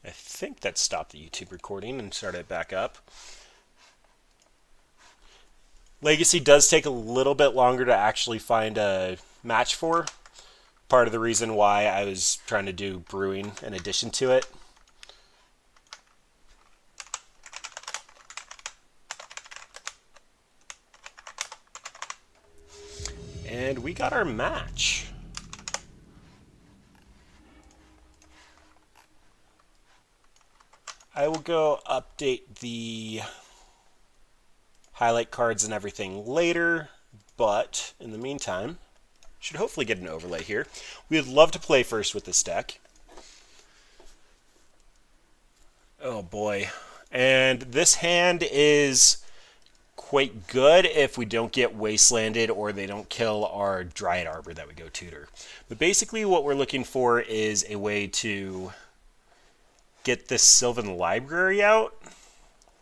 I think that stopped the YouTube recording and started it back up. Legacy does take a little bit longer to actually find a match for. Part of the reason why I was trying to do brewing in addition to it. And we got our match. I will go update the highlight cards and everything later, but in the meantime, should hopefully get an overlay here. We would love to play first with this deck. Oh boy. And this hand is quite good if we don't get wastelanded or they don't kill our Dryad Arbor that we go tutor. But basically what we're looking for is a way to get this Sylvan Library out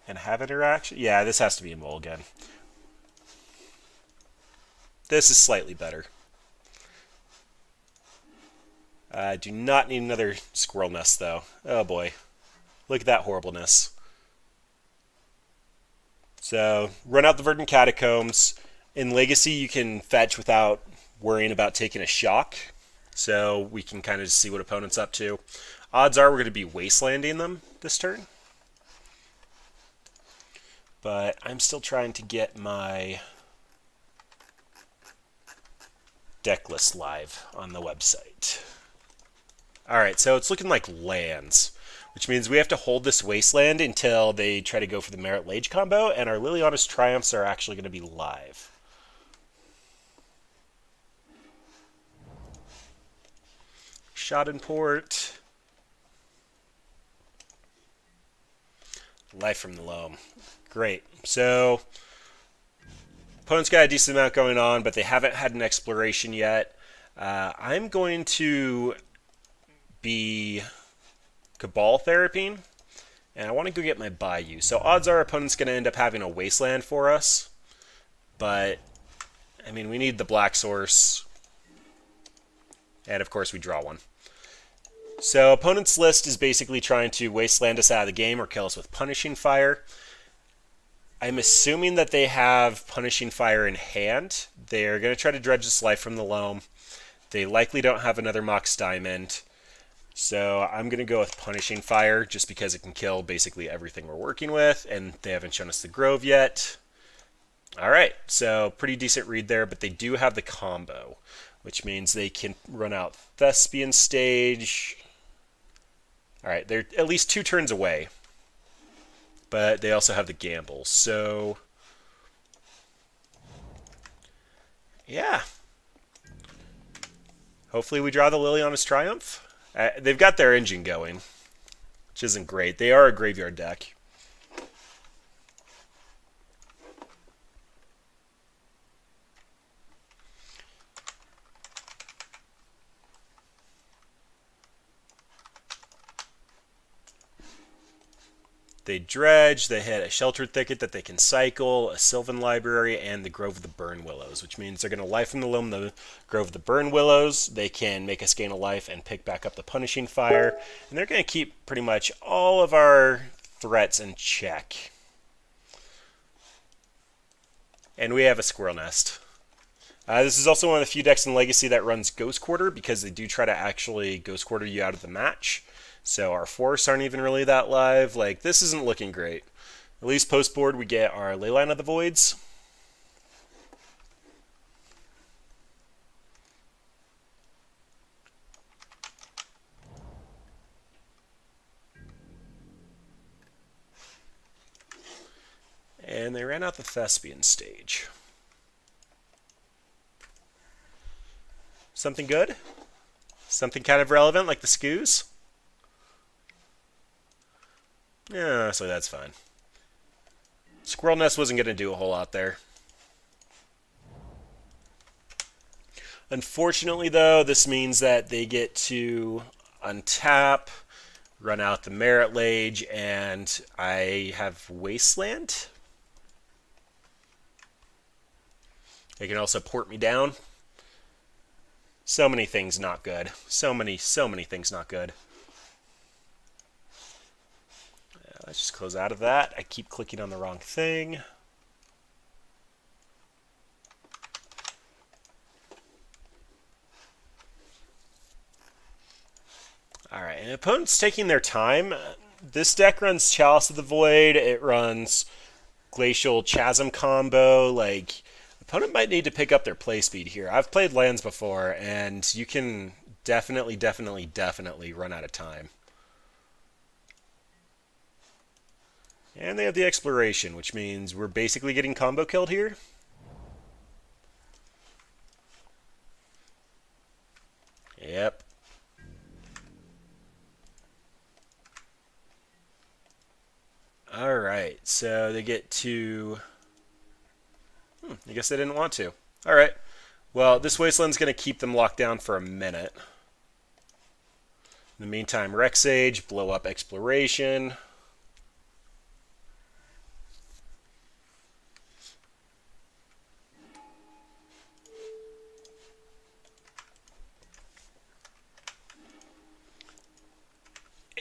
and have interaction. Yeah, this has to be a mulligan. This is slightly better. I do not need another Squirrel Nest though. Oh boy. Look at that horribleness. So, run out the Verdant Catacombs. In Legacy, you can fetch without worrying about taking a shock. So, we can kind of see what opponent's up to. Odds are we're going to be wastelanding them this turn. But I'm still trying to get my deck list live on the website. Alright, so it's looking like lands, which means we have to hold this wasteland until they try to go for the Merit Lage combo, and our Liliana's Triumphs are actually going to be live. Shot in port. Life from the Loam. Great. So, opponent's got a decent amount going on, but they haven't had an exploration yet. I'm going to be Cabal Theraping, and I want to go get my Bayou. So odds are opponent's going to end up having a Wasteland for us, but, I mean, we need the Black Source, and of course we draw one. So opponent's list is basically trying to wasteland us out of the game or kill us with Punishing Fire. I'm assuming that they have Punishing Fire in hand. They're going to try to dredge this life from the loam. They likely don't have another Mox Diamond. So I'm going to go with Punishing Fire just because it can kill basically everything we're working with, and they haven't shown us the Grove yet. Alright, so pretty decent read there, but they do have the combo, which means they can run out Thespian Stage. Alright, they're at least 2 turns away, but they also have the gamble, so yeah. Hopefully we draw the Liliana's Triumph. They've got their engine going, which isn't great. They are a graveyard deck. They dredge, they hit a Sheltered Thicket that they can cycle, a Sylvan Library, and the Grove of the Burn Willows, which means they're going to Life from the Loam the Grove of the Burn Willows. They can make us gain a life and pick back up the Punishing Fire, and they're going to keep pretty much all of our threats in check. And we have a Squirrel Nest. This is also one of the few decks in Legacy that runs Ghost Quarter, because they do try to actually Ghost Quarter you out of the match. So our forests aren't even really that live. Like, this isn't looking great. At least post-board we get our Leyline of the Voids. And they ran out the Thespian Stage. Something good? Something kind of relevant, like the Scoos? Yeah, so that's fine. Squirrel Nest wasn't going to do a whole lot there. Unfortunately, though, this means that they get to untap, run out the Merit Lage, and I have Wasteland. They can also port me down. So many things not good. So many things not good. Let's just close out of that. I keep clicking on the wrong thing. All right, and opponent's taking their time. This deck runs Chalice of the Void. It runs Glacial Chasm combo. Like, opponent might need to pick up their play speed here. I've played lands before, and you can definitely run out of time. And they have the Exploration, which means we're basically getting combo killed here. Yep. Alright, so they get to... I guess they didn't want to. Alright, well, this Wasteland's going to keep them locked down for a minute. In the meantime, Rexage, blow up Exploration.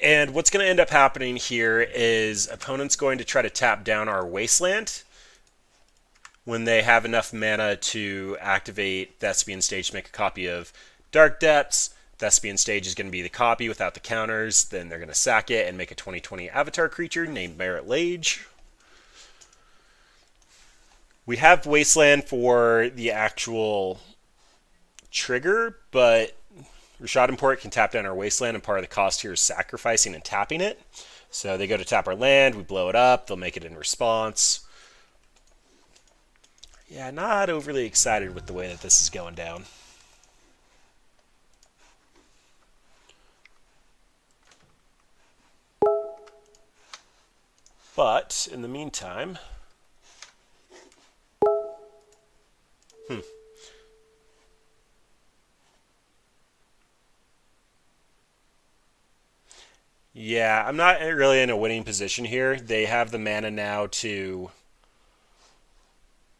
And what's going to end up happening here is opponent's going to try to tap down our Wasteland when they have enough mana to activate Thespian Stage to make a copy of Dark Depths. Thespian Stage is going to be the copy without the counters. Then they're going to sack it and make a 2020 avatar creature named Merit Lage. We have Wasteland for the actual trigger, but Rashad Import can tap down our Wasteland, and part of the cost here is sacrificing and tapping it. So they go to tap our land, we blow it up, they'll make it in response. Yeah, not overly excited with the way that this is going down. But, in the meantime... Yeah, I'm not really in a winning position here. They have the mana now to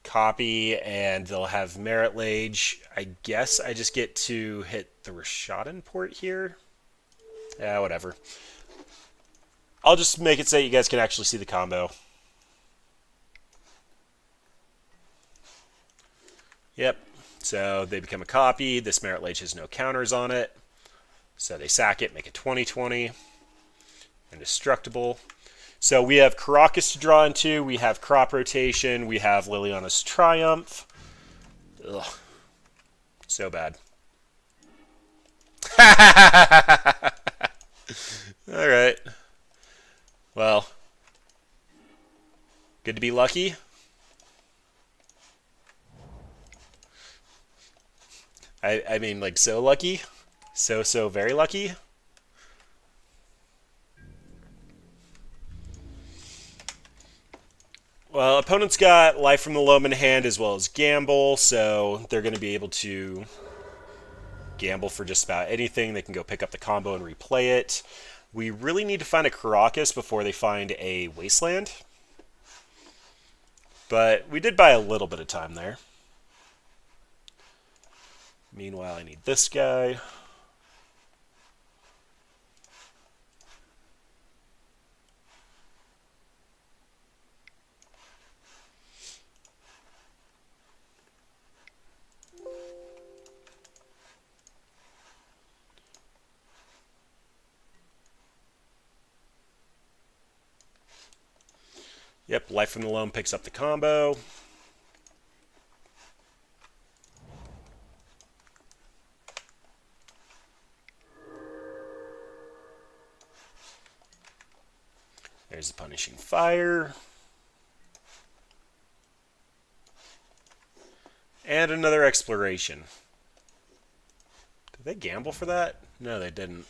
copy, and they'll have Merit Lage. I guess I just get to hit the Rashad port here. Yeah, whatever. I'll just make it so you guys can actually see the combo. Yep, so they become a copy. This Merit Lage has no counters on it. So they sack it, make it 20/20. Indestructible. So we have Karakas to draw into, we have Crop Rotation, we have Liliana's Triumph. Ugh. So bad. Alright. Well. Good to be lucky. I mean, like, so lucky. So very lucky. Well, opponent's got Life from the Loam in hand as well as Gamble, so they're going to be able to gamble for just about anything. They can go pick up the combo and replay it. We really need to find a Karakas before they find a Wasteland. But we did buy a little bit of time there. Meanwhile, I need this guy. Yep, Life from the Loam picks up the combo. There's the Punishing Fire. And another Exploration. Did they gamble for that? No, they didn't.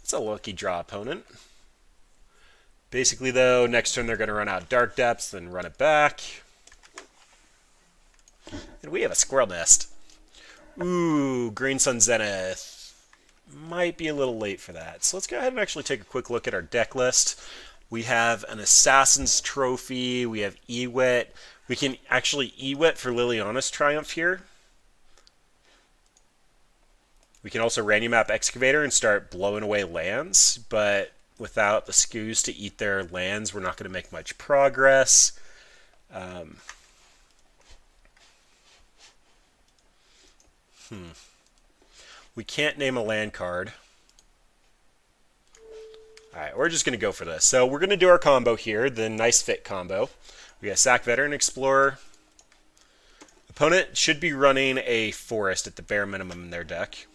It's a lucky draw, opponent. Basically, though, next turn they're going to run out Dark Depths, then run it back. And we have a Squirrel Nest. Ooh, Green Sun Zenith. Might be a little late for that. So let's go ahead and actually take a quick look at our deck list. We have an Assassin's Trophy. We have Ewit. We can actually Ewit for Liliana's Triumph here. We can also random map Excavator and start blowing away lands, but without the Scoos to eat their lands, we're not going to make much progress. We can't name a land card. Alright, we're just going to go for this. So we're going to do our combo here, the Nice Fit combo. We got Sack Veteran Explorer. Opponent should be running a forest at the bare minimum in their deck,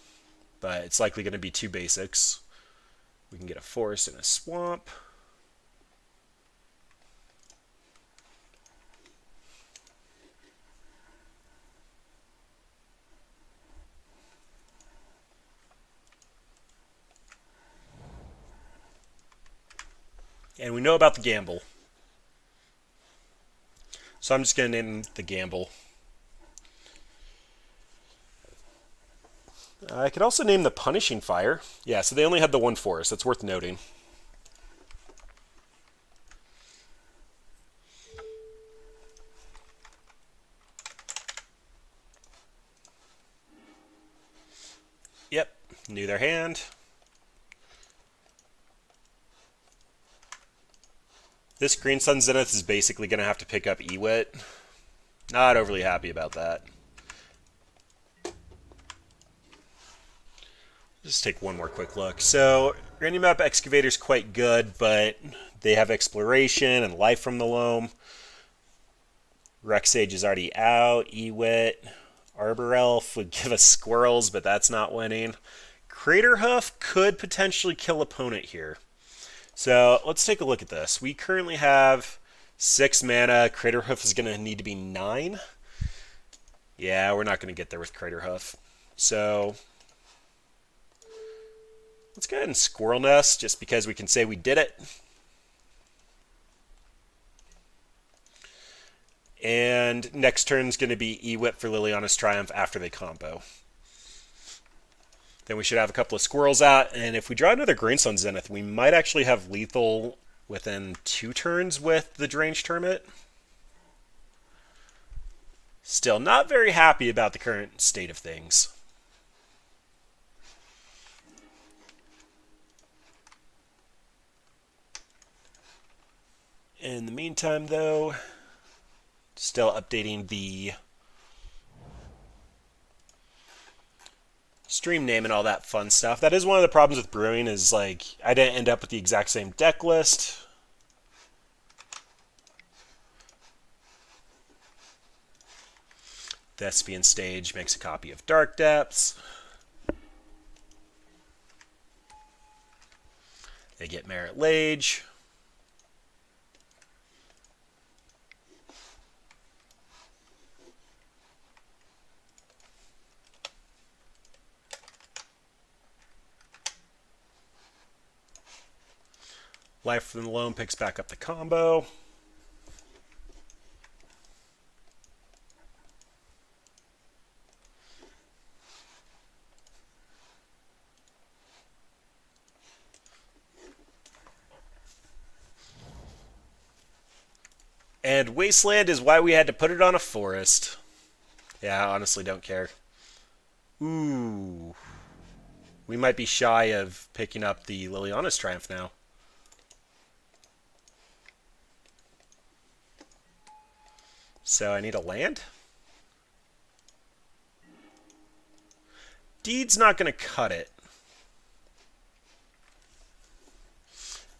but it's likely going to be 2 basics. We can get a forest and a swamp. And we know about the gamble. So I'm just going to name the gamble. I could also name the Punishing Fire. Yeah, so they only had the 1 forest. That's worth noting. Yep, knew their hand. This Green Sun Zenith is basically going to have to pick up Ewit. Not overly happy about that. Just take one more quick look. So, Random Map Excavator is quite good, but they have Exploration and Life from the Loam. Rexage is already out. Ewit. Arbor Elf would give us Squirrels, but that's not winning. Crater Hoof could potentially kill opponent here. So let's take a look at this. We currently have 6 mana. Crater Hoof is going to need to be 9. Yeah, we're not going to get there with Crater Hoof. So let's go ahead and Squirrel Nest, just because we can say we did it. And next turn is going to be Ewit for Liliana's Triumph after they combo. Then we should have a couple of squirrels out, and if we draw another Green Sun Zenith, we might actually have lethal within 2 turns with the Deranged Hermit. Still not very happy about the current state of things. In the meantime, though, still updating the stream name and all that fun stuff. That is one of the problems with brewing, is like I didn't end up with the exact same deck list. Thespian Stage makes a copy of Dark Depths. They get Merit Lage. Life from the Loam picks back up the combo. And Wasteland is why we had to put it on a forest. Yeah, I honestly don't care. Ooh. We might be shy of picking up the Liliana's Triumph now. So I need a land. Deed's not going to cut it.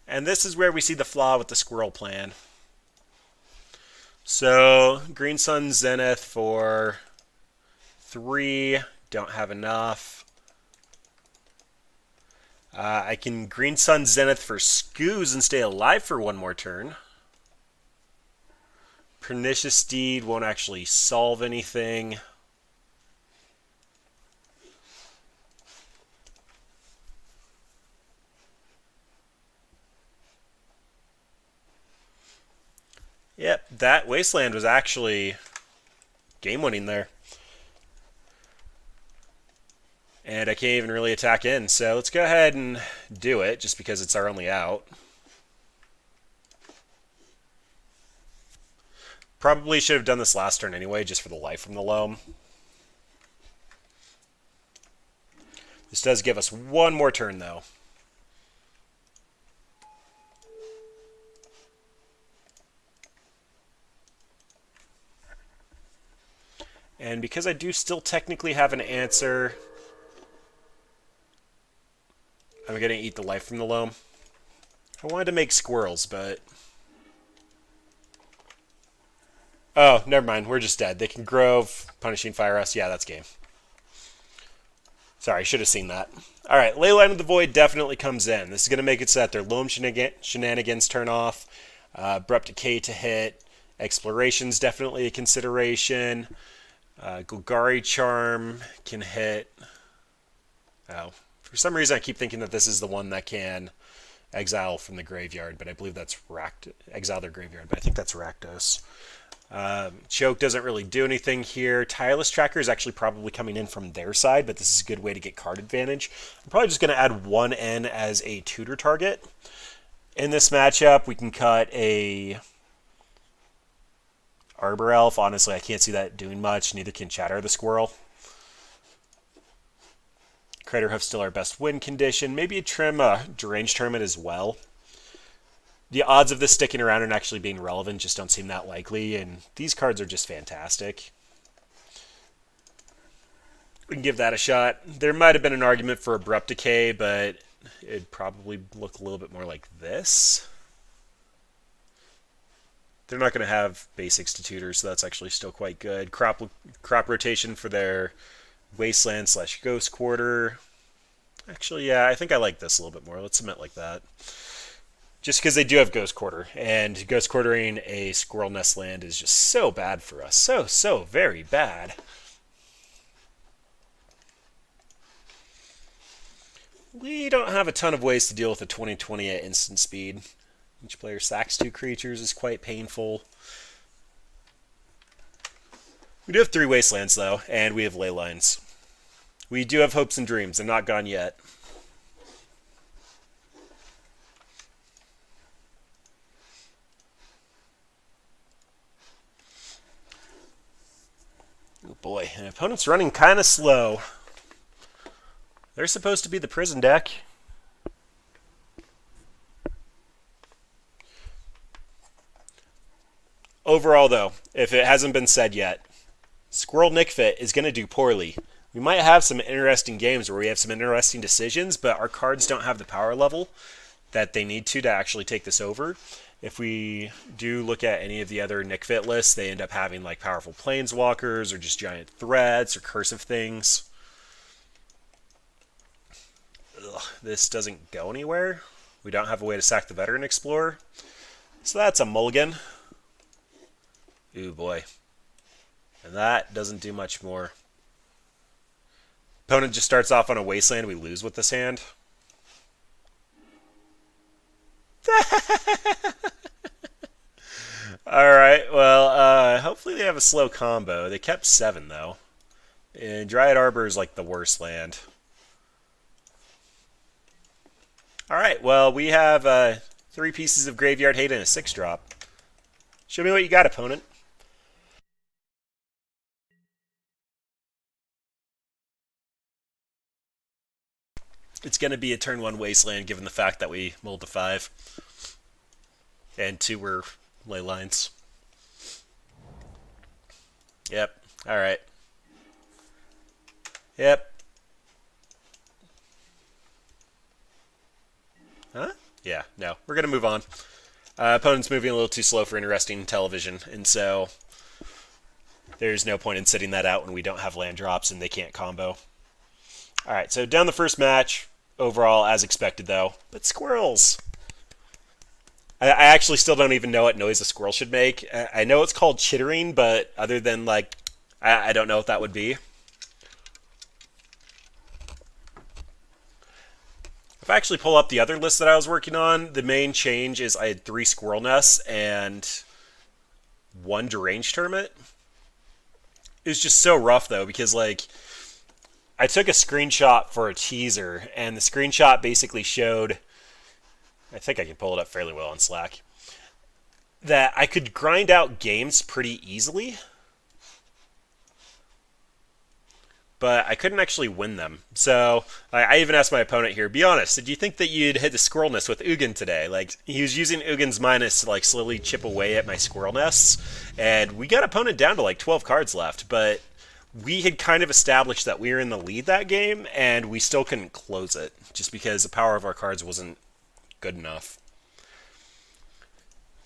And this is where we see the flaw with the squirrel plan. So Green Sun Zenith for 3. Don't have enough. I can Green Sun Zenith for Scoos and stay alive for 1 more turn. Pernicious Deed won't actually solve anything. Yep, that Wasteland was actually game-winning there. And I can't even really attack in, so let's go ahead and do it, just because it's our only out. Probably should have done this last turn anyway, just for the life from the loam. This does give us 1 more turn, though. And because I do still technically have an answer, I'm going to eat the life from the loam. I wanted to make squirrels, but... Oh, never mind. We're just dead. They can Grove, Punishing Fire us. Yeah, that's game. Sorry, should have seen that. All right, Leyline of the Void definitely comes in. This is going to make it so that their loam shenanigans turn off. Abrupt Decay to hit. Exploration's definitely a consideration. Golgari Charm can hit. Oh, for some reason I keep thinking that this is the one that can exile from the graveyard, but I believe that's exile their graveyard, but I think that's Rakdos. Choke doesn't really do anything here. Tireless Tracker is actually probably coming in from their side, but this is a good way to get card advantage. I'm probably just going to add 1N as a tutor target. In this matchup, we can cut a Arbor Elf. Honestly, I can't see that doing much. Neither can Chatter the Squirrel. Craterhoof still our best win condition. Maybe a trim Deranged Tournament as well. The odds of this sticking around and actually being relevant just don't seem that likely, and these cards are just fantastic. We can give that a shot. There might have been an argument for Abrupt Decay, but it'd probably look a little bit more like this. They're not going to have basics to tutors, so that's actually still quite good. Crop rotation for their Wasteland / Ghost Quarter. Actually, yeah, I think I like this a little bit more. Let's submit like that. Just because they do have Ghost Quarter, and Ghost Quartering a Squirrel Nest land is just so bad for us. So very bad. We don't have a ton of ways to deal with a 20/20 at instant speed. Each player sacks 2 creatures is quite painful. We do have 3 Wastelands, though, and we have Leylines. We do have Hopes and Dreams. They're not gone yet. Oh boy, an opponent's running kind of slow. They're supposed to be the prison deck. Overall, though, if it hasn't been said yet, Squirrel Nic Fit is going to do poorly. We might have some interesting games where we have some interesting decisions, but our cards don't have the power level that they need to actually take this over. If we do look at any of the other Nic Fit lists, they end up having like powerful planeswalkers or just giant threats or cursive things. Ugh, this doesn't go anywhere. We don't have a way to sack the Veteran Explorer. So that's a mulligan. Ooh boy. And that doesn't do much more. Opponent just starts off on a Wasteland. We lose with this hand. Alright, well, hopefully they have a slow combo. They kept 7, though. And Dryad Arbor is like the worst land. Alright, well, we have 3 pieces of Graveyard Hate and a 6-drop. Show me what you got, opponent. It's going to be a turn 1 Wasteland, given the fact that we mulled to 5. And 2 were Leylines. Yep. Alright. Yep. Huh? Yeah, no. We're going to move on. Opponent's moving a little too slow for interesting television, and so there's no point in sitting that out when we don't have land drops and they can't combo. Alright, so down the first match, overall as expected though, but squirrels! I actually still don't even know what noise a squirrel should make. I know it's called chittering, but other than like, I don't know what that would be. If I actually pull up the other list that I was working on, the main change is I had 3 Squirrel Nests and 1 Deranged Tournament. It was just so rough though, because like, I took a screenshot for a teaser, and the screenshot basically showed, I think I can pull it up fairly well on Slack, that I could grind out games pretty easily, but I couldn't actually win them. So I even asked my opponent here, be honest, did you think that you'd hit the Squirrel Nest with Ugin today? Like, he was using Ugin's Minus to like slowly chip away at my Squirrel Nests, and we got opponent down to like 12 cards left, but we had kind of established that we were in the lead that game, and we still couldn't close it, just because the power of our cards wasn't good enough.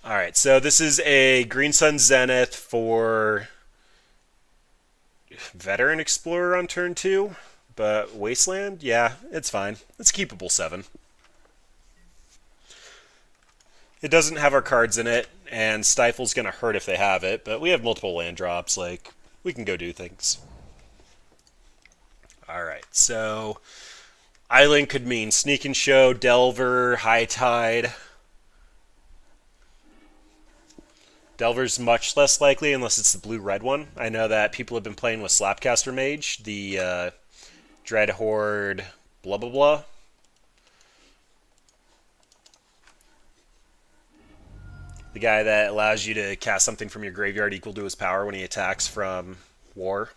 Alright, so this is a Green Sun Zenith for Veteran Explorer on turn 2, but Wasteland? Yeah, it's fine. It's keepable 7. It doesn't have our cards in it, and Stifle's going to hurt if they have it, but we have multiple land drops, like, we can go do things. Alright, so Island could mean Sneak and Show, Delver, High Tide. Delver's much less likely unless it's the blue-red one. I know that people have been playing with Slapcaster Mage, the Dread Horde blah blah blah. The guy that allows you to cast something from your graveyard equal to his power when he attacks from war.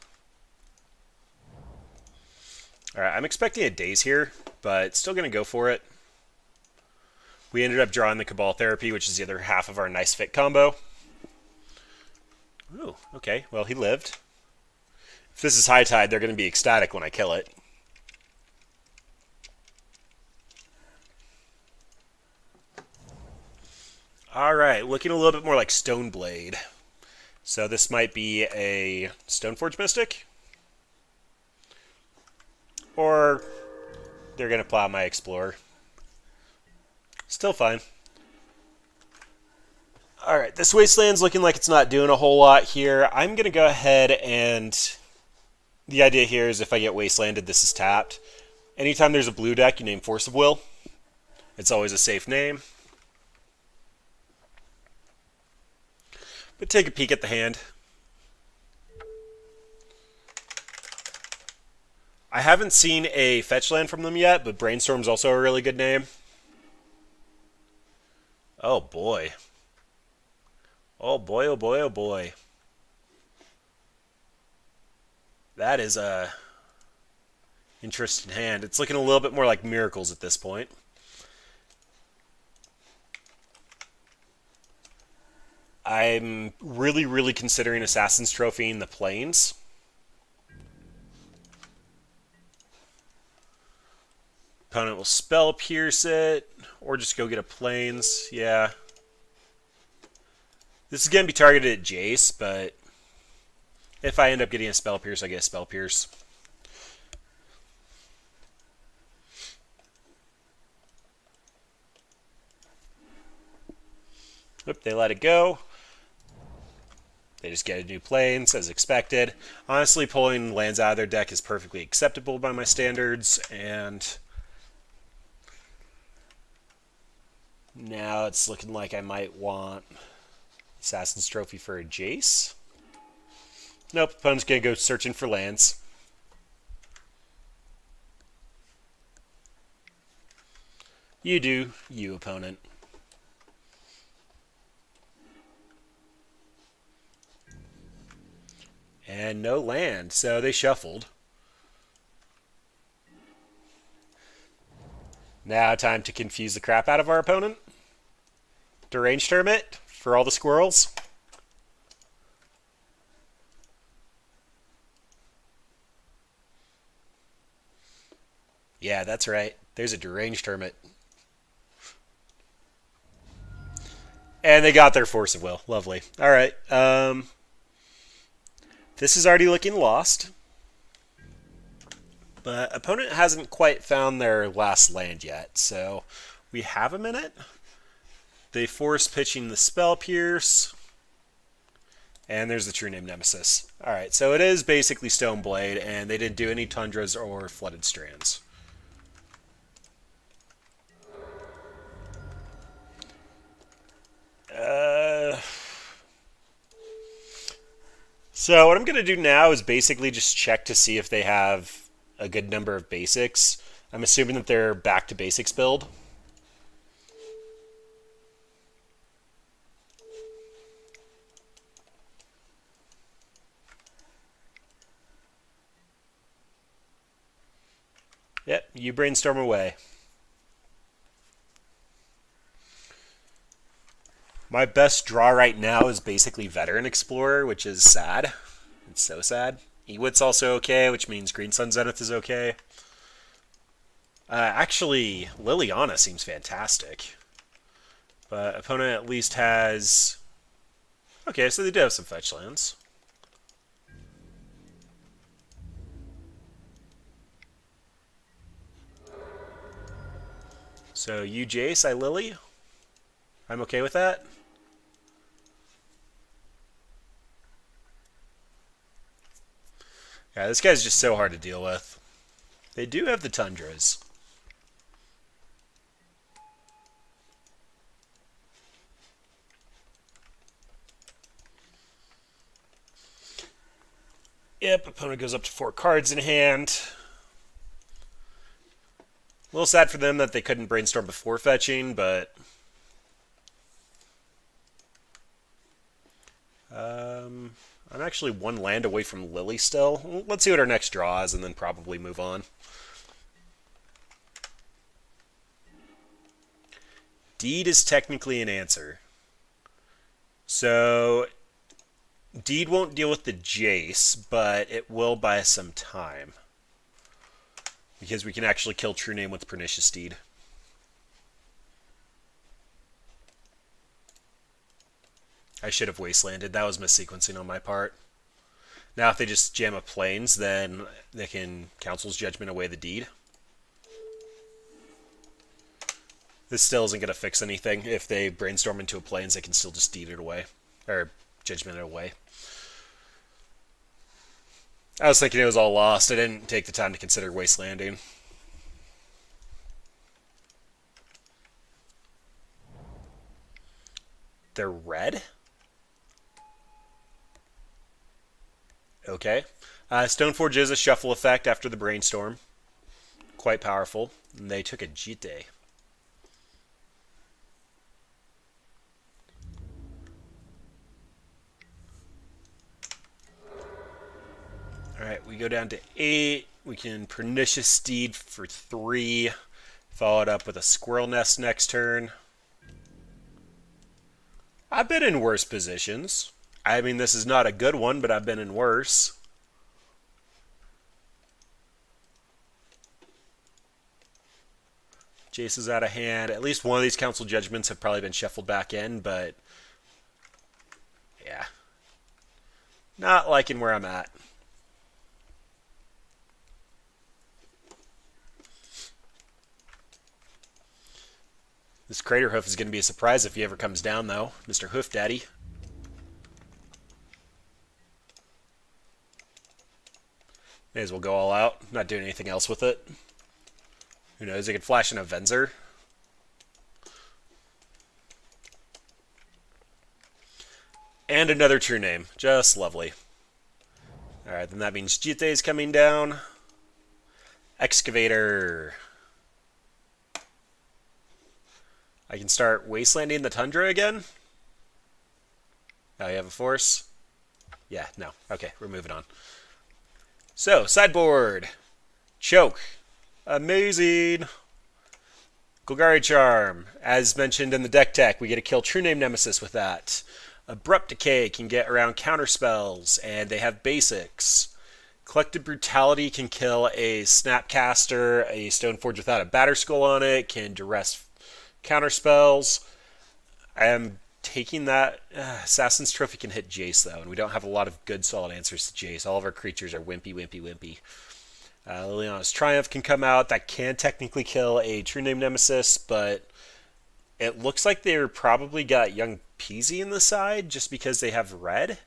Alright, I'm expecting a Daze here, but still going to go for it. We ended up drawing the Cabal Therapy, which is the other half of our Nice Fit combo. Ooh, okay, well, he lived. If this is High Tide, they're going to be ecstatic when I kill it. Alright, looking a little bit more like Stoneblade. So this might be a Stoneforge Mystic. Or they're going to plow my Explorer. Still fine. Alright, this Wasteland's looking like it's not doing a whole lot here. I'm going to go ahead and... The idea here is if I get Wastelanded, this is tapped. Anytime there's a blue deck, you name Force of Will. It's always a safe name. But take a peek at the hand. I haven't seen a fetch land from them yet, but Brainstorm's also a really good name. Oh boy. Oh boy, oh boy, oh boy. That is a interesting hand. It's looking a little bit more like Miracles at this point. I'm really considering Assassin's Trophy in the Plains. Opponent will Spell Pierce it, or just go get a Plains. Yeah. This is going to be targeted at Jace, but if I end up getting a Spell Pierce, I get a Spell Pierce. Oop, they let it go. They just get a new Plains, as expected. Honestly, pulling lands out of their deck is perfectly acceptable by my standards, and now it's looking like I might want Assassin's Trophy for a Jace. Nope, opponent's going to go searching for lands. You do, you opponent. And no land, so they shuffled. Now time to confuse the crap out of our opponent. Deranged Hermit for all the squirrels. Yeah, that's right. There's a Deranged Hermit. And they got their Force of Will. Lovely. Alright. This is already looking lost. But opponent hasn't quite found their last land yet, so we have a minute. They force pitching the Spell Pierce. And there's the True Name Nemesis. Alright, so it is basically Stoneblade, and they didn't do any Tundras or Flooded Strands. So what I'm going to do now is basically just check to see if they have a good number of basics. I'm assuming that they're back to basics build. Yep, you brainstorm away. My best draw right now is basically Veteran Explorer, which is sad. It's so sad. Ewit's also okay, which means Green Sun Zenith is okay. Actually, Liliana seems fantastic. But opponent at least has... Okay, so they do have some fetch lands. So you Jace, I Lily. I'm okay with that. Yeah, this guy's just so hard to deal with. They do have the Tundras. Yep, opponent goes up to 4 cards in hand. A little sad for them that they couldn't brainstorm before fetching, but... I'm actually 1 land away from Lily still. Let's see what our next draw is and then probably move on. Deed is technically an answer. So, Deed won't deal with the Jace, but it will buy us some time. Because we can actually kill True Name with Pernicious Deed. I should have wastelanded. That was missequencing on my part. Now if they just jam up Plains, then they can Council's Judgment away the Deed. This still isn't going to fix anything. If they brainstorm into a Plains, they can still just Deed it away. Or Judgment it away. I was thinking it was all lost. I didn't take the time to consider wastelanding. They're red? Okay. Stoneforge is a shuffle effect after the brainstorm. Quite powerful. And they took a Jite. Alright, we go down to 8. We can Pernicious Steed for 3. Follow it up with a Squirrel Nest next turn. I've been in worse positions. I mean, this is not a good one, but I've been in worse. Jace is out of hand. At least one of these Council Judgments have probably been shuffled back in, but... yeah. Not liking where I'm at. This Crater Hoof is going to be a surprise if he ever comes down, though. Mr. Hoof Daddy. May as well go all out. Not doing anything else with it. Who knows? They could flash in a Venzer. And another True Name. Just lovely. Alright, then that means Jite is coming down. Excavator. I can start wastelanding the Tundra again. Oh, you have a force? Yeah, no. Okay, we're moving on. So, sideboard. Choke. Amazing. Golgari Charm. As mentioned in the deck tech, we get to kill True Name Nemesis with that. Abrupt Decay can get around counter spells, and they have basics. Collective Brutality can kill a Snapcaster, a Stoneforge without a Batter Skull on it, can duress counter spells. I am taking that. Assassin's Trophy can hit Jace, though, and we don't have a lot of good solid answers to Jace. All of our creatures are wimpy, wimpy, wimpy. Liliana's Triumph can come out. That can technically kill a True Name Nemesis, but it looks like they're probably got Young Peasy in the side just because they have red.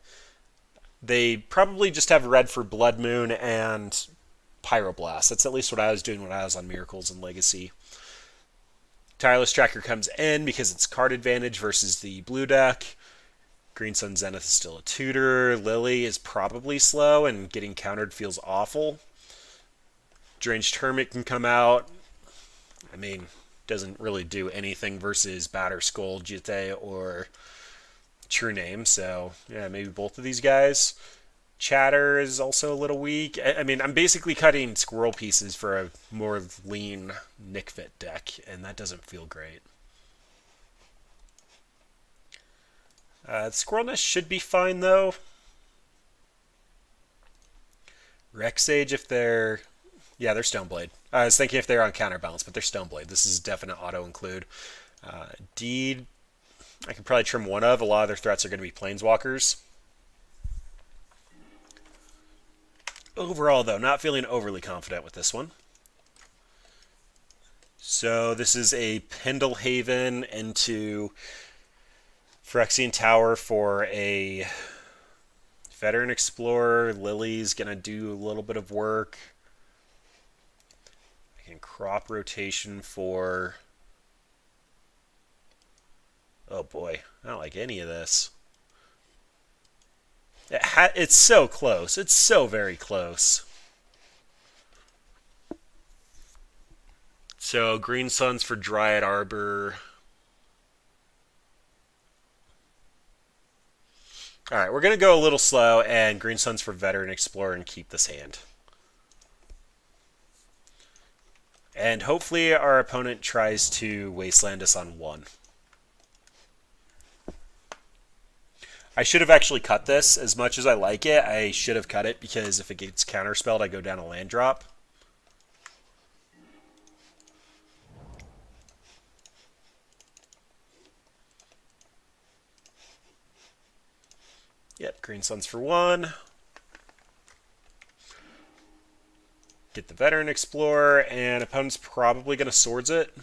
They probably just have red for Blood Moon and Pyroblast. That's at least what I was doing when I was on Miracles and Legacy. Tireless Tracker comes in because it's card advantage versus the blue deck. Green Sun Zenith is still a tutor. Lily is probably slow, and getting countered feels awful. Deranged Hermit can come out. I mean, doesn't really do anything versus Batter Skull, Jite, or True Name. So, yeah, maybe both of these guys. Chatter is also a little weak. I mean, I'm basically cutting squirrel pieces for a more lean Nic Fit deck, and that doesn't feel great. Squirrel Nest should be fine, though. Rex Sage if they're... Yeah, they're Stoneblade. I was thinking if they're on counterbalance, but they're Stoneblade. This is a definite auto-include. Deed, I could probably trim one of. A lot of their threats are going to be Planeswalkers. Overall, though, not feeling overly confident with this one. So this is a Pendlehaven into Phyrexian Tower for a Veteran Explorer. Lily's going to do a little bit of work. I can crop rotation for... Oh boy, I don't like any of this. It's so close. It's so very close. So Green Suns for Dryad Arbor. Alright, we're going to go a little slow, and Green Suns for Veteran Explorer and keep this hand. And hopefully our opponent tries to Wasteland us on 1. I should have actually cut this. As much as I like it, I should have cut it, because if it gets counterspelled, I go down a land drop. Yep, Green Suns for 1. Get the Veteran Explorer, and opponent's probably going to Swords it.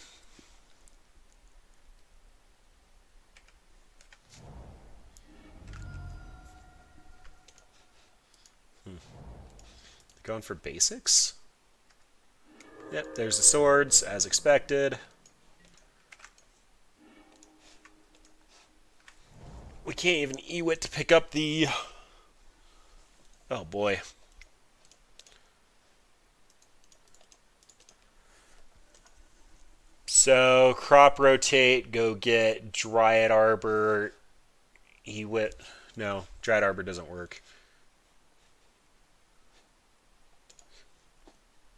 Going for basics. Yep, there's the Swords, as expected. We can't even Ewit to pick up the... Oh boy. So, crop rotate, go get Dryad Arbor, Ewit. No, Dryad Arbor doesn't work.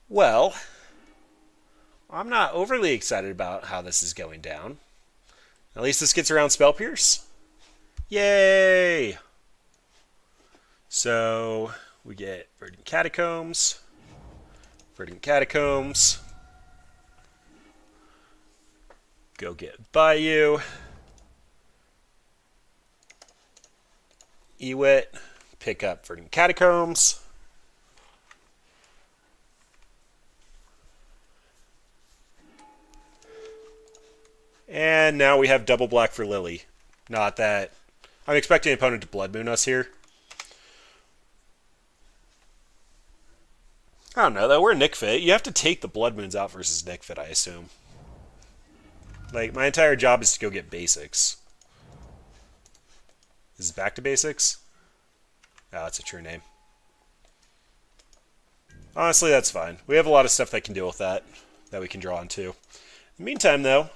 Well, I'm not overly excited about how this is going down. At least this gets around Spell Pierce. Yay! So, we get Verdant Catacombs. Verdant Catacombs. Go get Bayou. Ewit. Pick up Verdant Catacombs. And now we have double black for Lily. Not that... I'm expecting an opponent to Blood Moon us here. I don't know, though. We're Nic Fit. You have to take the Blood Moons out versus Nic Fit, I assume. Like, my entire job is to go get basics. Is it back to basics? Oh, it's a true name. Honestly, that's fine. We have a lot of stuff that can deal with that we can draw into. In the meantime, though,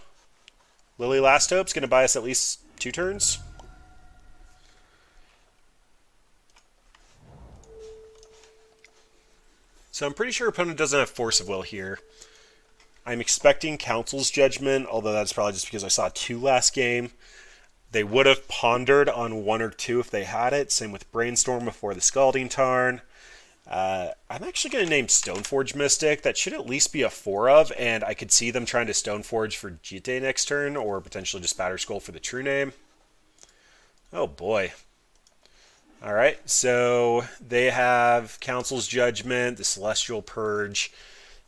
Lily Last Hope's going to buy us at least 2 turns. So I'm pretty sure opponent doesn't have Force of Will here. I'm expecting Council's Judgment, although that's probably just because I saw 2 last game. They would have pondered on 1 or 2 if they had it. Same with Brainstorm before the Scalding Tarn. I'm actually going to name Stoneforge Mystic. That should at least be a 4 of, and I could see them trying to Stoneforge for Jite next turn, or potentially just Batterskull for the true name. Oh boy. Alright, so they have Council's Judgment, the Celestial Purge,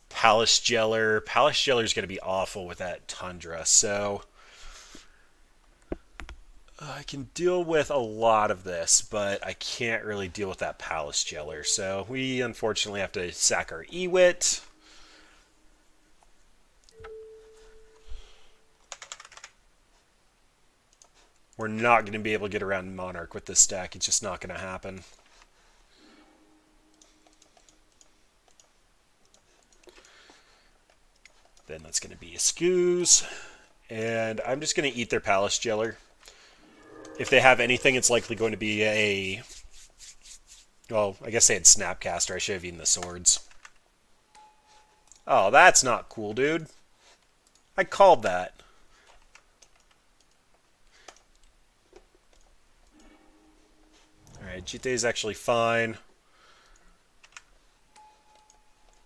Palace Jeller. Palace Jeller is going to be awful with that Tundra, so I can deal with a lot of this, but I can't really deal with that Palace Jeller. So we unfortunately have to sack our Ewit. We're not going to be able to get around Monarch with this deck. It's just not going to happen. Then that's going to be a Scoos. And I'm just going to eat their Palace Jeller. If they have anything, it's likely going to be a... Well, I guess they had Snapcaster. I should have eaten the Swords. Oh, that's not cool, dude. I called that. Alright, Jite is actually fine.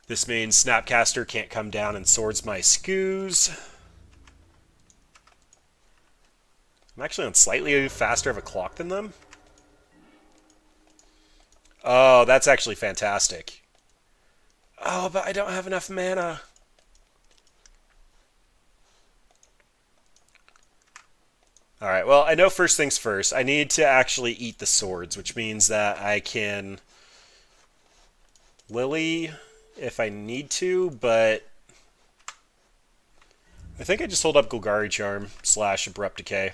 This means Snapcaster can't come down and swords my scoos. I'm actually on slightly faster of a clock than them. Oh, that's actually fantastic. Oh, but I don't have enough mana. Alright, well, I know first things first. I need to actually eat the swords, which means that I can Lily if I need to, but I think I just hold up Golgari Charm / Abrupt Decay.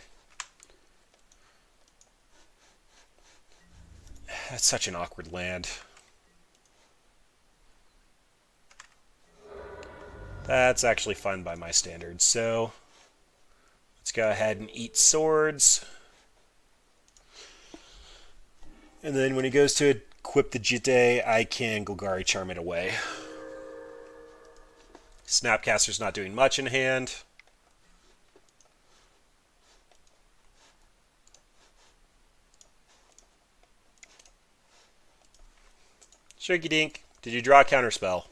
That's such an awkward land. That's actually fun by my standards, so let's go ahead and eat swords. And then when he goes to equip the Jitte, I can Golgari Charm it away. Snapcaster's not doing much in hand. Shrinky Dink, did you draw a counterspell?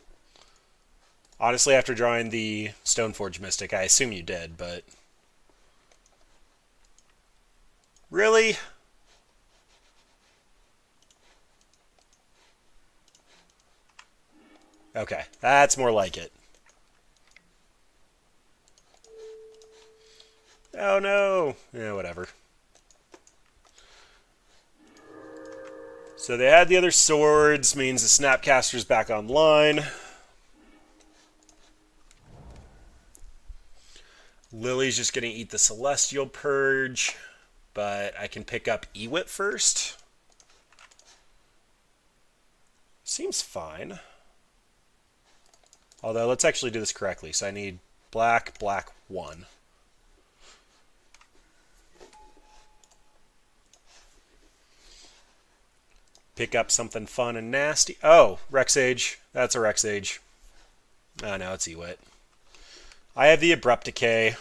Honestly, after drawing the Stoneforge Mystic, I assume you did, but... Really? Okay, that's more like it. Oh no! Yeah, whatever. So they had the other swords, means the Snapcaster's back online. Lily's just going to eat the Celestial Purge, but I can pick up Ewit first. Seems fine. Although, let's actually do this correctly. So I need black, black, 1. Pick up something fun and nasty. Oh, Rexage. That's a Rexage. Oh, no, it's Ewit. I have the Abrupt Decay.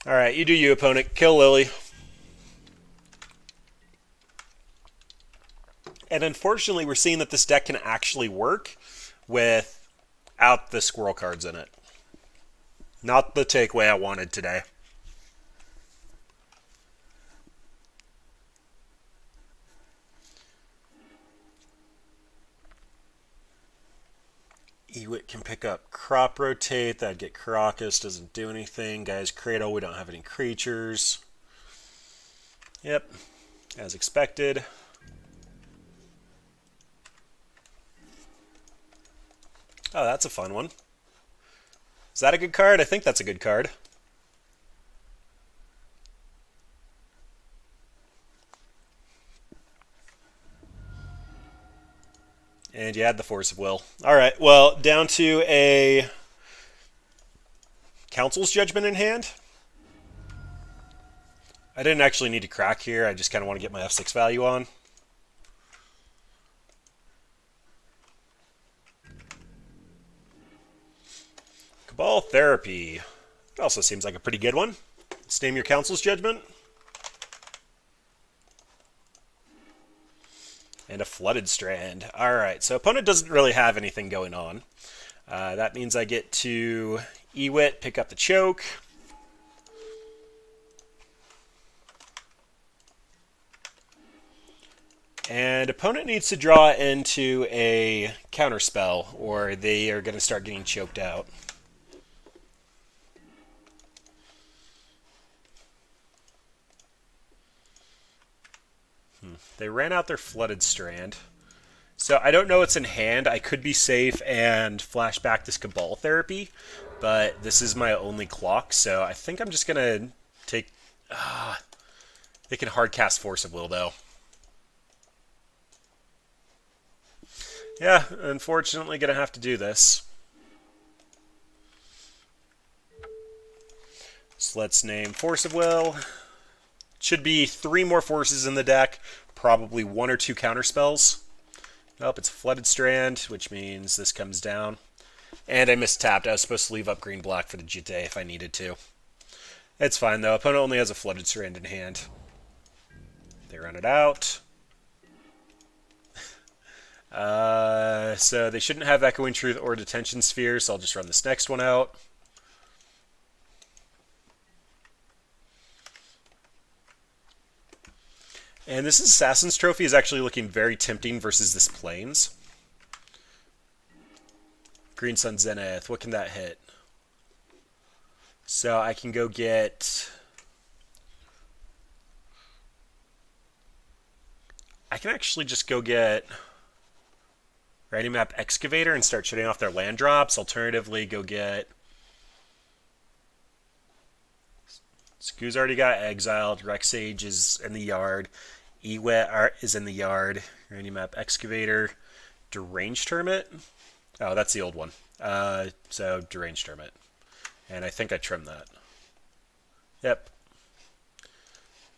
Alright, you do you, opponent. Kill Lily. And unfortunately, we're seeing that this deck can actually work without the squirrel cards in it. Not the takeaway I wanted today. Ewit can pick up Crop Rotate. That'd get Caracas. Doesn't do anything. Guys, Cradle, we don't have any creatures. Yep, as expected. Oh, that's a fun one. Is that a good card? I think that's a good card. And you add the Force of Will. Alright, well, down to a Council's Judgment in hand. I didn't actually need to crack here. I just kind of want to get my F6 value on. Cabal Therapy. It also seems like a pretty good one. Let's name your Council's Judgment. And a Flooded Strand. Alright, so opponent doesn't really have anything going on. That means I get to Ewit, pick up the choke. And opponent needs to draw into a counterspell, or they are going to start getting choked out. They ran out their Flooded Strand. So I don't know what's in hand. I could be safe and flash back this Cabal Therapy, but this is my only clock, so I think I'm just going to take... they can hardcast Force of Will, though. Yeah, unfortunately going to have to do this. So let's name Force of Will. Should be 3 more forces in the deck, probably 1 or 2 counterspells. Nope, it's a Flooded Strand, which means this comes down. And I mistapped. I was supposed to leave up green-black for the Jitte if I needed to. It's fine, though. Opponent only has a Flooded Strand in hand. They run it out. So they shouldn't have Echoing Truth or Detention Sphere, so I'll just run this next one out. And this Assassin's Trophy is actually looking very tempting versus this Plains. Green Sun Zenith, what can that hit? So I can go get... I can actually just go get Random Map Excavator and start shutting off their land drops. Alternatively, go get... Skoo's already got exiled. Rexage is in the yard. Ewet is in the yard. Random Map Excavator. Deranged Hermit. Oh, that's the old one. So Deranged Hermit. And I think I trimmed that. Yep.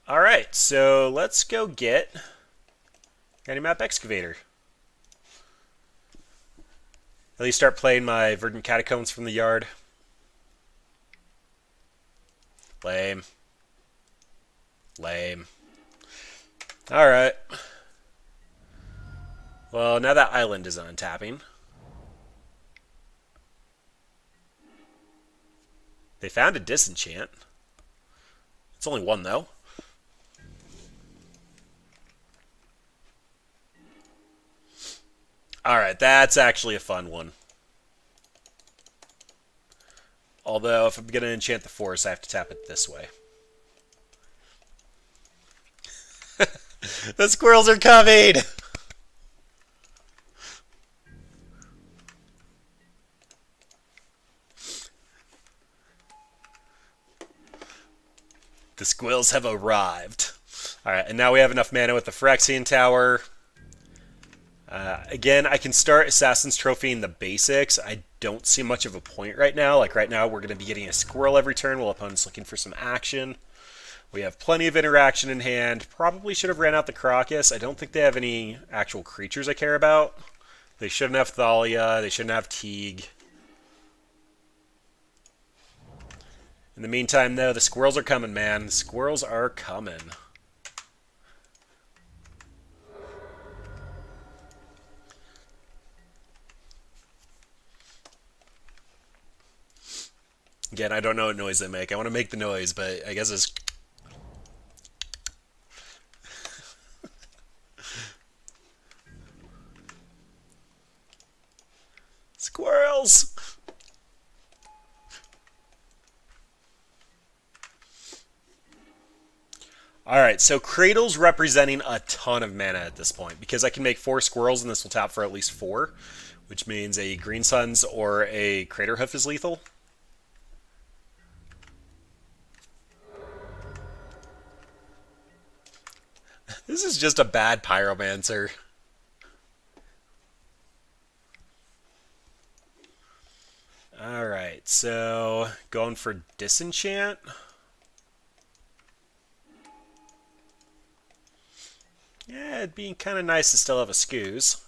Alright, so let's go get Random Map Excavator. At least start playing my Verdant Catacombs from the yard. Lame. Lame. Alright. Well, now that island is untapping. They found a disenchant. It's only one, though. Alright, that's actually a fun one. Although, if I'm going to enchant the forest, I have to tap it this way. The squirrels are coming! The squirrels have arrived. Alright, and now we have enough mana with the Phyrexian Tower. Again, I can start Assassin's Trophy in the basics. I don't see much of a point right now. Like right now, we're going to be getting a squirrel every turn while opponent's looking for some action. We have plenty of interaction in hand. Probably should have ran out the Crocus. I don't think they have any actual creatures I care about. They shouldn't have Thalia. They shouldn't have Teague. In the meantime, though, the squirrels are coming, man. The squirrels are coming. Again, I don't know what noise they make. I want to make the noise, but I guess it's... Squirrels! Alright, so Cradle's representing a ton of mana at this point, because I can make 4 squirrels and this will tap for at least 4, which means a Green Suns or a Craterhoof is lethal. This is just a bad Pyromancer. Alright, so going for Disenchant. Yeah, it'd be kind of nice to still have a Skoo's.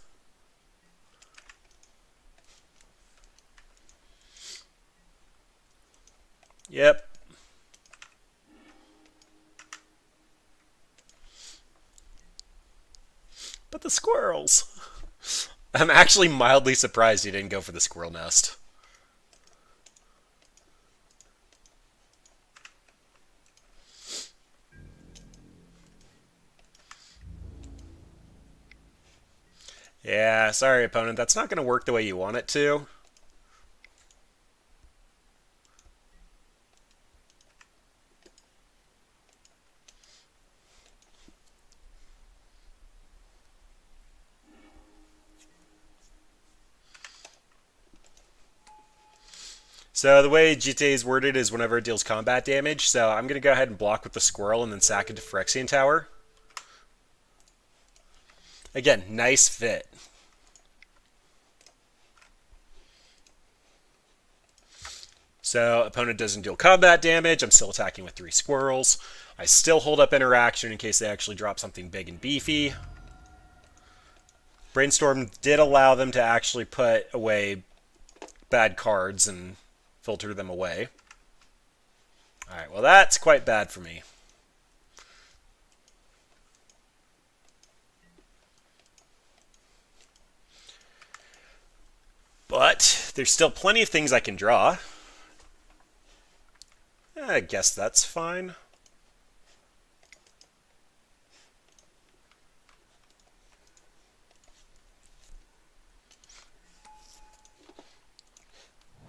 Yep. But the squirrels. I'm actually mildly surprised he didn't go for the Squirrel Nest. Yeah, sorry opponent, that's not going to work the way you want it to. So the way GTA is worded is whenever it deals combat damage, so I'm going to go ahead and block with the squirrel and then sack into Phyrexian Tower. Again, nice fit. So opponent doesn't deal combat damage, I'm still attacking with 3 squirrels. I still hold up interaction in case they actually drop something big and beefy. Brainstorm did allow them to actually put away bad cards and filter them away. Alright, well that's quite bad for me. But there's still plenty of things I can draw. I guess that's fine.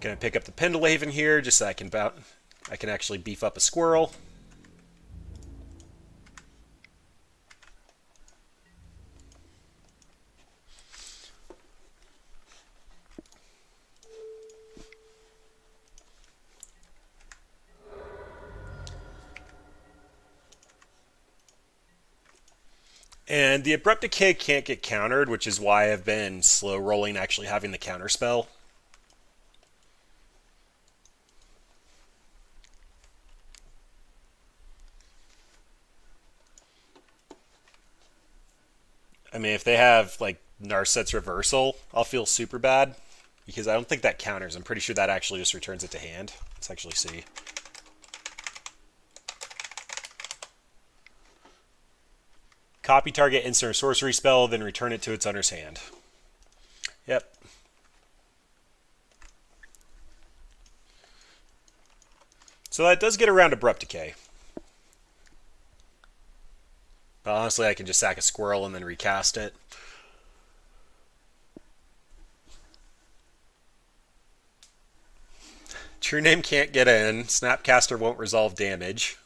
Gonna pick up the Pendlehaven here just so I can actually beef up a squirrel. And the Abrupt Decay can't get countered, which is why I've been slow rolling actually having the counter spell. I mean, if they have like Narset's Reversal, I'll feel super bad because I don't think that counters. I'm pretty sure that actually just returns it to hand. Let's actually see. Copy target instant or sorcery spell, then return it to its owner's hand. Yep. So that does get around Abrupt Decay. But honestly, I can just sack a squirrel and then recast it. True Name can't get in. Snapcaster won't resolve damage.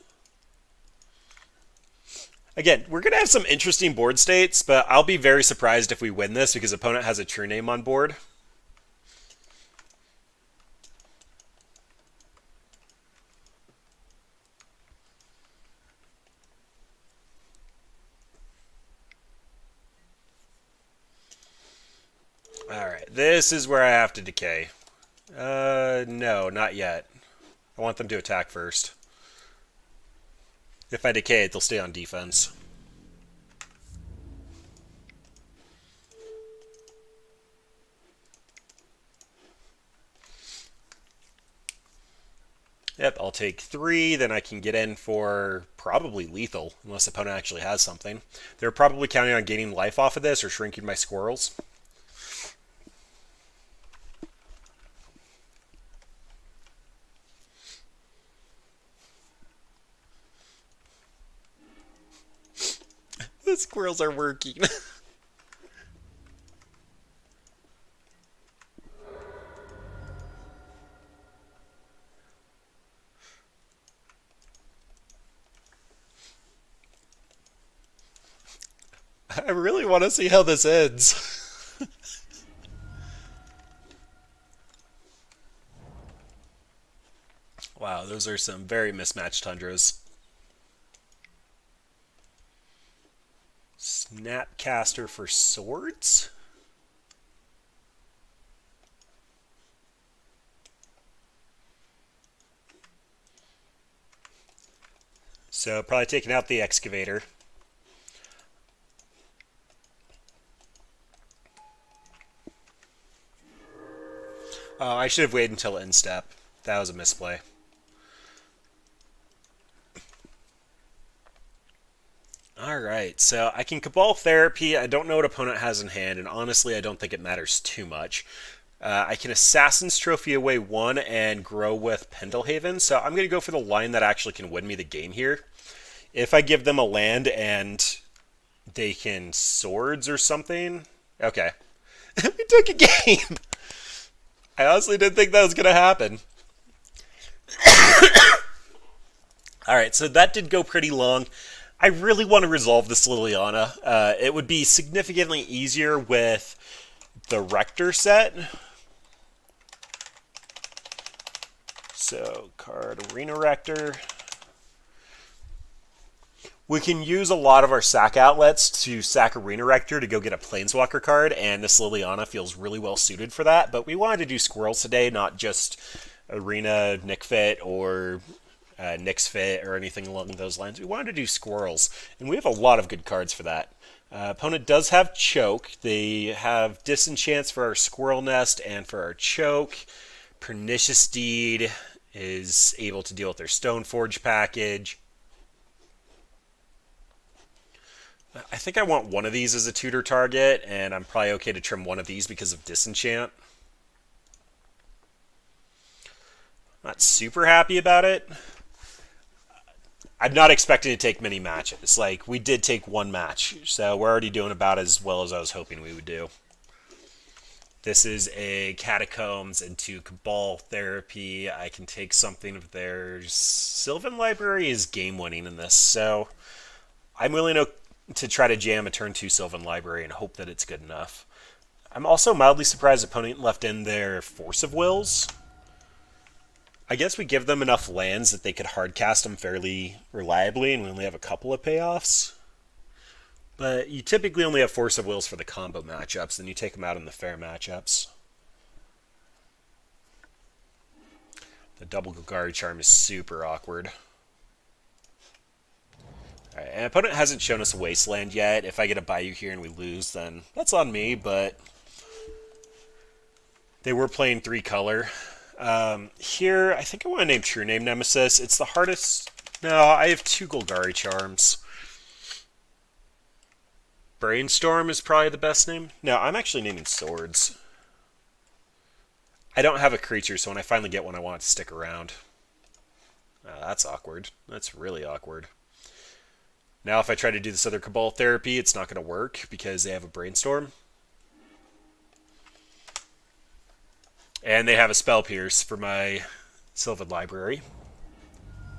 Again, we're going to have some interesting board states, but I'll be very surprised if we win this because opponent has a True Name on board. Alright, this is where I have to decay. No, not yet. I want them to attack first. If I decay it, they'll stay on defense. Yep, I'll take 3, then I can get in for probably lethal, unless the opponent actually has something. They're probably counting on gaining life off of this or shrinking my squirrels. The squirrels are working. I really want to see how this ends. Wow, those are some very mismatched tundras. Snapcaster for swords? So probably taking out the excavator. Oh, I should have waited until end step. That was a misplay. Alright, so I can Cabal Therapy. I don't know what opponent has in hand, and honestly, I don't think it matters too much. I can Assassin's Trophy away 1 and grow with Pendlehaven, so I'm going to go for the line that actually can win me the game here. If I give them a land and they can swords or something... Okay. We took a game! I honestly didn't think that was going to happen. Alright, so that did go pretty long. I really want to resolve this Liliana. It would be significantly easier with the Rector set. So, card Arena Rector. We can use a lot of our sack outlets to sack Arena Rector to go get a Planeswalker card, and this Liliana feels really well suited for that. But we wanted to do Squirrels today, not just Arena, Nic Fit, or Nic Fit, or anything along those lines. We wanted to do Squirrels, and we have a lot of good cards for that. Opponent does have Choke. They have Disenchants for our Squirrel Nest and for our Choke. Pernicious Deed is able to deal with their Stoneforge package. I think I want one of these as a tutor target, and I'm probably okay to trim one of these because of Disenchant. Not super happy about it. I'm not expecting to take many matches. Like, we did take one match, so we're already doing about as well as I was hoping we would do. This is a Catacombs into Cabal Therapy. I can take something of theirs. Sylvan Library is game winning in this, so I'm willing to try to jam a turn 2 Sylvan Library and hope that it's good enough. I'm also mildly surprised opponent left in their Force of Wills. I guess we give them enough lands that they could hardcast them fairly reliably, and we only have a couple of payoffs. But you typically only have Force of Wills for the combo matchups, and you take them out in the fair matchups. The double Golgari Charm is super awkward. Alright, and opponent hasn't shown us a Wasteland yet. If I get a Bayou here and we lose, then that's on me, but they were playing 3-color. Here, I think I want to name True Name Nemesis. It's the hardest... No, I have 2 Golgari Charms. Brainstorm is probably the best name. No, I'm actually naming Swords. I don't have a creature, so when I finally get one, I want it to stick around. That's awkward. That's really awkward. Now, if I try to do this other Cabal Therapy, it's not going to work because they have a Brainstorm. And they have a Spell Pierce for my Sylvan Library.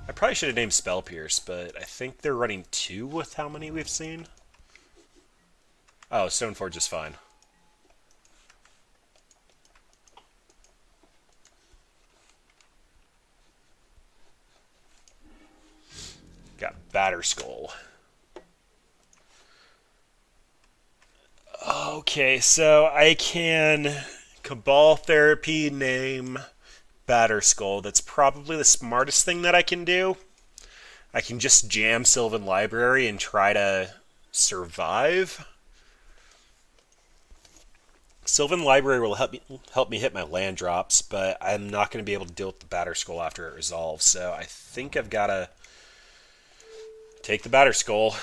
I probably should have named Spell Pierce, but I think they're running 2 with how many we've seen. Oh, Stoneforge is fine. Got Batterskull. Okay, so I can Cabal Therapy name Batterskull. That's probably the smartest thing that I can do. I can just jam Sylvan Library and try to survive. Sylvan Library will help me hit my land drops, but I'm not going to be able to deal with the Batterskull after it resolves. So I think I've got to take the Batterskull.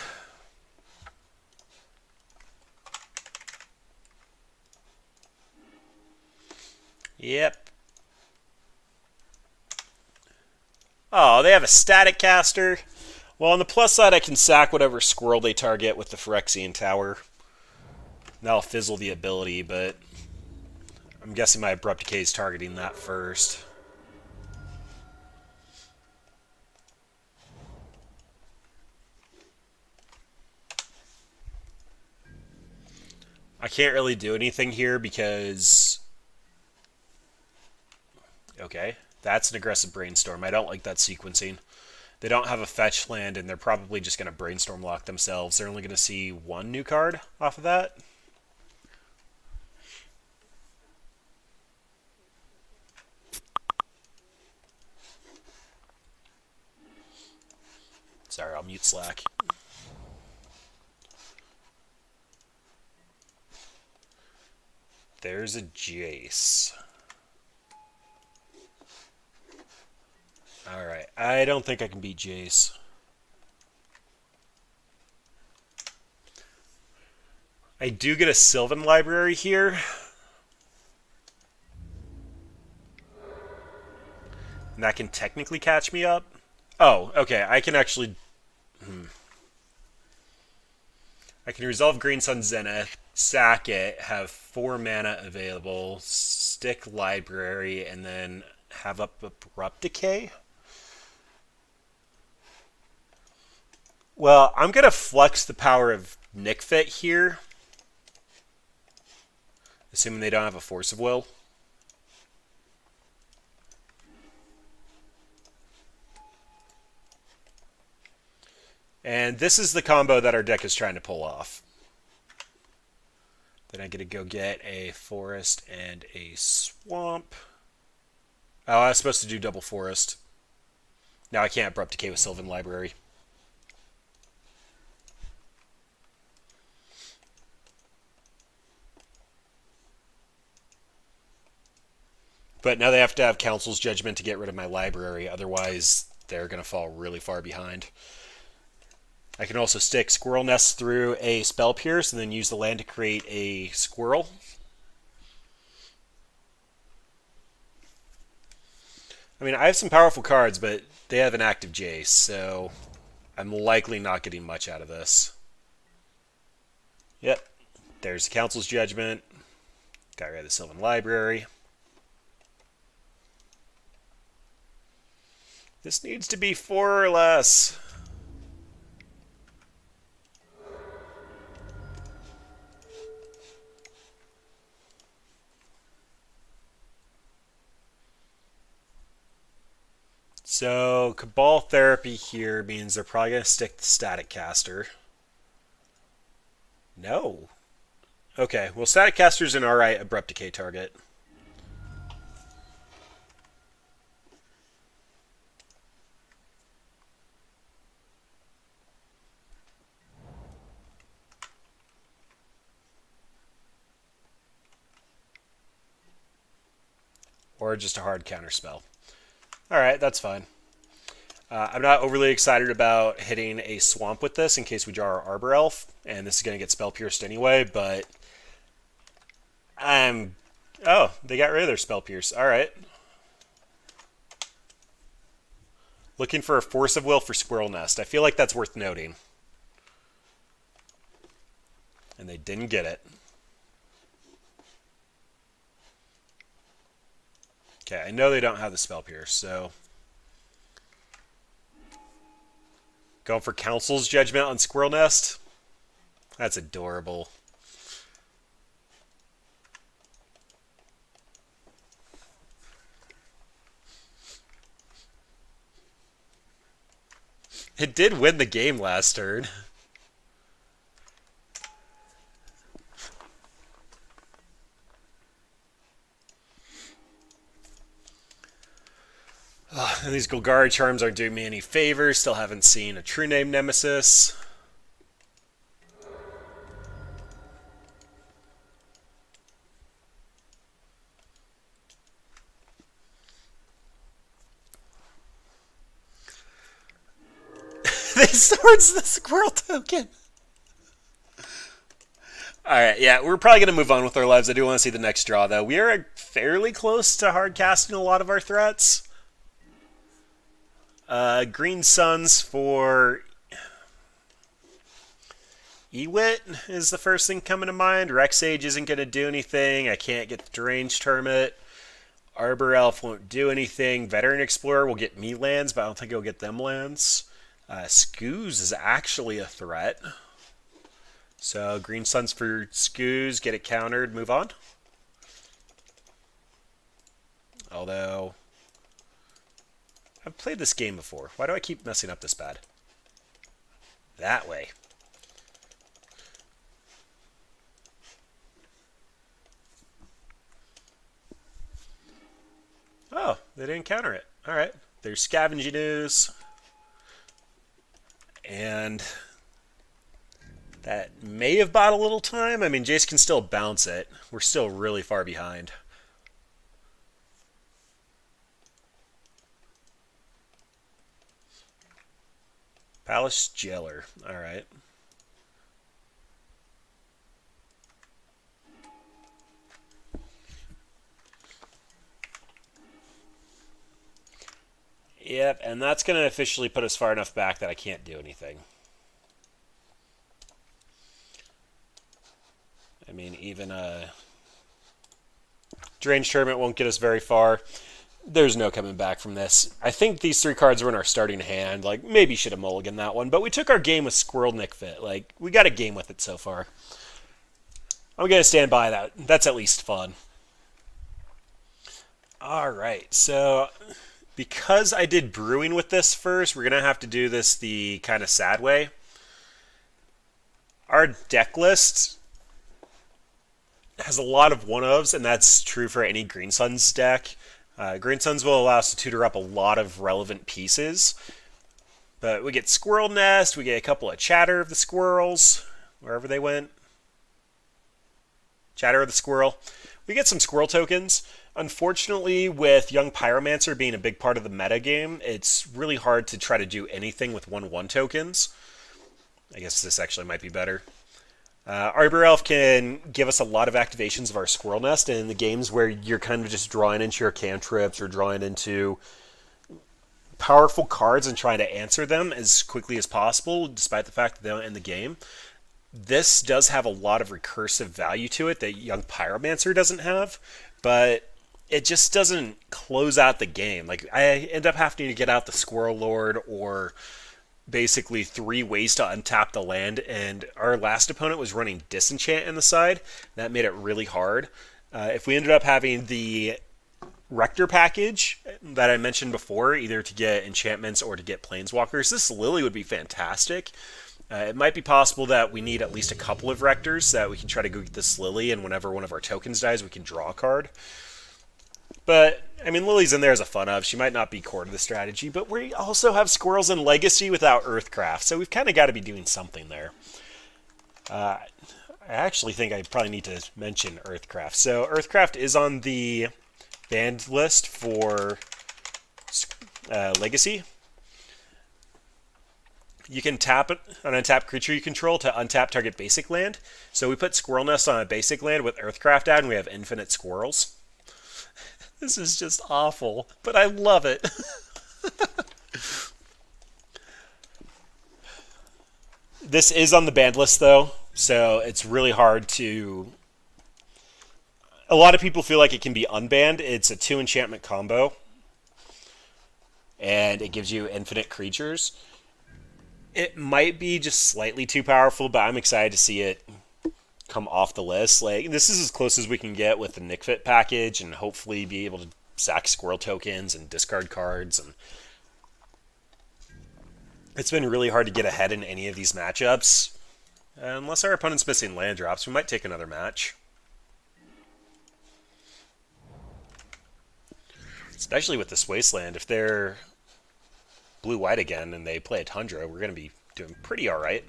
Yep. Oh, they have a Static Caster. Well, on the plus side, I can sack whatever squirrel they target with the Phyrexian Tower. That'll fizzle the ability, but I'm guessing my Abrupt Decay is targeting that first. I can't really do anything here because... Okay, that's an aggressive Brainstorm. I don't like that sequencing. They don't have a fetch land, and they're probably just going to Brainstorm lock themselves. They're only going to see 1 new card off of that. Sorry, I'll mute Slack. There's a Jace. Alright, I don't think I can beat Jace. I do get a Sylvan Library here. And that can technically catch me up. Oh, okay, I can actually... I can resolve Green Sun Zenith, sack it, have 4 mana available, stick Library, and then have up Abrupt Decay? Well, I'm going to flex the power of Nic Fit here. Assuming they don't have a Force of Will. And this is the combo that our deck is trying to pull off. Then I get to go get a forest and a swamp. Oh, I was supposed to do double forest. Now I can't Abrupt Decay with Sylvan Library. But now they have to have Council's Judgment to get rid of my library, otherwise they're going to fall really far behind. I can also stick Squirrel Nest through a Spell Pierce and then use the land to create a squirrel. I mean, I have some powerful cards, but they have an active Jace, so I'm likely not getting much out of this. Yep, there's the Council's Judgment. Got rid of the Sylvan Library. This needs to be 4 or less. So, Cabal Therapy here means they're probably going to stick to Static Caster. No. Okay, well, Static Caster's an alright Abrupt Decay target. Or just a hard counter spell. Alright, that's fine. I'm not overly excited about hitting a swamp with this in case we draw our Arbor Elf, and this is going to get Spell Pierced anyway, but I'm... Oh, they got rid of their Spell Pierce. Alright. Looking for a Force of Will for Squirrel Nest. I feel like that's worth noting. And they didn't get it. Okay, I know they don't have the Spell Pierce, so... Going for Council's Judgment on Squirrel Nest? That's adorable. It did win the game last turn. And these Golgari Charms aren't doing me any favors. Still haven't seen a True Name Nemesis. They swords the Squirrel token. Alright, yeah, we're probably going to move on with our lives. I do want to see the next draw, though. We are fairly close to hard casting a lot of our threats. Green Suns for Ewit is the first thing coming to mind. Rexage isn't going to do anything. I can't get the Deranged Hermit. Arbor Elf won't do anything. Veteran Explorer will get me lands, but I don't think he'll get them lands. Skoos is actually a threat. So Green Suns for Skoos, get it countered, move on. Although... I've played this game before. Why do I keep messing up this bad? That way. Oh, they didn't counter it. Alright. There's Scavenging Ooze. And that may have bought a little time. I mean, Jace can still bounce it. We're still really far behind. Palace Jailer. Alright. Yep, and that's going to officially put us far enough back that I can't do anything. I mean, even a Deranged Tournament won't get us very far. There's no coming back from this. I think these 3 cards were in our starting hand. Like, maybe should have mulliganed that one. But we took our game with Squirrel Nic Fit. Like, we got a game with it so far. I'm going to stand by that. That's at least fun. Alright, so... because I did Brewing with this first, we're going to have to do this the kind of sad way. Our deck list has a lot of one-ofs, and that's true for any Green Suns deck. Green Suns will allow us to tutor up a lot of relevant pieces. But we get Squirrel Nest, we get a couple of Chatter of the Squirrels, wherever they went. Chatter of the Squirrel. We get some Squirrel tokens. Unfortunately, with Young Pyromancer being a big part of the meta game, it's really hard to try to do anything with 1/1 tokens. I guess this actually might be better. Arbor Elf can give us a lot of activations of our Squirrel Nest, and in the games where you're kind of just drawing into your cantrips or drawing into powerful cards and trying to answer them as quickly as possible, despite the fact that they don't end the game. This does have a lot of recursive value to it that Young Pyromancer doesn't have, but it just doesn't close out the game. Like, I end up having to get out the Squirrel Lord or basically 3 ways to untap the land, and our last opponent was running Disenchant in the side. That made it really hard. If we ended up having the Rector package that I mentioned before, either to get enchantments or to get planeswalkers, this Lily would be fantastic. It might be possible that we need at least a couple of Rectors so that we can try to go get this Lily, and whenever one of our tokens dies, we can draw a card. But, I mean, Lily's in there as a fun of. She might not be core to the strategy, but we also have Squirrels in Legacy without Earthcraft, so we've kind of got to be doing something there. I actually think I probably need to mention Earthcraft. So, Earthcraft is on the banned list for Legacy. You can tap an untapped creature you control to untap target basic land. So we put Squirrel Nest on a basic land with Earthcraft out, and we have infinite squirrels. This is just awful, but I love it. This is on the banned list, though, so it's really hard to... A lot of people feel like it can be unbanned. It's a 2 enchantment combo, and it gives you infinite creatures. It might be just slightly too powerful, but I'm excited to see it come off the list. Like, this is as close as we can get with the Nic Fit package, and hopefully be able to sack squirrel tokens and discard cards. And it's been really hard to get ahead in any of these matchups. Unless our opponent's missing land drops, we might take another match. Especially with this Wasteland. If they're blue-white again and they play a Tundra, we're going to be doing pretty alright.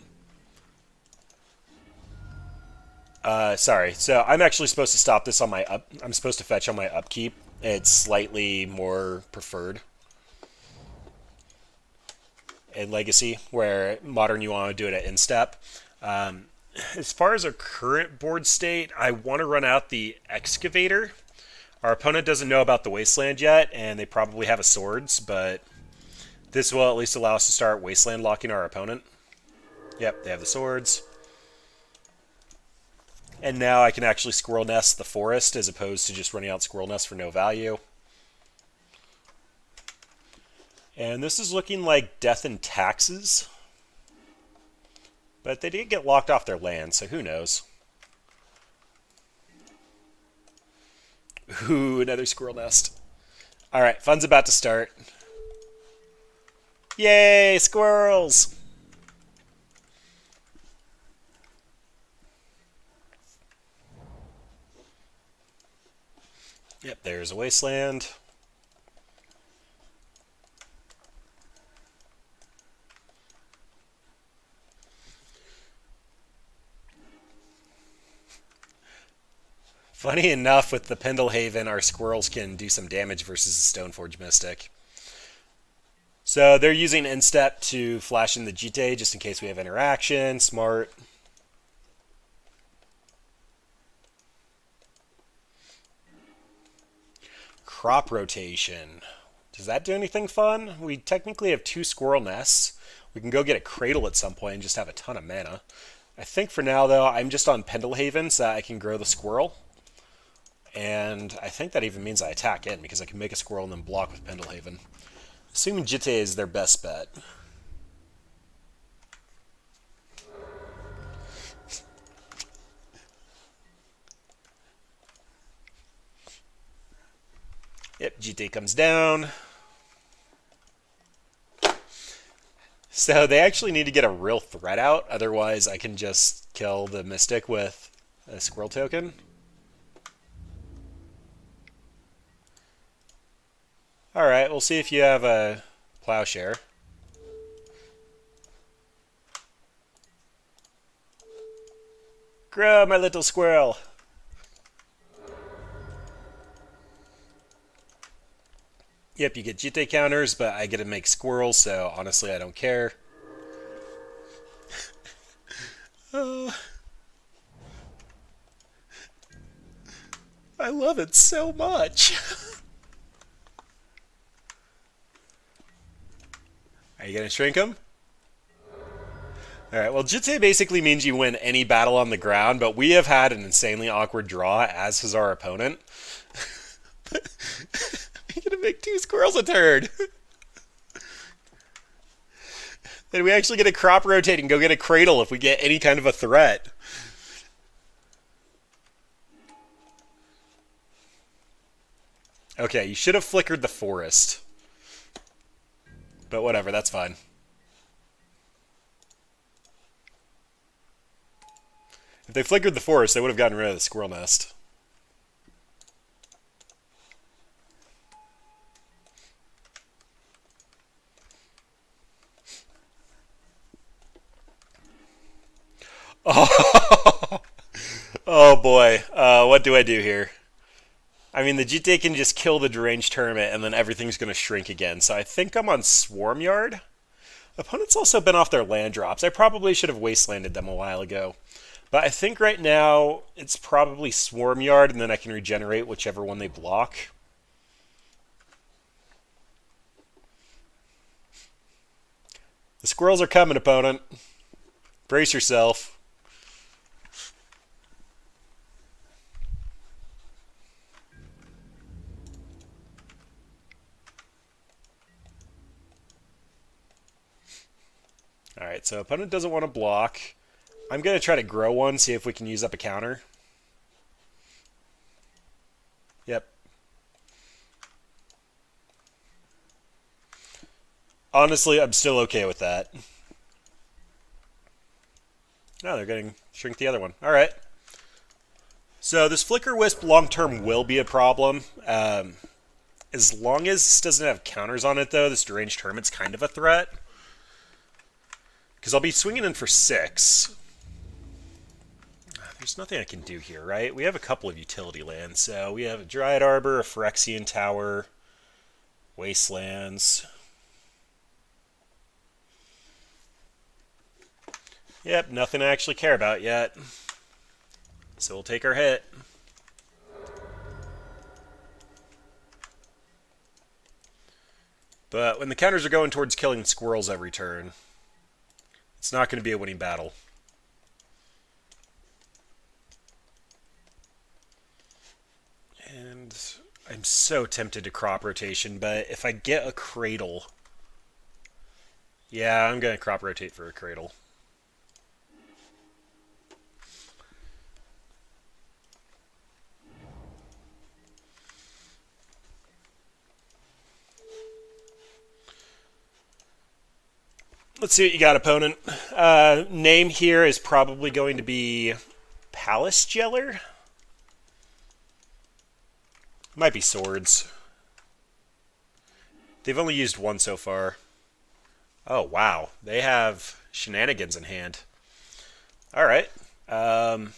Sorry. So I'm actually supposed to stop this on my I'm supposed to fetch on my upkeep. It's slightly more preferred in Legacy, where Modern you want to do it at instep. As far as our current board state, I want to run out the Excavator. Our opponent doesn't know about the Wasteland yet, and they probably have a Swords, but this will at least allow us to start Wasteland locking our opponent. Yep, they have the Swords. And now I can actually Squirrel Nest the Forest as opposed to just running out Squirrel Nest for no value. And this is looking like Death and Taxes. But they did get locked off their land, so who knows. Ooh, another Squirrel Nest. Alright, fun's about to start. Yay, squirrels! Yep, there's a Wasteland. Funny enough, with the Pendelhaven, our squirrels can do some damage versus the Stoneforge Mystic. So they're using Instep to flash in the Jite just in case we have interaction. Smart. Crop rotation. Does that do anything fun? We technically have 2 Squirrel Nests. We can go get a Cradle at some point and just have a ton of mana. I think for now, though, I'm just on Pendelhaven so that I can grow the Squirrel. And I think that even means I attack in, because I can make a Squirrel and then block with Pendelhaven. Assuming Jite is their best bet. Yep, Jite comes down. So they actually need to get a real threat out, otherwise I can just kill the Mystic with a Squirrel token. Alright, we'll see if you have a Plowshare. Grow, my little squirrel! Yep, you get Jite counters, but I get to make squirrels, so honestly I don't care. I love it so much! Are you going to shrink him? Alright, well, Jite basically means you win any battle on the ground, but we have had an insanely awkward draw, as has our opponent. We're going to make 2 squirrels a turn. And we actually get a crop rotate and go get a cradle if we get any kind of a threat. Okay, you should have flickered the forest. But whatever, that's fine. If they flickered the forest, they would have gotten rid of the squirrel nest. Oh, oh boy. What do I do here? I mean, the Jite can just kill the deranged hermit, and then everything's going to shrink again. So I think I'm on Swarm Yard. Opponent's also been off their land drops. I probably should have wastelanded them a while ago. But I think right now it's probably Swarm Yard, and then I can regenerate whichever one they block. The squirrels are coming, opponent. Brace yourself. Alright, so opponent doesn't want to block. I'm going to try to grow one, see if we can use up a counter. Yep. Honestly, I'm still okay with that. No, they're going to shrink the other one. Alright. So this Flicker Wisp long-term will be a problem. As long as this doesn't have counters on it, though, this Deranged Hermit's kind of a threat. Because I'll be swinging in for 6. There's nothing I can do here, right? We have a couple of utility lands. So we have a Dryad Arbor, a Phyrexian Tower, Wastelands. Yep, nothing I actually care about yet. So we'll take our hit. But when the counters are going towards killing squirrels every turn, it's not going to be a winning battle. And I'm so tempted to crop rotation, but if I get a cradle... Yeah, I'm going to crop rotate for a cradle. Let's see what you got, opponent. Name here is probably going to be Palace Jeller. Might be Swords. They've only used one so far. Oh, wow. They have shenanigans in hand. Alright. So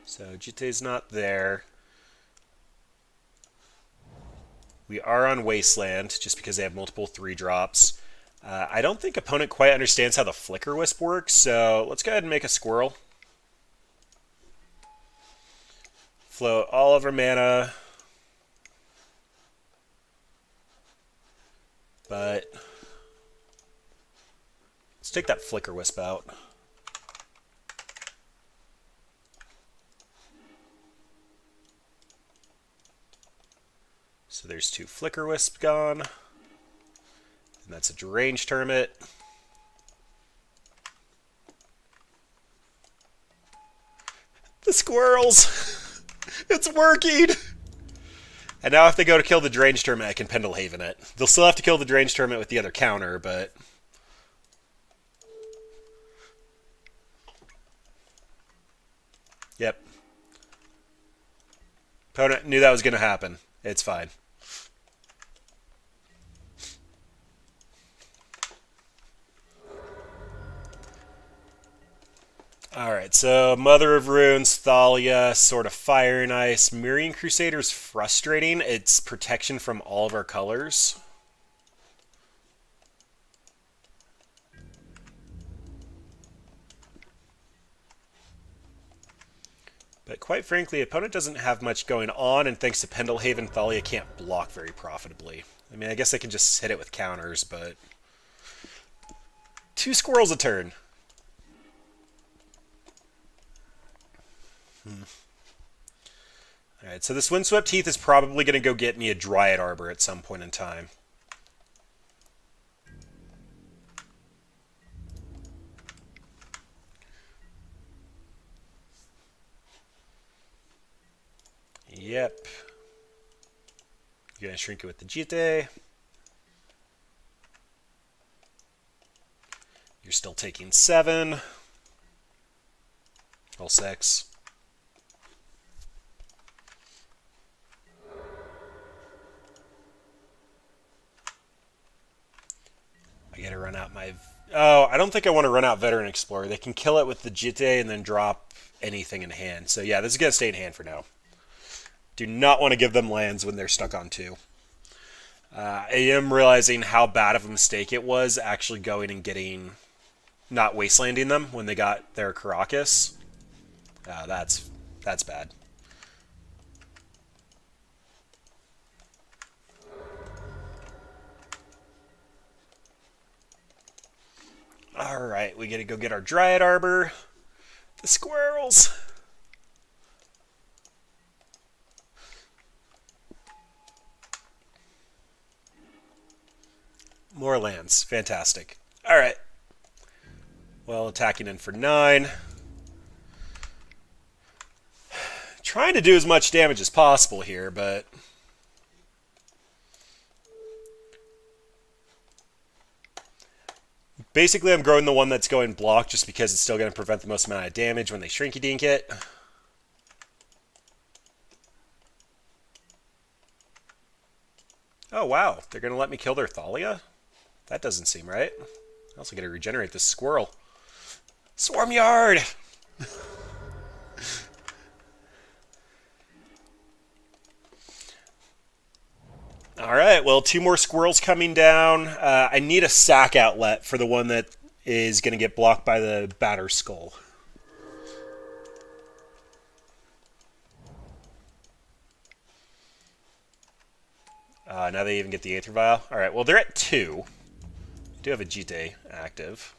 Jite's not there. We are on Wasteland, just because they have multiple 3-drops. I don't think opponent quite understands how the Flicker Wisp works, so let's go ahead and make a squirrel. Float all of our mana. But let's take that Flicker Wisp out. So there's 2 Flicker Wisp gone. And that's a Deranged Hermit. The squirrels! It's working! And now if they go to kill the Deranged Hermit, I can Pendelhaven it. They'll still have to kill the Deranged Hermit with the other counter, but... Yep. Opponent knew that was going to happen. It's fine. Alright, so Mother of Runes, Thalia, Sword of Fire and Ice. Mirian Crusader's frustrating. It's protection from all of our colors. But quite frankly, opponent doesn't have much going on, and thanks to Pendelhaven, Thalia can't block very profitably. I mean, I guess they can just hit it with counters, but 2 squirrels a turn. Alright, so this Windswept Heath is probably going to go get me a Dryad Arbor at some point in time. Yep. You're going to shrink it with the Jite. You're still taking 7. Roll 6. I gotta run out my... Oh, I don't think I want to run out Veteran Explorer. They can kill it with the Jite and then drop anything in hand. So yeah, this is going to stay in hand for now. Do not want to give them lands when they're stuck on 2. I am realizing how bad of a mistake it was actually going and getting... not wastelanding them when they got their Caracas. That's bad. Alright, we gotta go get our Dryad Arbor. The squirrels! More lands. Fantastic. Alright. Well, attacking in for 9. Trying to do as much damage as possible here, but... basically, I'm growing the one that's going block just because it's still going to prevent the most amount of damage when they Shrinky Dink it. Oh, wow. They're going to let me kill their Thalia? That doesn't seem right. I also got to regenerate this squirrel. Swarm Yard! Alright, well, 2 more squirrels coming down. I need a sack outlet for the one that is going to get blocked by the Batter Skull. Now they even get the Aether Vial. Alright, well, they're at 2. They do have a Jite active.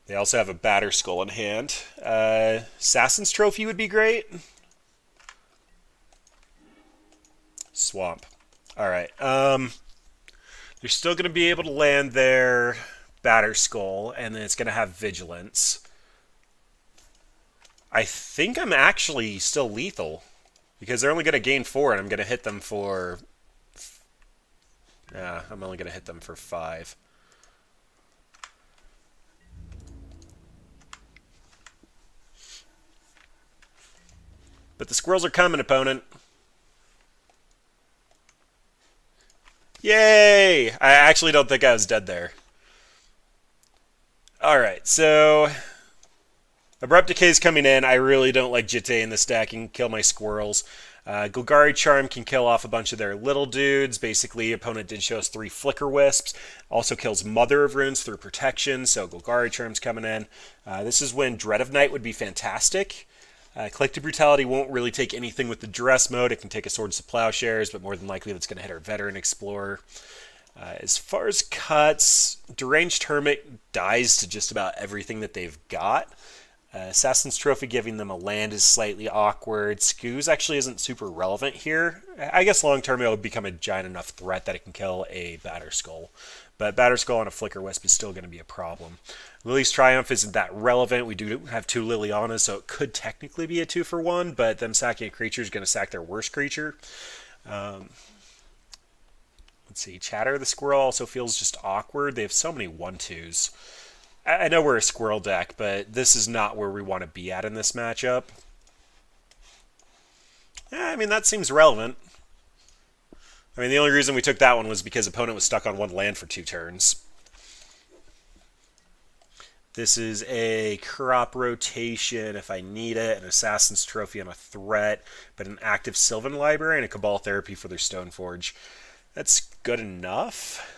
They also have a Batter Skull in hand. Assassin's Trophy would be great. Swamp. Alright, they're still going to be able to land their Batter Skull, and then it's going to have Vigilance. I think I'm actually still lethal, because they're only going to gain 4, and I'm going to hit them for... I'm only going to hit them for 5. But the squirrels are coming, opponent. Yay! I actually don't think I was dead there. Alright, so... Abrupt Decay's coming in. I really don't like Jite in this deck. You can kill my squirrels. Golgari Charm can kill off a bunch of their little dudes. Basically, opponent did show us 3 Flicker Wisps. Also kills Mother of Runes through protection, so Golgari Charm's coming in. This is when Dread of Night would be fantastic. Collective Brutality won't really take anything with the Duress mode. It can take a Swords to Plowshares, but more than likely that's going to hit our Veteran Explorer. As far as cuts, Deranged Hermit dies to just about everything that they've got. Assassin's Trophy giving them a land is slightly awkward. Scooz actually isn't super relevant here. I guess long term it will become a giant enough threat that it can kill a Batter Skull. But Batter Skull on a Flicker Wisp is still going to be a problem. Lily's Triumph isn't that relevant. We do have 2 Lilianas, so it could technically be a 2-for-1, but them sacking a creature is going to sack their worst creature. Let's see. Chatter the Squirrel also feels just awkward. They have so many 1/2s. I know we're a squirrel deck, but this is not where we want to be at in this matchup. I mean, that seems relevant. I mean, the only reason we took that one was because opponent was stuck on 1 land for 2 turns. This is a crop rotation if I need it, an Assassin's Trophy on a threat, but an active Sylvan Library and a Cabal Therapy for their Stoneforge. That's good enough.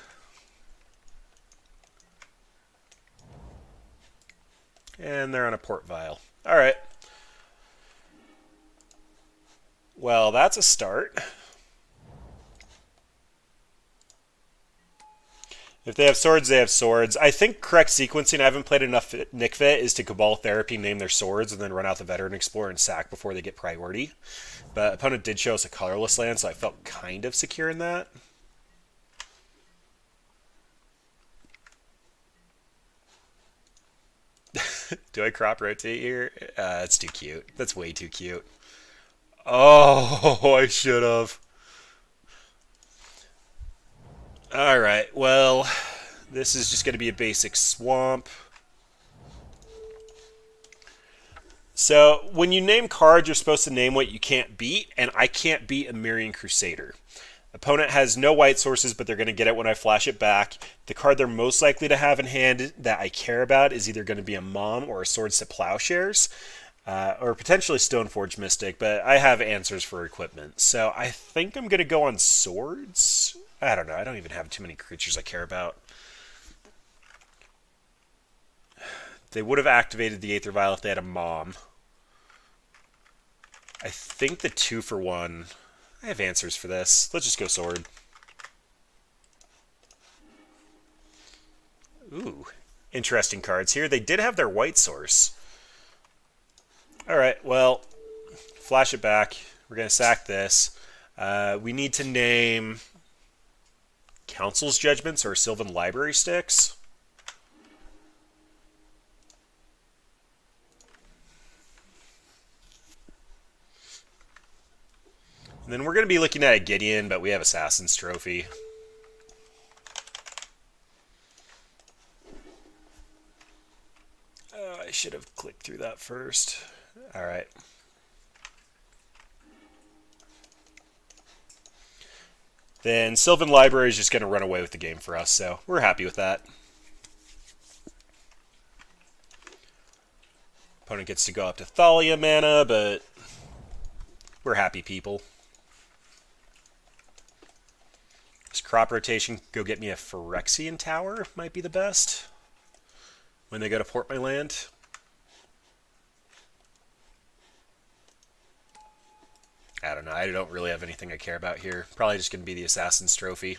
And they're on a Port Vial. Alright. Well, that's a start. If they have swords, they have swords. I think correct sequencing, I haven't played enough Nic Fit, is to Cabal Therapy, name their swords, and then run out the Veteran Explorer and sack before they get priority. But opponent did show us a colorless land, so I felt kind of secure in that. Do I crop rotate here? That's too cute. That's way too cute. Oh, I should have. Alright, well, this is just going to be a basic swamp. So, when you name cards, you're supposed to name what you can't beat, and I can't beat a Myrian Crusader. Opponent has no white sources, but they're going to get it when I flash it back. The card they're most likely to have in hand that I care about is either going to be a Mom or a Swords to Plowshares, or potentially Stoneforge Mystic, but I have answers for equipment. So I think I'm going to go on Swords. I don't know. I don't even have too many creatures I care about. They would have activated the Aether Vial if they had a Mom. I think the 2-for-1... I have answers for this. Let's just go Sword. Ooh, interesting cards here. They did have their white source. Alright, well, flash it back. We're going to sack this. We need to name Council's Judgments or Sylvan Library Sticks. And then we're going to be looking at a Gideon, but we have Assassin's Trophy. I should have clicked through that first. Alright. Then Sylvan Library is just going to run away with the game for us, so we're happy with that. Opponent gets to go up to Thalia mana, but we're happy people. This crop rotation, go get me a Phyrexian Tower, might be the best when they go to port my land. I don't know. I don't really have anything I care about here. Probably just going to be the Assassin's Trophy.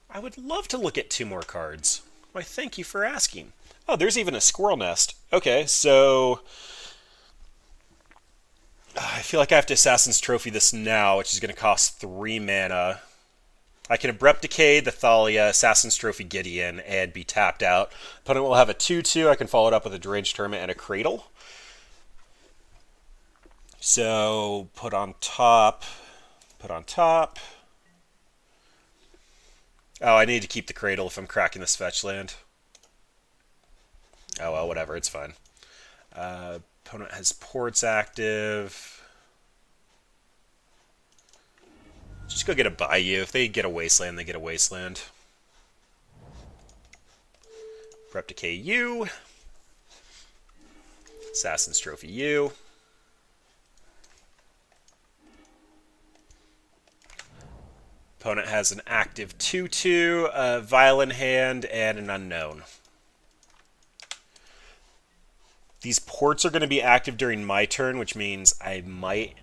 I would love to look at 2 more cards. Why, thank you for asking. Oh, there's even a Squirrel Nest. Okay, so I feel like I have to Assassin's Trophy this now, which is going to cost 3 mana. I can Abrupt Decay the Thalia, Assassin's Trophy Gideon, and be tapped out. Opponent will have a 2/2. I can follow it up with a Deranged Tournament and a Cradle. So, put on top. Put on top. Oh, I need to keep the Cradle if I'm cracking this fetch land. Oh, well, whatever. It's fine. Opponent has ports active. Just go get a Bayou. If they get a Wasteland, they get a Wasteland. Abrupt Decay U. Assassin's Trophy U. Opponent has an active 2/2, a Vial in hand, and an Unknown. These ports are going to be active during my turn, which means I might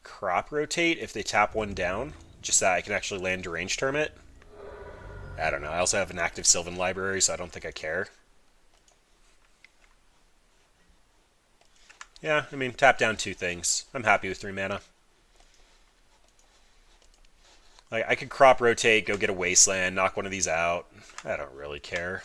crop rotate if they tap 1 down, just so I can actually land Deranged Tournament. I don't know. I also have an active Sylvan Library, so I don't think I care. Yeah, I mean, tap down 2 things. I'm happy with 3 mana. Like, I could crop rotate, go get a Wasteland, knock one of these out. I don't really care.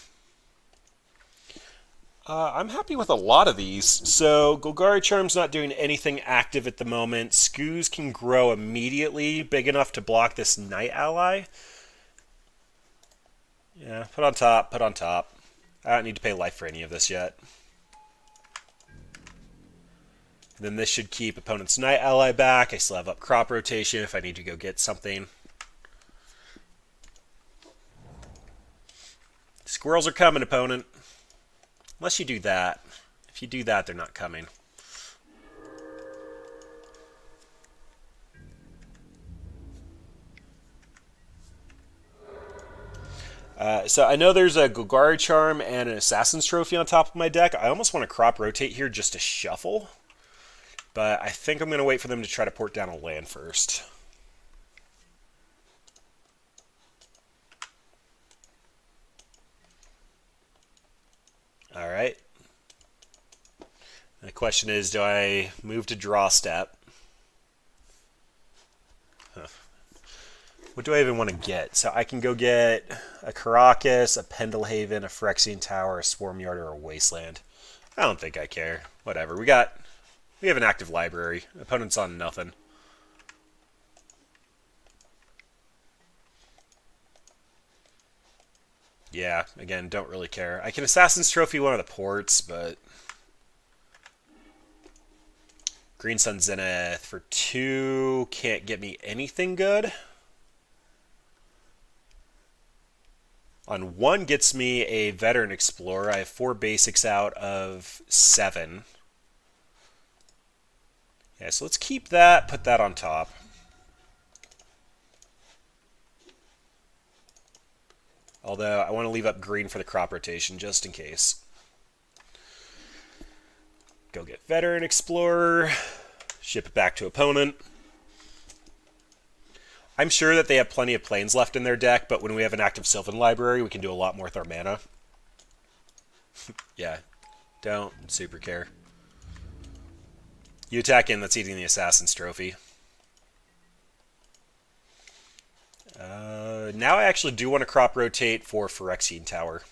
I'm happy with a lot of these. So, Golgari Charm's not doing anything active at the moment. Skoos can grow immediately, big enough to block this Knight ally. Yeah, put on top, put on top. I don't need to pay life for any of this yet. Then this should keep opponent's Knight ally back. I still have up crop rotation if I need to go get something. Squirrels are coming, opponent. Unless you do that. If you do that, they're not coming. So I know there's a Golgari Charm and an Assassin's Trophy on top of my deck. I almost want to crop rotate here just to shuffle. But I think I'm going to wait for them to try to port down a land first. All right. The question is, do I move to draw step? Huh. What do I even want to get? So I can go get a Caracas, a Pendelhaven, a Phyrexian Tower, a Swarmyard, or a Wasteland. I don't think I care. Whatever. We have an active library. Opponent's on nothing. Yeah, again, don't really care. I can Assassin's Trophy one of the ports, but Green Sun Zenith for 2 can't get me anything good. On 1 gets me a Veteran Explorer. I have 4 basics out of 7. Yeah, so let's keep that, put that on top. Although I want to leave up green for the crop rotation just in case. Go get Veteran Explorer. Ship it back to opponent. I'm sure that they have plenty of planes left in their deck, but when we have an active Sylvan library, we can do a lot more with our mana. Yeah, don't super care. You attack in, that's eating the Assassin's Trophy. Now I actually do want to crop rotate for Phyrexian Tower.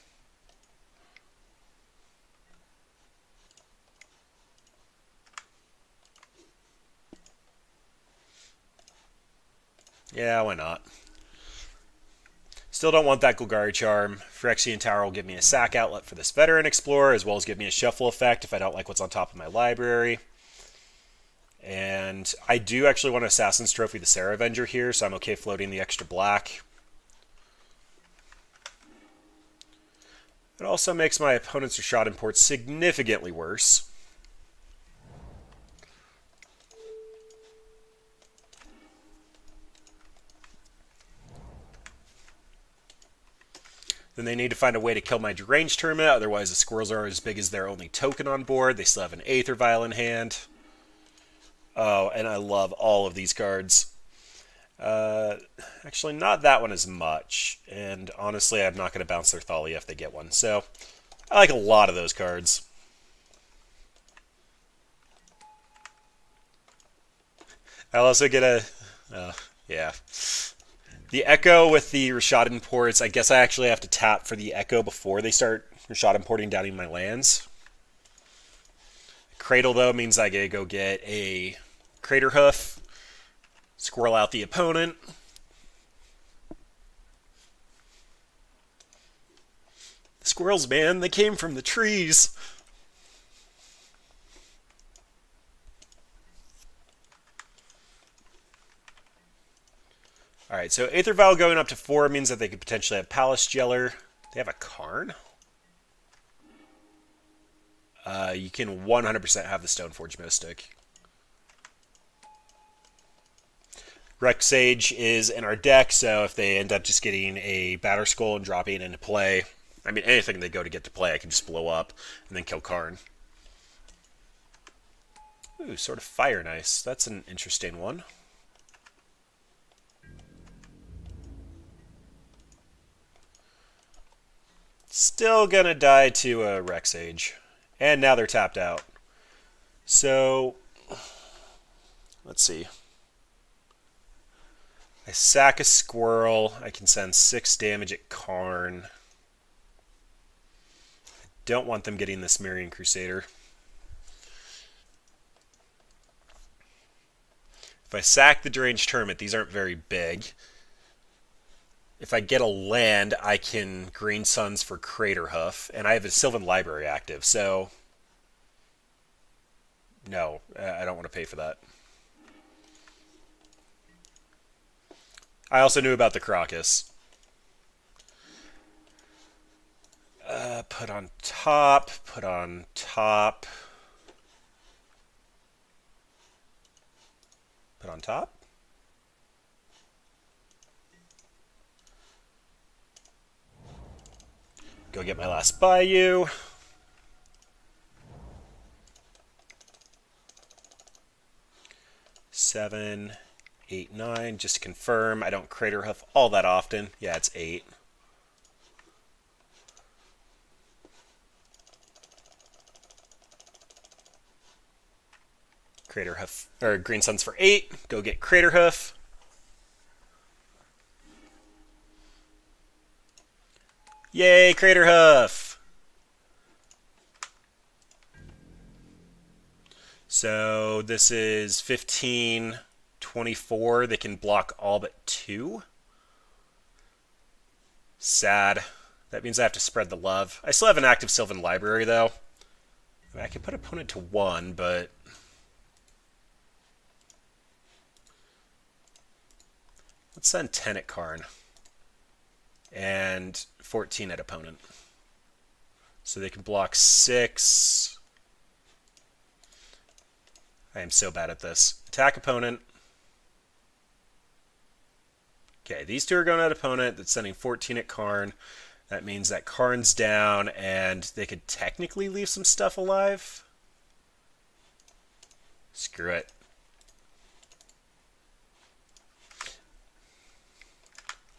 Yeah, why not? Still don't want that Golgari Charm. Phyrexian Tower will give me a sack outlet for this Veteran Explorer, as well as give me a shuffle effect if I don't like what's on top of my library. And I do actually want to Assassin's Trophy the Sarah Avenger here, so I'm okay floating the extra black. It also makes my opponent's Rashad import significantly worse. Then they need to find a way to kill my deranged tournament, otherwise the squirrels are as big as their only token on board. They still have an Aether Vial in hand. Oh, and I love all of these cards. Actually, not that one as much. And honestly, I'm not going to bounce their Thalia if they get one. So, I like a lot of those cards. I'll also get a... yeah. The Echo with the Rashad imports, I guess I actually have to tap for the Echo before they start Rashad importing down in my lands. Cradle, though, means I gotta go get a Crater Hoof, squirrel out the opponent. The squirrels, man, they came from the trees. Alright, so Aether Vial going up to 4 means that they could potentially have Palace Jeller. They have a Karn? You can 100% have the Stoneforge Mystic. Rex Sage is in our deck, so if they end up just getting a Batter Skull and dropping it into play, I mean, anything they go to get to play, I can just blow up and then kill Karn. Ooh, Sword of Fire, nice. That's an interesting one. Still gonna die to a Rex Age. And now they're tapped out. So, let's see. I sack a squirrel. I can send 6 damage at Karn. I don't want them getting this Marian Crusader. If I sack the Deranged Tournament, these aren't very big. If I get a land, I can Green Suns for Crater Hoof, and I have a Sylvan Library active, so no, I don't want to pay for that. I also knew about the Crocus. Put on top, put on top, put on top. Go get my last Bayou. 7, 8, 9. Just to confirm, I don't crater hoof all that often. Yeah, it's 8. Crater hoof, or green suns for 8. Go get crater hoof. Yay, crater hoof! So this is 15, 24. They can block all but 2. Sad. That means I have to spread the love. I still have an active Sylvan Library, though. I mean, I could put opponent to 1, but... let's send 10 at Karn. And 14 at opponent. So they can block 6. I am so bad at this. Attack opponent. Okay, these 2 are going at opponent. That's sending 14 at Karn. That means that Karn's down, and they could technically leave some stuff alive. Screw it.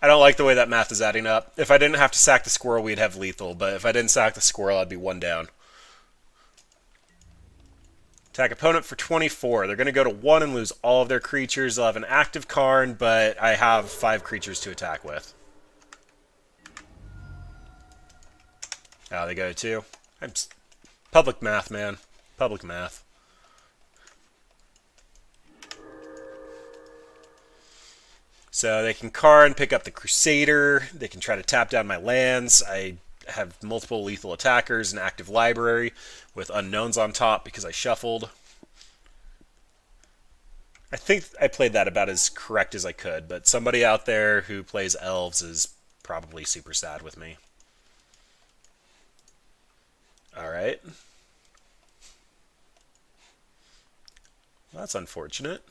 I don't like the way that math is adding up. If I didn't have to sack the squirrel, we'd have lethal. But if I didn't sack the squirrel, I'd be 1 down. Attack opponent for 24. They're going to go to 1 and lose all of their creatures. They'll have an active Karn, but I have 5 creatures to attack with. Oh, they go to 2. Public math, man. Public math. So they can Karn, pick up the Crusader. They can try to tap down my lands. I have multiple lethal attackers, an active library with unknowns on top because I shuffled. I think I played that about as correct as I could, but somebody out there who plays elves is probably super sad with me. Alright. Well, that's unfortunate.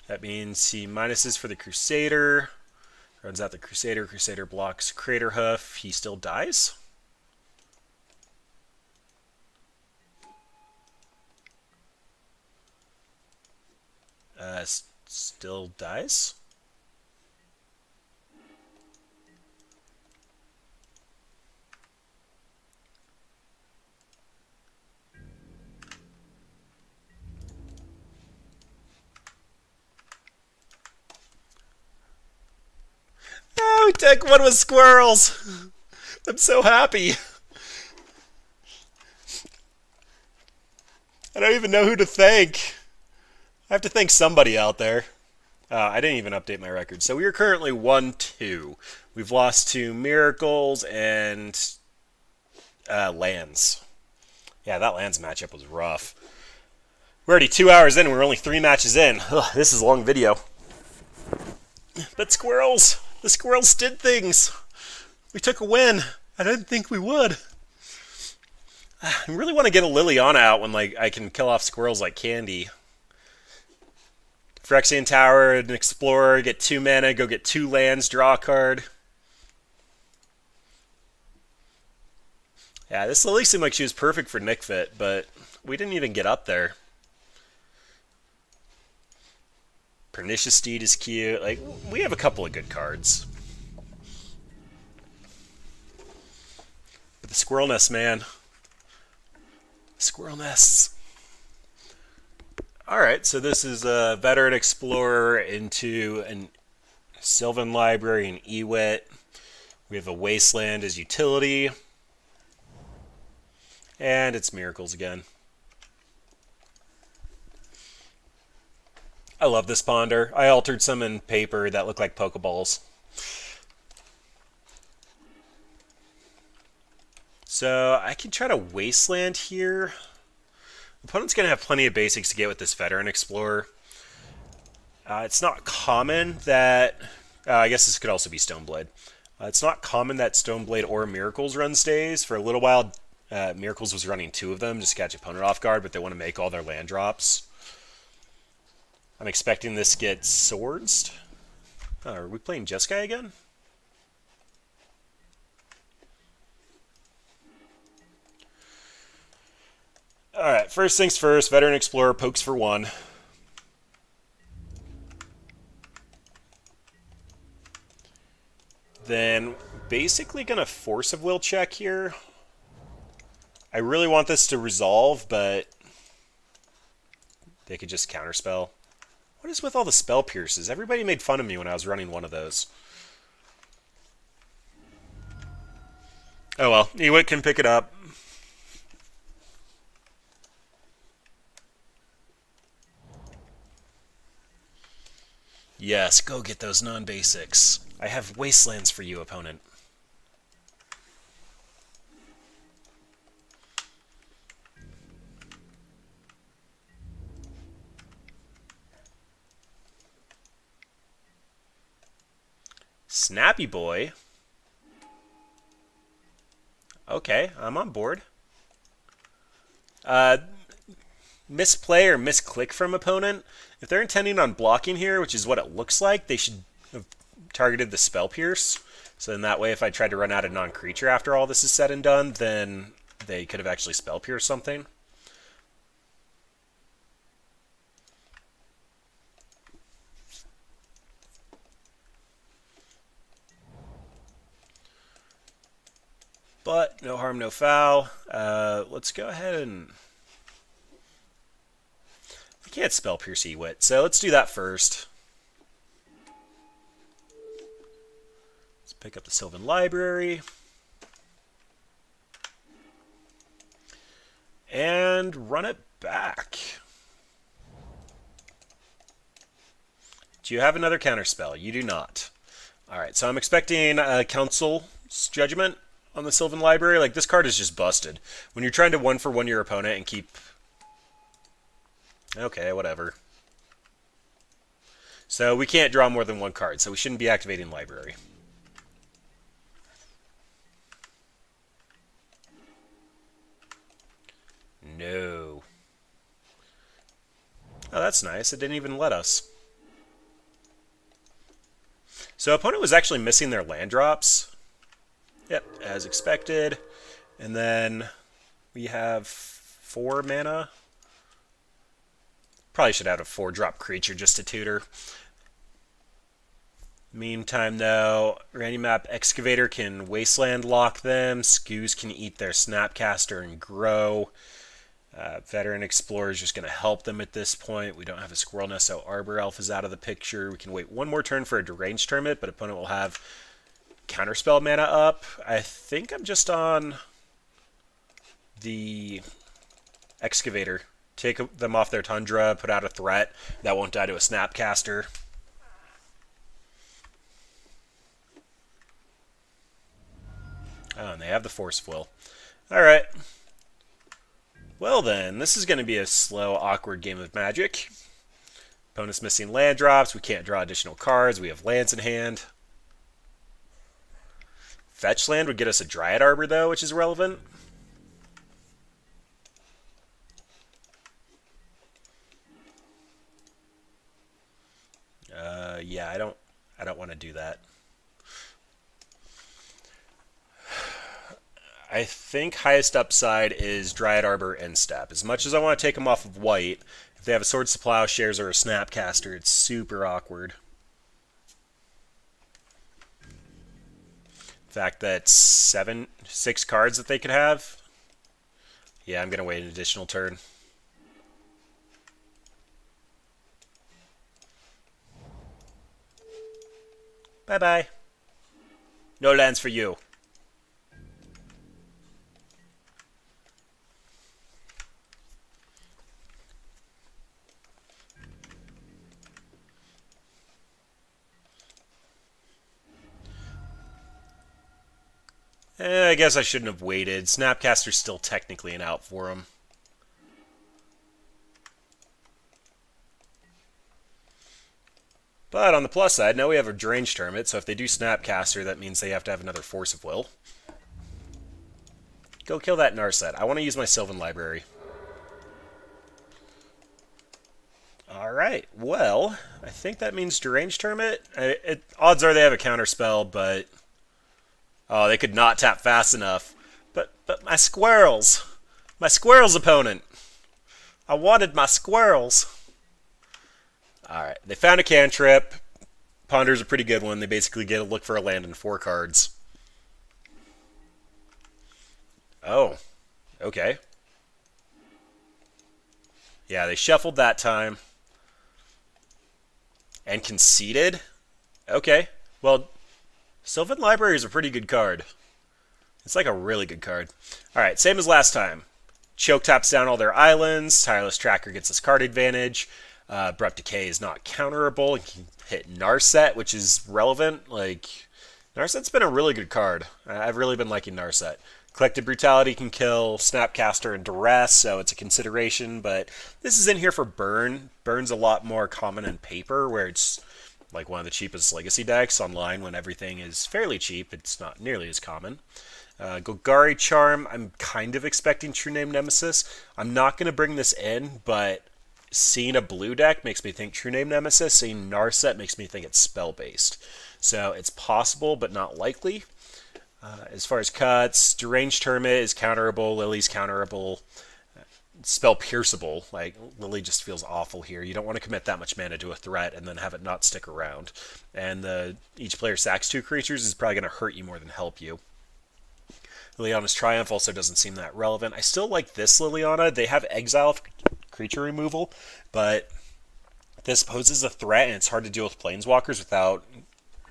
That means he minuses for the Crusader. Runs out the Crusader. Crusader blocks Crater Hoof. He still dies. Still dies. Oh, we took one with squirrels. I'm so happy. I don't even know who to thank. I have to thank somebody out there. I didn't even update my record. So we are currently 1-2. We've lost to Miracles and Lands. Yeah, that Lands matchup was rough. We're already 2 hours in and we're only 3 matches in. Ugh, this is a long video. But Squirrels! The Squirrels did things! We took a win. I didn't think we would. I really want to get a Liliana out when I can kill off squirrels like candy. Phyrexian Tower, an Explorer, get 2 mana, go get 2 lands, draw a card. Yeah, this Lily seemed like she was perfect for Nic Fit, but we didn't even get up there. Pernicious Steed is cute. We have a couple of good cards. But the Squirrel Nest, man. Squirrel Nests. Alright, so this is a Veteran Explorer into a Sylvan Library and Ewit. We have a Wasteland as utility. And it's Miracles again. I love this Ponder. I altered some in paper that look like Pokeballs. So I can try to Wasteland here. Opponent's going to have plenty of basics to get with this Veteran Explorer. It's not common that... I guess this could also be Stoneblade. It's not common that Stoneblade or Miracles run stays. For a little while, Miracles was running 2 of them just to catch opponent off guard, but they want to make all their land drops. I'm expecting this gets Swords. Oh, are we playing Jeskai again? Alright, first things first, Veteran Explorer pokes for 1. then basically going to force of will check here. I really want this to resolve, but they could just counterspell. What is with all the spell pierces? Everybody made fun of me when I was running one of those. Oh well, Ewit can pick it up. Yes, go get those non-basics. I have wastelands for you, opponent. Snappy boy. Okay, I'm on board. Misplay or misclick from opponent. If they're intending on blocking here, which is what it looks like, they should have targeted the Spell Pierce. So then that way, if I tried to run out a non-creature after all this is said and done, then they could have actually Spell Pierced something. But no harm, no foul. Let's go ahead and... I can't Spell Pierce Ewit, so let's do that first. Let's pick up the Sylvan Library. And run it back. Do you have another counterspell? You do not. Alright, so I'm expecting Council's Judgment on the Sylvan Library. Like, this card is just busted. When you're trying to 1-for-1 your opponent and keep... Okay, whatever. So we can't draw more than one card, so we shouldn't be activating Library. No. Oh, that's nice. It didn't even let us. So opponent was actually missing their land drops. Yep, as expected. And then we have 4 mana. Probably should have a 4-drop creature just to tutor. Meantime, though, Randy Map Excavator can Wasteland lock them. Scoos can eat their Snapcaster and grow. Veteran Explorer is just going to help them at this point. We don't have a Squirrel Nest, so Arbor Elf is out of the picture. We can wait one more turn for a Deranged Tournament, but opponent will have Counterspell mana up. I think I'm just on the Excavator. Take them off their Tundra, put out a threat that won't die to a Snapcaster. Oh, and they have the Force of Will. Alright. Well then, this is going to be a slow, awkward game of Magic. Opponent's missing land drops. We can't draw additional cards. We have lands in hand. Fetch land would get us a Dryad Arbor, though, which is relevant. Yeah, I don't want to do that. I think highest upside is Dryad Arbor and Step. As much as I want to take them off of white, if they have a Swords to Plowshares or a Snapcaster, it's super awkward. The fact that 6 cards that they could have. Yeah, I'm going to wait an additional turn. Bye-bye. No lands for you. I guess I shouldn't have waited. Snapcaster's still technically an out for him. But on the plus side, now we have a Deranged Tournament, so if they do Snapcaster, that means they have to have another Force of Will. Go kill that Narset. I want to use my Sylvan Library. Alright, well, I think that means Deranged Tournament. Odds are they have a counterspell, but... Oh, they could not tap fast enough. But my squirrels! My squirrels, opponent! I wanted my squirrels! Alright, they found a cantrip. Ponder's a pretty good one. They basically get a look for a land in 4 cards. Oh, okay. Yeah, they shuffled that time. And conceded? Okay. Well, Sylvan Library is a pretty good card. It's like a really good card. Alright, same as last time. Choke taps down all their islands. Tireless Tracker gets this card advantage. Abrupt Decay is not counterable. You can hit Narset, which is relevant. Like, Narset's been a really good card. I've really been liking Narset. Collective Brutality can kill Snapcaster and Duress, so it's a consideration, but this is in here for Burn. Burn's a lot more common in paper, where it's like one of the cheapest Legacy decks. Online, when everything is fairly cheap, it's not nearly as common. Golgari Charm, I'm kind of expecting True Name Nemesis. I'm not going to bring this in, but seeing a blue deck makes me think True Name Nemesis. Seeing Narset makes me think it's spell-based. So it's possible, but not likely. As far as cuts, Deranged Hermit is counterable, Lily's counterable, Spell Pierceable. Like, Lily just feels awful here. You don't want to commit that much mana to a threat and then have it not stick around. And each player sacks 2 creatures is probably going to hurt you more than help you. Liliana's Triumph also doesn't seem that relevant. I still like this Liliana. They have Exile creature removal, but this poses a threat and it's hard to deal with Planeswalkers without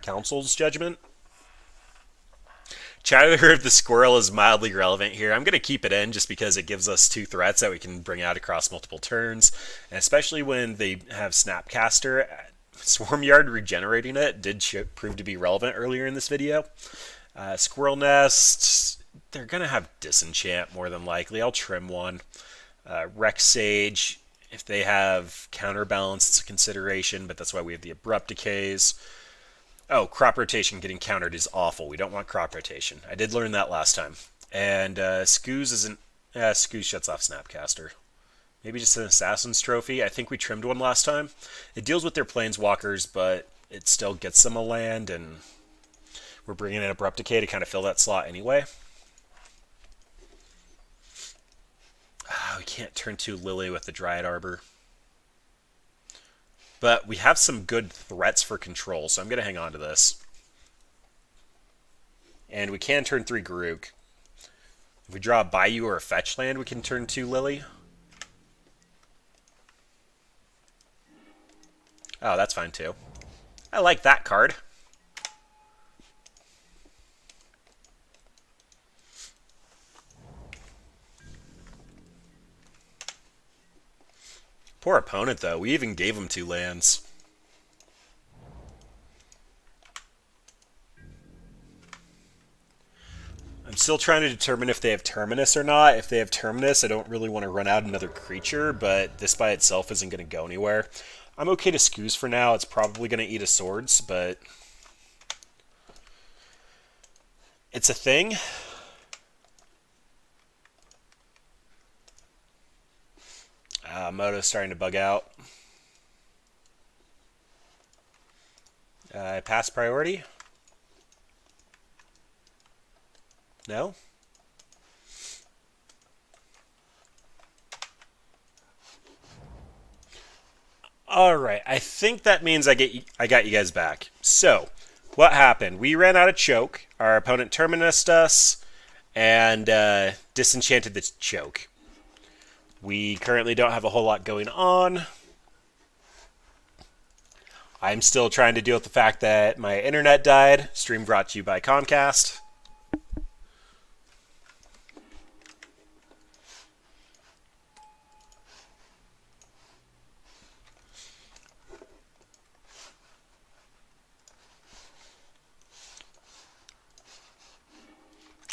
Council's Judgment. Chatter of the Squirrel is mildly relevant here. I'm going to keep it in just because it gives us 2 threats that we can bring out across multiple turns, and especially when they have Snapcaster. Swarmyard regenerating it did prove to be relevant earlier in this video. Squirrel Nest, they're going to have Disenchant more than likely. I'll trim one. Rex Sage, if they have Counterbalance, it's a consideration, but that's why we have the Abrupt Decays. Oh, Crop Rotation getting countered is awful. We don't want Crop Rotation. I did learn that last time. And Scooz isn't... Scooz shuts off Snapcaster. Maybe just an Assassin's Trophy. I think we trimmed one last time. It deals with their Planeswalkers, but it still gets them a land, and we're bringing in Abrupt Decay to kind of fill that slot anyway. We can't turn 2 Lily with the Dryad Arbor. But we have some good threats for control, so I'm going to hang on to this. And we can turn 3 Garruk. If we draw a Bayou or a fetch land, we can turn 2 Lily. Oh, that's fine too. I like that card. Poor opponent, though. We even gave him 2 lands. I'm still trying to determine if they have Terminus or not. If they have Terminus, I don't really want to run out another creature, but this by itself isn't going to go anywhere. I'm okay to Scooz for now. It's probably going to eat a Swords, but it's a thing. Moto's starting to bug out. Pass priority? No? Alright, I think that means I got you guys back. So, what happened? We ran out of choke. Our opponent terminused us and disenchanted the choke. We currently don't have a whole lot going on. I'm still trying to deal with the fact that my internet died. Stream brought to you by Comcast.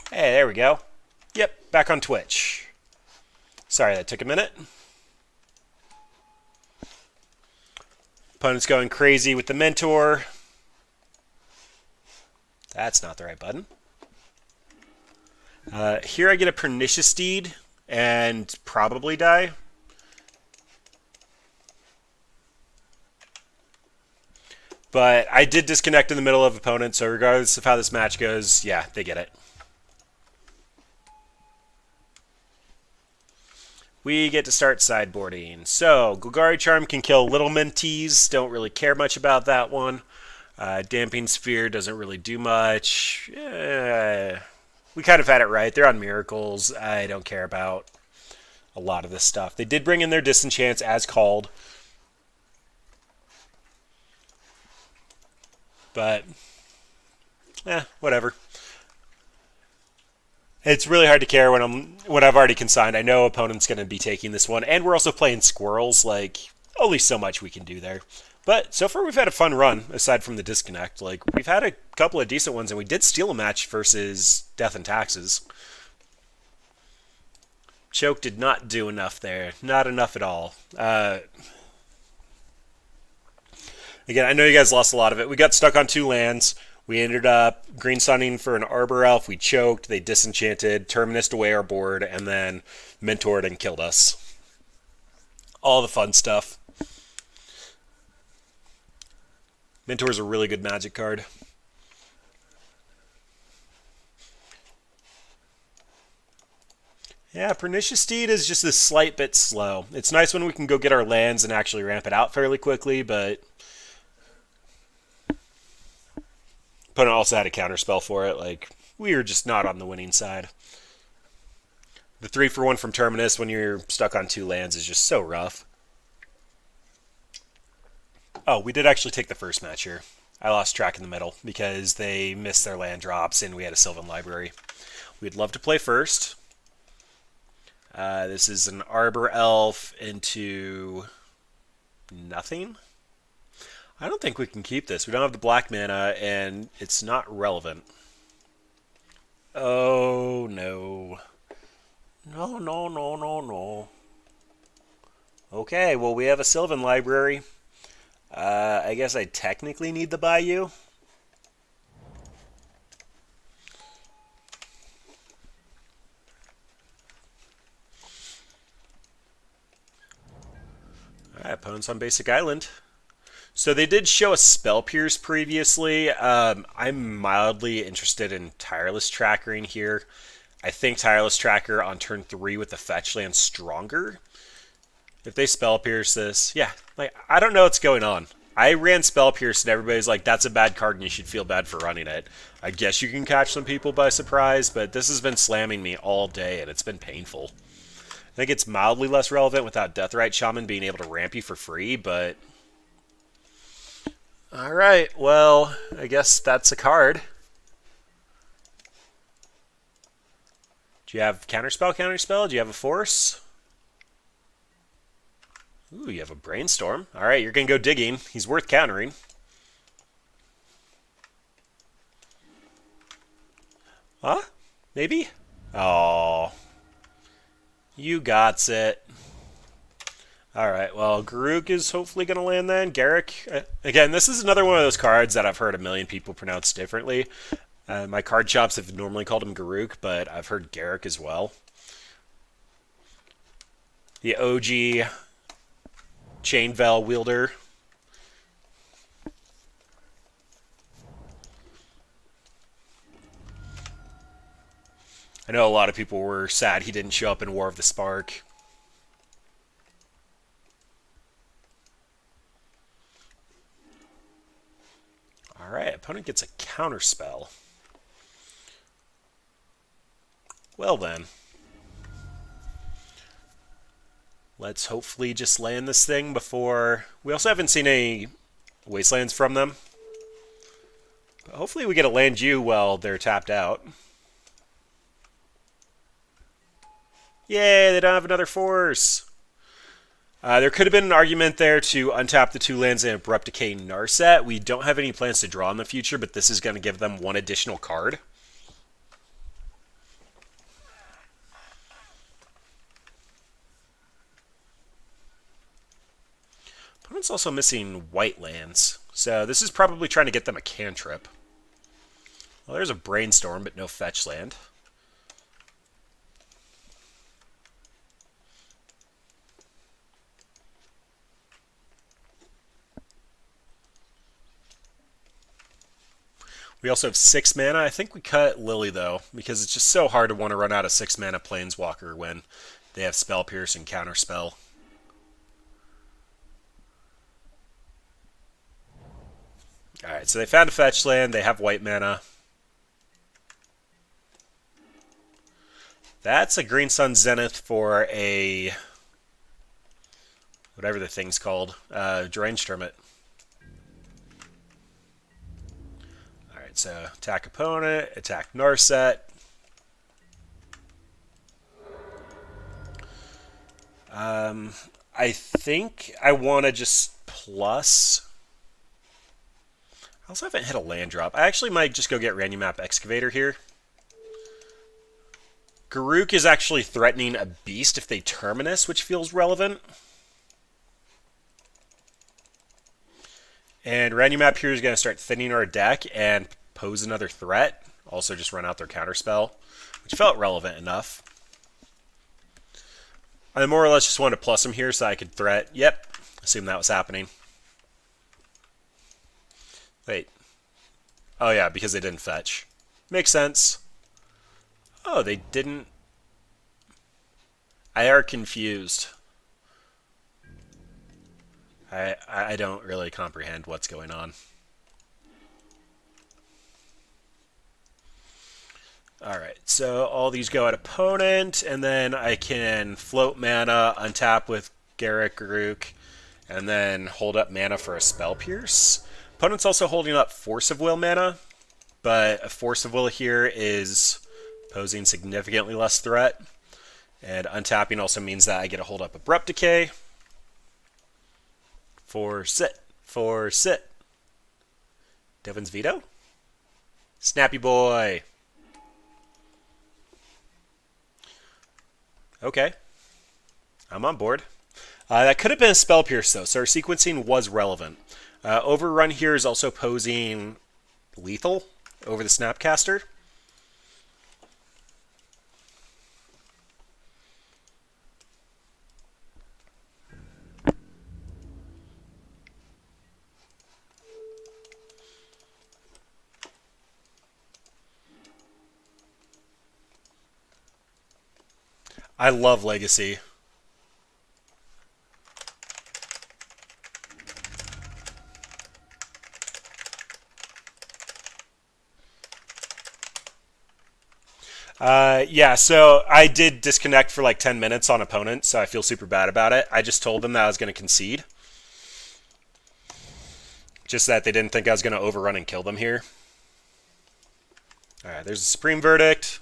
Hey, there we go. Yep, back on Twitch. Sorry, that took a minute. Opponent's going crazy with the Mentor. That's not the right button. Here I get a Pernicious Deed and probably die. But I did disconnect in the middle of opponent, so regardless of how this match goes, yeah, they get it. We get to start sideboarding. So, Golgari Charm can kill Little Mentees. Don't really care much about that one. Damping Sphere doesn't really do much. We kind of had it right. They're on Miracles. I don't care about a lot of this stuff. They did bring in their Disenchants as called. But, whatever. It's really hard to care when I've already consigned. I know opponent's going to be taking this one, and we're also playing Squirrels. Like, only so much we can do there. But so far we've had a fun run, aside from the disconnect. Like, we've had a couple of decent ones, and we did steal a match versus Death and Taxes. Choke did not do enough there. Not enough at all. Again, I know you guys lost a lot of it. We got stuck on 2 lands. We ended up green sunning for an Arbor Elf. We choked. They disenchanted, terminused away our board, and then mentored and killed us. All the fun stuff. Mentor's a really good Magic card. Yeah, Pernicious Steed is just a slight bit slow. It's nice when we can go get our lands and actually ramp it out fairly quickly, but opponent also had a counterspell for it. Like, we were just not on the winning side. The 3-for-1 from Terminus when you're stuck on 2 lands is just so rough. Oh, we did actually take the first match here. I lost track in the middle because they missed their land drops and we had a Sylvan Library. We'd love to play first. This is an Arbor Elf into nothing. I don't think we can keep this. We don't have the black mana, and it's not relevant. Oh, no. No, no, no, no, no. Okay, well, we have a Sylvan Library. I guess I technically need the Bayou. Alright, opponent's on Basic Island. So they did show a Spell Pierce previously. I'm mildly interested in Tireless Trackering here. I think Tireless Tracker on turn 3 with the fetch land stronger. If they Spell Pierce this, yeah, like I don't know what's going on. I ran Spell Pierce and everybody's like, that's a bad card and you should feel bad for running it. I guess you can catch some people by surprise, but this has been slamming me all day and it's been painful. I think it's mildly less relevant without Deathrite Shaman being able to ramp you for free, but alright, well, I guess that's a card. Do you have Counterspell, Counterspell? Do you have a Force? Ooh, you have a Brainstorm. Alright, you're going to go digging. He's worth countering. Huh? Maybe? Oh. You gots it. Alright, well, Garruk is hopefully going to land then. Garruk, again, this is another one of those cards that I've heard a million people pronounce differently. My card shops have normally called him Garruk, but I've heard Garruk as well. The OG Chain Veil wielder. I know a lot of people were sad he didn't show up in War of the Spark. Alright, opponent gets a counterspell. Well then. Let's hopefully just land this thing before... We also haven't seen any Wastelands from them. But hopefully we get a land you while they're tapped out. Yay, they don't have another Force! There could have been an argument there to untap the 2 lands in Abrupt Decay Narset. We don't have any plans to draw in the future, but this is going to give them 1 additional card. Opponent's also missing white lands, so this is probably trying to get them a cantrip. Well, there's a Brainstorm, but no fetch land. We also have 6 mana. I think we cut Lily, though, because it's just so hard to want to run out of 6 mana Planeswalker when they have Spell Pierce and Counterspell. Alright, so they found a fetch land. They have white mana. That's a Green Sun Zenith for a... whatever the thing's called. Deranged Hermit. Alright, so attack opponent, attack Narset. I think I want to just plus. I also haven't hit a land drop. I actually might just go get Random Map Excavator here. Garruk is actually threatening a beast if they Terminus, which feels relevant. And Random Map here is going to start thinning our deck and pose another threat. Also just run out their counterspell, which felt relevant enough. I more or less just wanted to plus him here so I could threat. Yep, assume that was happening. Wait. Oh yeah, because they didn't fetch. Makes sense. Oh, they didn't. I are confused. I don't really comprehend what's going on. Alright, so all these go at opponent, and then I can float mana, untap with Garruk, and then hold up mana for a Spell Pierce. Opponent's also holding up Force of Will mana, but a Force of Will here is posing significantly less threat. And untapping also means that I get to hold up Abrupt Decay. Force it. Devin's Veto? Snappy boy. Okay. I'm on board. That could have been a Spell Pierce, though, so our sequencing was relevant. Overrun here is also posing lethal over the Snapcaster. I love Legacy. Yeah, so I did disconnect for like 10 minutes on opponent, so I feel super bad about it. I just told them that I was going to concede. Just that they didn't think I was going to overrun and kill them here. Alright, there's a Supreme Verdict.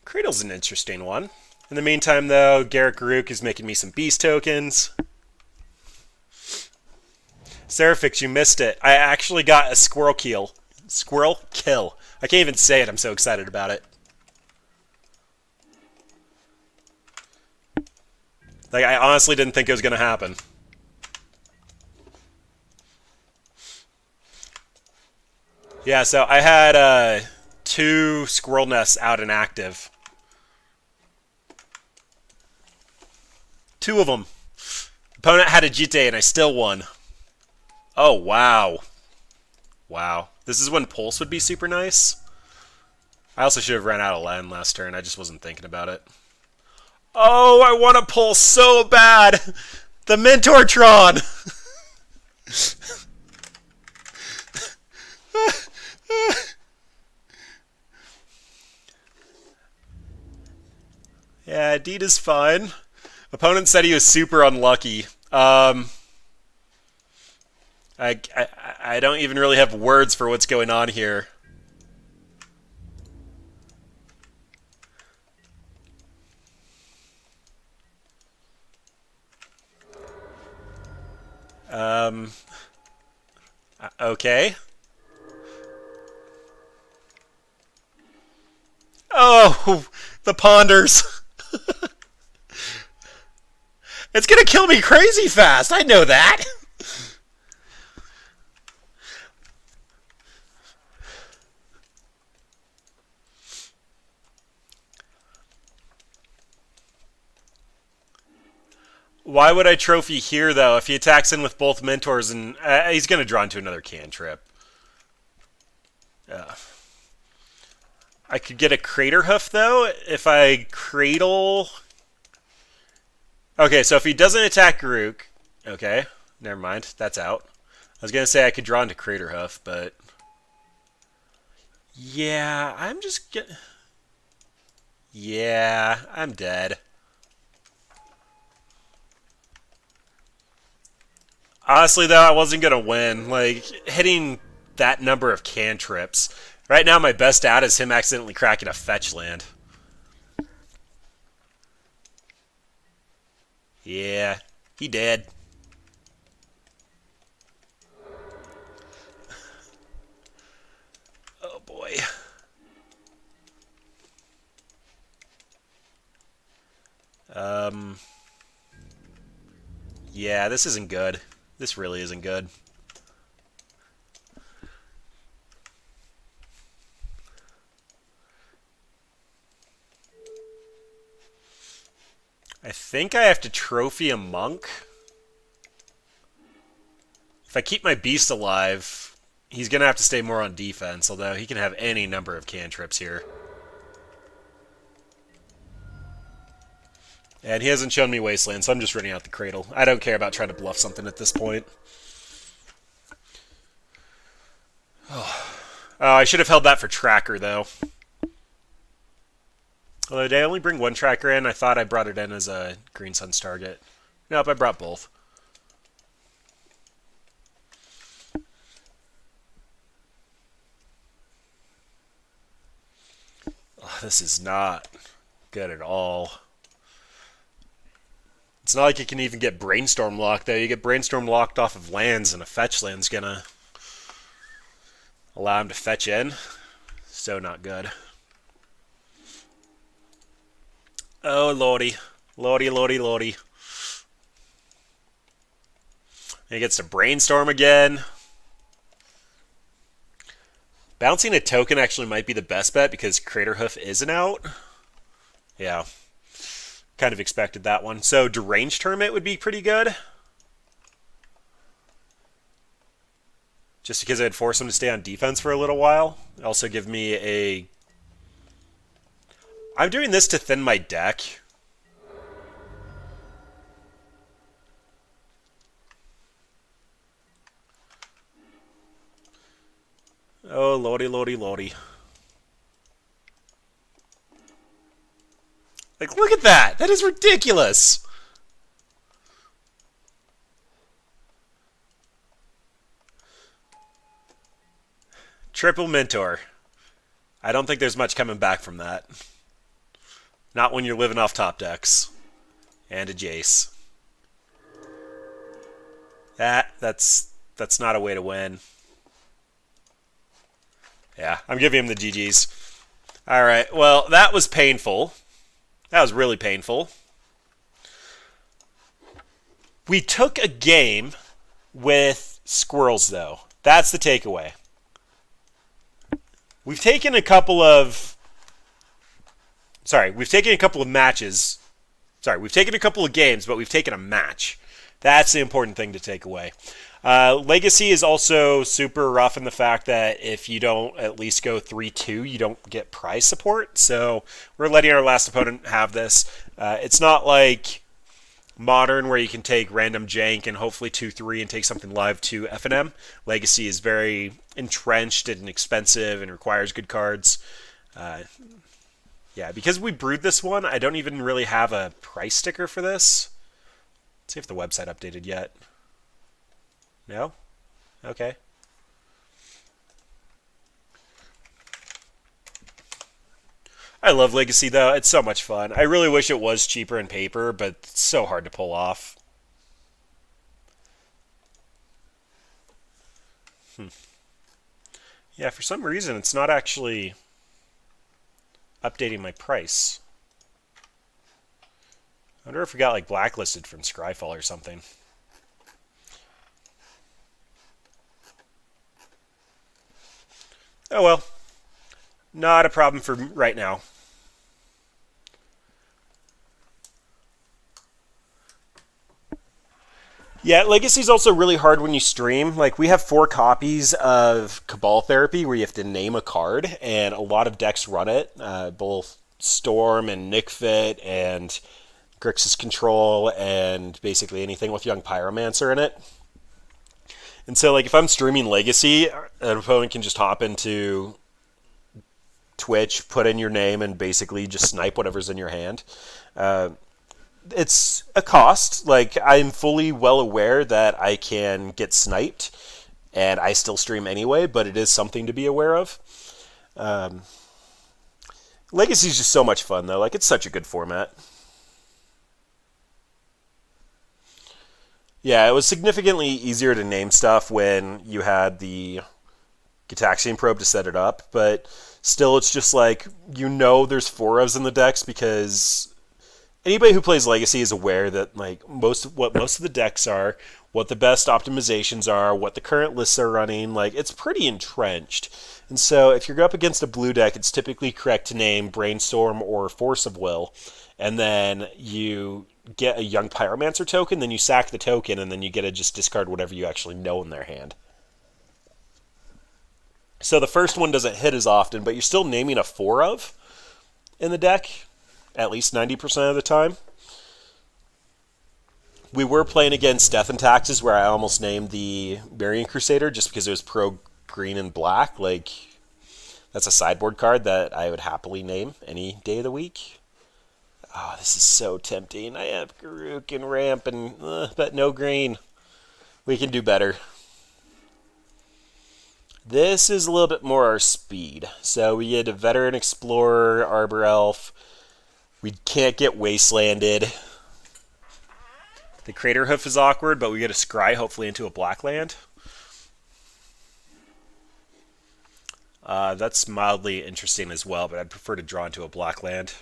Cradle's an interesting one. In the meantime, though, Garruk is making me some beast tokens. Seraphix, you missed it. I actually got a Squirrel Kill. Squirrel Kill. I can't even say it. I'm so excited about it. Like, I honestly didn't think it was going to happen. Yeah, so I had 2 Squirrel Nests out and active. 2 of them. Opponent had a Jite and I still won. Oh, wow. Wow. This is when Pulse would be super nice. I also should have ran out of land last turn. I just wasn't thinking about it. Oh, I want a Pulse so bad. The Mentortron. Yeah, Deed is fine. Opponent said he was super unlucky. I don't even really have words for what's going on here. Okay. Oh, the Ponders. It's gonna kill me crazy fast. I know that. Why would I trophy here, though? If he attacks in with both Mentors, and he's going to draw into another cantrip. I could get a Crater Hoof, though, if I Cradle... Okay, so if he doesn't attack Garruk... Okay, Never mind. That's out. I was going to say I could draw into Craterhoof, but... Yeah, I'm just get. Yeah, I'm dead. Honestly, though, I wasn't going to win. Like, hitting that number of cantrips. Right now, my best out is him accidentally cracking a fetch land. Yeah, he did. Oh, boy. Yeah, this isn't good. This really isn't good. I think I have to trophy a monk. If I keep my beast alive, he's going to have to stay more on defense, although he can have any number of cantrips here. And he hasn't shown me Wasteland, so I'm just running out the Cradle. I don't care about trying to bluff something at this point. Oh, I should have held that for Tracker, though. Although, did I only bring one Tracker in? I thought I brought it in as a Green Sun's target. Nope, I brought both. Oh, this is not good at all. It's not like you can even get Brainstorm locked, though. You get Brainstorm locked off of lands, and a fetch land's gonna allow him to fetch in. So not good. Oh, lordy. Lordy, lordy, lordy. He gets to Brainstorm again. Bouncing a token actually might be the best bet because Craterhoof isn't out. Yeah. Kind of expected that one. So Deranged Hermit would be pretty good. Just because I'd force him to stay on defense for a little while. Also give me a... I'm doing this to thin my deck. Oh, lordy, lordy, lordy. Like, look at that! That is ridiculous! Triple Mentor. I don't think there's much coming back from that. Not when you're living off top decks. And a Jace. That's not a way to win. Yeah, I'm giving him the GGs. Alright, well, that was painful. That was really painful. We took a game with Squirrels, though. That's the takeaway. We've taken a couple of... we've taken a couple of matches. We've taken a couple of games, but we've taken a match. That's the important thing to take away. Legacy is also super rough in the fact that if you don't at least go 3-2, you don't get prize support. So we're letting our last opponent have this. It's not like Modern where you can take random jank and hopefully 2-3 and take something live to FNM. Legacy is very entrenched and expensive and requires good cards. Yeah, because we brewed this one, I don't even really have a price sticker for this. Let's see if the website updated yet. No? Okay. I love Legacy, though. It's so much fun. I really wish it was cheaper in paper, but it's so hard to pull off. Yeah, for some reason, it's not actually updating my price. I wonder if we got, like, blacklisted from Scryfall or something. Oh well, not a problem for right now. Yeah, Legacy's also really hard when you stream. Like, we have 4 copies of Cabal Therapy where you have to name a card, and a lot of decks run it. Both Storm and Nic Fit and Grixis Control and basically anything with Young Pyromancer in it. And so, like, if I'm streaming Legacy, an opponent can just hop into Twitch, put in your name, and basically just snipe whatever's in your hand. It's a cost. Like, I'm fully well aware that I can get sniped, and I still stream anyway, but it is something to be aware of. Legacy is just so much fun, though. Like, it's such a good format. Yeah, it was significantly easier to name stuff when you had the Gitaxian probe to set it up, but still, it's just like, there's 4-ofs in the decks because anybody who plays Legacy is aware that like most of the decks are, what the best optimizations are, what the current lists are running. Like, it's pretty entrenched. And so if you're up against a blue deck, it's typically correct to name Brainstorm or Force of Will, and then you get a Young Pyromancer token, then you sack the token, and then you get to just discard whatever you actually know in their hand. So the first one doesn't hit as often, but you're still naming a 4-of in the deck, at least 90% of the time. We were playing against Death and Taxes, where I almost named the Marian Crusader just because it was pro green and black. Like, that's a sideboard card that I would happily name any day of the week. Oh, this is so tempting. I have Garruk and Ramp, but no green. We can do better. This is a little bit more our speed. So we get a Veteran Explorer, Arbor Elf. We can't get Wastelanded. The Crater Hoof is awkward, but we get a Scry, hopefully into a black land. That's mildly interesting as well, but I'd prefer to draw into a black land.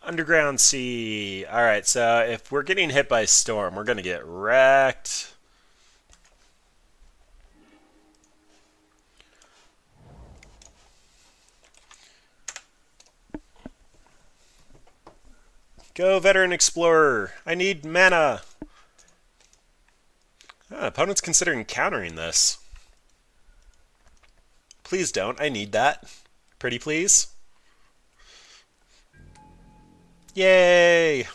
Underground Sea. Alright, so if we're getting hit by Storm, we're going to get wrecked. Go, Veteran Explorer. I need mana. Opponent's considering countering this. Please don't. I need that. Pretty please. Yay!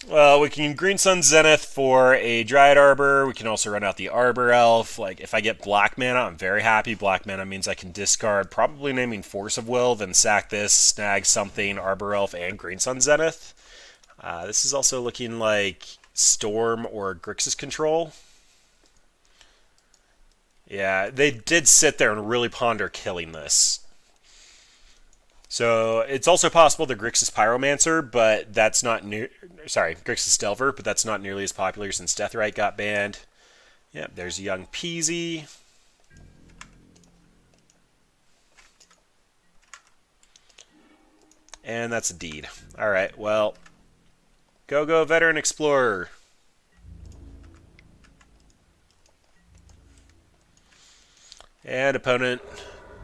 Well, we can Green Sun Zenith for a Dryad Arbor. We can also run out the Arbor Elf. Like, if I get black mana, I'm very happy. Black mana means I can discard, probably naming Force of Will, then sack this, snag something, Arbor Elf, and Green Sun Zenith. This is also looking like Storm or Grixis Control. Yeah, they did sit there and really ponder killing this. So it's also possible the Grixis Pyromancer, but that's not Grixis Delver, but that's not nearly as popular since Deathrite got banned. Yep, there's Young Peasy. And that's a deed. Alright, well, go Veteran Explorer. And opponent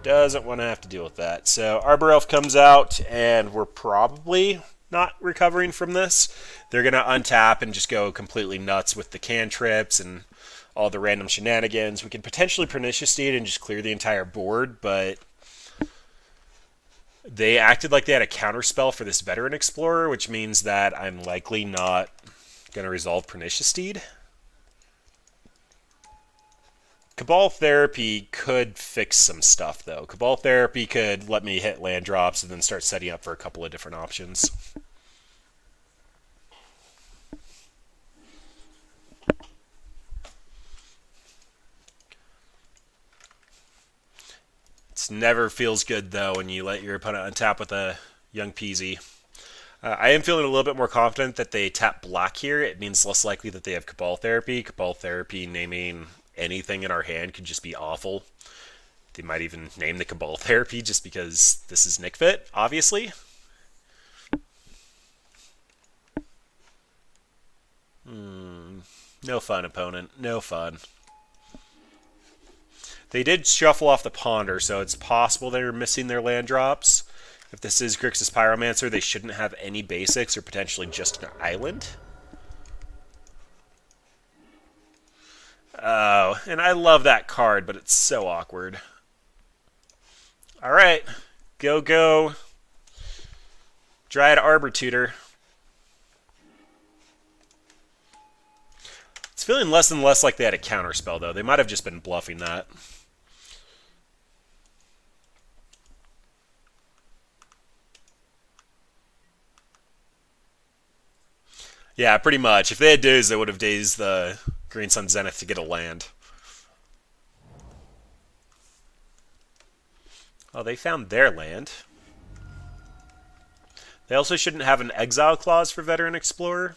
doesn't want to have to deal with that. So Arbor Elf comes out, and we're probably not recovering from this. They're going to untap and just go completely nuts with the cantrips and all the random shenanigans. We could potentially Pernicious Deed and just clear the entire board, but they acted like they had a counterspell for this Veteran Explorer, which means that I'm likely not going to resolve Pernicious Deed. Cabal Therapy could fix some stuff, though. Cabal Therapy could let me hit land drops and then start setting up for a couple of different options. It never feels good, though, when you let your opponent untap with a Young Peasy. I am feeling a little bit more confident that they tap black here. It means less likely that they have Cabal Therapy. Cabal Therapy naming anything in our hand could just be awful. They might even name the Cabal Therapy just because this is Nic Fit, obviously. No fun, opponent. No fun. They did shuffle off the Ponder, so it's possible they're missing their land drops. If this is Grixis Pyromancer, they shouldn't have any basics or potentially just an island. Oh, and I love that card, but it's so awkward. All right, go. Dryad Arbor Tutor. It's feeling less and less like they had a counterspell, though. They might have just been bluffing that. Yeah, pretty much. If they had dazed, they would have dazed the Green Sun Zenith to get a land. Oh, they found their land. They also shouldn't have an exile clause for Veteran Explorer.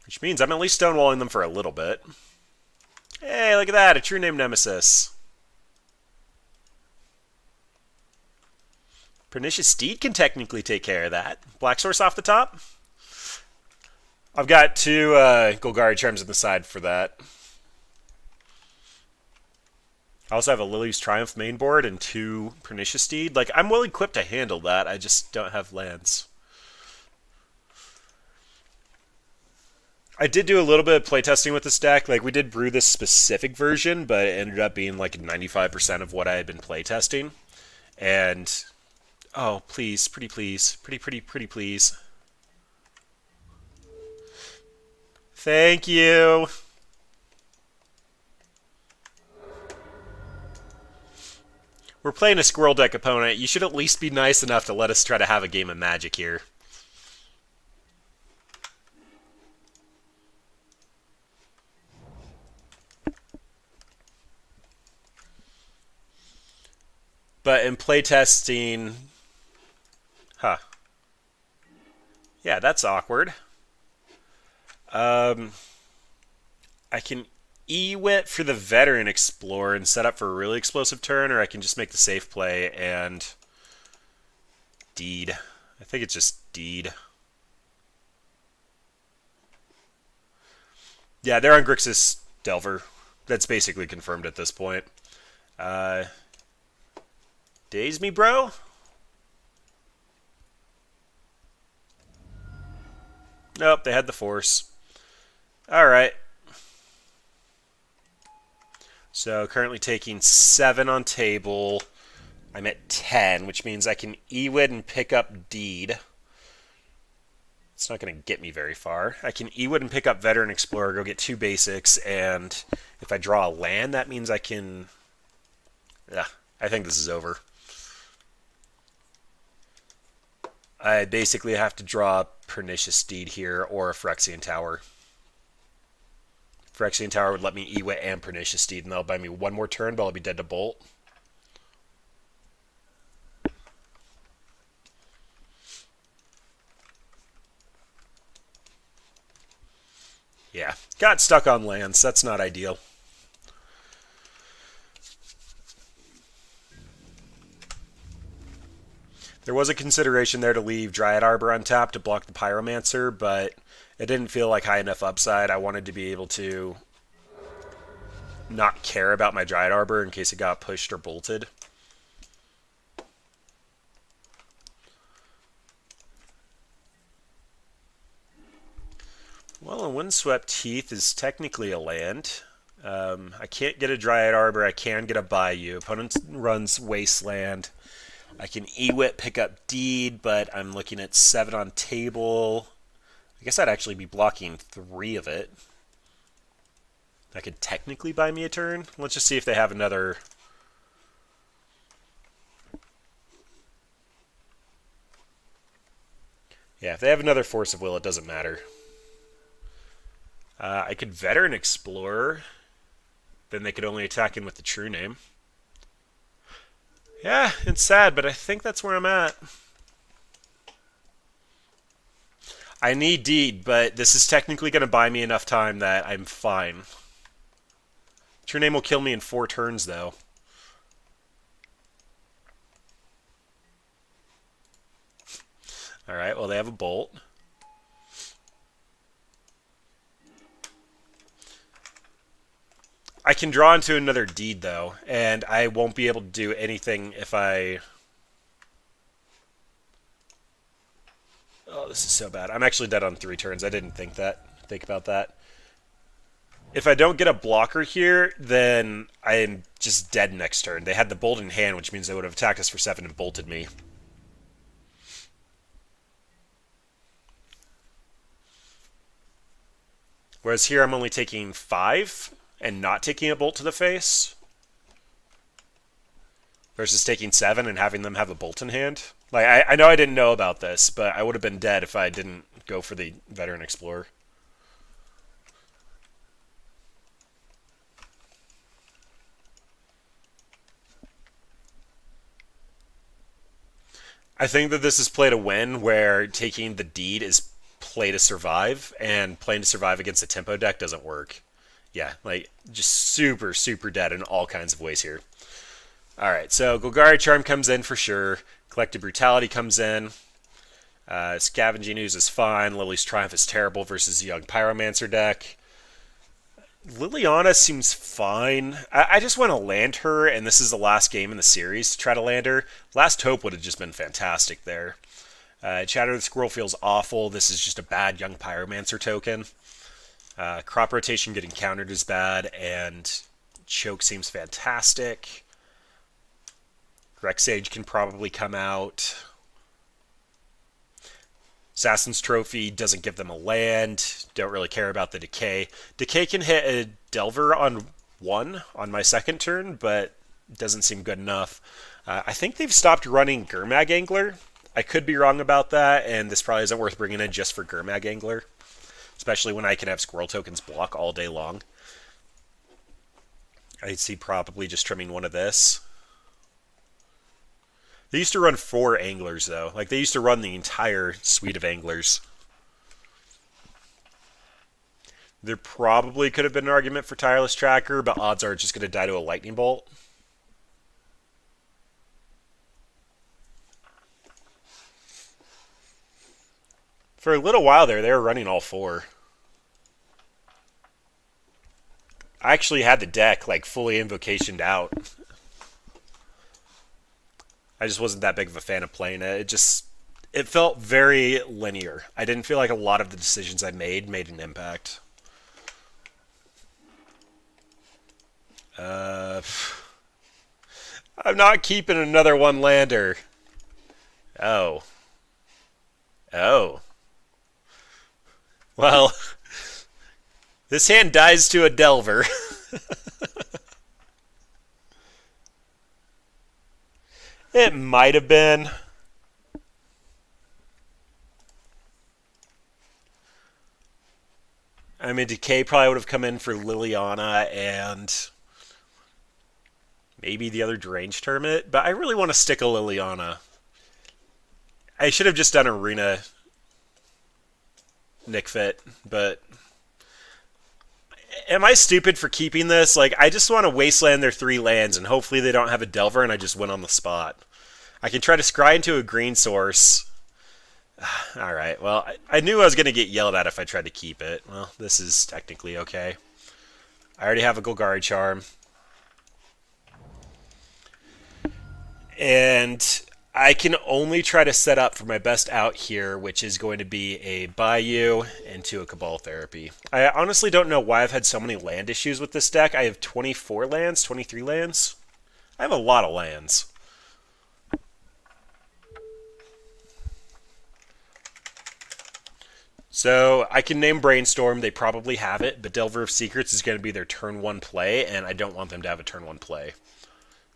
Which means I'm at least stonewalling them for a little bit. Hey, look at that, a True Name Nemesis. Pernicious Steed can technically take care of that. Black Source off the top. I've got 2 Golgari Charms on the side for that. I also have a Lily's Triumph main board and 2 Pernicious Steed. Like, I'm well equipped to handle that. I just don't have lands. I did do a little bit of playtesting with this deck. Like, we did brew this specific version, but it ended up being like 95% of what I had been playtesting. And, oh, please, pretty please. Pretty please. Thank you. We're playing a Squirrel deck opponent. You should at least be nice enough to let us try to have a game of Magic here. But in playtesting... Huh. Yeah, that's awkward. I can E-Wit for the Veteran Explorer and set up for a really explosive turn, or I can just make the safe play and Deed. I think it's just Deed. Yeah, they're on Grixis Delver. That's basically confirmed at this point. Daze me, bro? Nope, they had the Force. Alright. So currently taking 7 on table. I'm at 10, which means I can E-Wit and pick up Deed. It's not going to get me very far. I can E-Wit and pick up Veteran Explorer, go get 2 basics, and if I draw a land, that means I can... Yeah, I think this is over. I basically have to draw Pernicious Steed here or a Phyrexian Tower. Phyrexian Tower would let me E-Wit and Pernicious Steed, and that'll buy me 1 more turn, but I'll be dead to Bolt. Yeah, got stuck on lands. That's not ideal. There was a consideration there to leave Dryad Arbor on tap to block the Pyromancer, but it didn't feel like high enough upside. I wanted to be able to not care about my Dryad Arbor in case it got pushed or bolted. Well, a Windswept Heath is technically a land. I can't get a Dryad Arbor. I can get a Bayou. Opponent runs Wasteland. I can E-Wit, pick up Deed, but I'm looking at 7 on table. I guess I'd actually be blocking 3 of it. That could technically buy me a turn. Let's just see if they have another... Yeah, if they have another Force of Will, it doesn't matter. I could Veteran Explorer. Then they could only attack in with the True Name. Yeah, it's sad, but I think that's where I'm at. I need Deed, but this is technically going to buy me enough time that I'm fine. True Name will kill me in 4 turns, though. Alright, well, they have a Bolt. I can draw into another Deed, though, and I won't be able to do anything if I... Oh, this is so bad. I'm actually dead on 3 turns. I didn't think that. think about that. If I don't get a blocker here, then I am just dead next turn. They had the bolt in hand, which means they would have attacked us for 7 and bolted me. Whereas here I'm only taking 5 and not taking a bolt to the face. Versus taking 7 and having them have a bolt in hand. Like, I know I didn't know about this, but I would have been dead if I didn't go for the Veteran Explorer. I think that this is play to win, where taking the deed is play to survive, and playing to survive against a tempo deck doesn't work. Yeah, like, just super, super dead in all kinds of ways here. Alright, so Golgari Charm comes in for sure. Collective Brutality comes in. Scavenging Ooze is fine. Lily's Triumph is terrible versus the Young Pyromancer deck. Liliana seems fine. I just want to land her, and this is the last game in the series to try to land her. Last Hope would have just been fantastic there. Chatter the Squirrel feels awful. This is just a bad Young Pyromancer token. Crop Rotation getting countered is bad, and Choke seems fantastic. Rexage can probably come out. Assassin's Trophy doesn't give them a land. Don't really care about the Decay. Decay can hit a Delver on 1 on my second turn, but doesn't seem good enough. I think they've stopped running Gurmag Angler. I could be wrong about that, and this probably isn't worth bringing in just for Gurmag Angler. Especially when I can have Squirrel tokens block all day long. I'd see probably just trimming one of this. They used to run 4 anglers, though. Like, they used to run the entire suite of anglers. There probably could have been an argument for Tireless Tracker, but odds are it's just going to die to a Lightning Bolt. For a little while there, they were running all 4. I actually had the deck, like, fully invocationed out. I just wasn't that big of a fan of playing it. It felt very linear. I didn't feel like a lot of the decisions I made an impact. I'm not keeping another one-lander. Oh. Oh. Well, this hand dies to a Delver. It might have been. I mean, Decay probably would have come in for Liliana and maybe the other Deranged Hermit, but I really want to stick a Liliana. I should have just done Arena Nic Fit, but am I stupid for keeping this? Like, I just want to wasteland their 3 lands, and hopefully they don't have a Delver, and I just win on the spot. I can try to scry into a green source. Alright, well, I knew I was going to get yelled at if I tried to keep it. Well, this is technically okay. I already have a Golgari Charm. And I can only try to set up for my best out here, which is going to be a Bayou into a Cabal Therapy. I honestly don't know why I've had so many land issues with this deck. I have 24 lands, 23 lands. I have a lot of lands. So I can name Brainstorm. They probably have it, but Delver of Secrets is going to be their turn 1 play, and I don't want them to have a turn 1 play.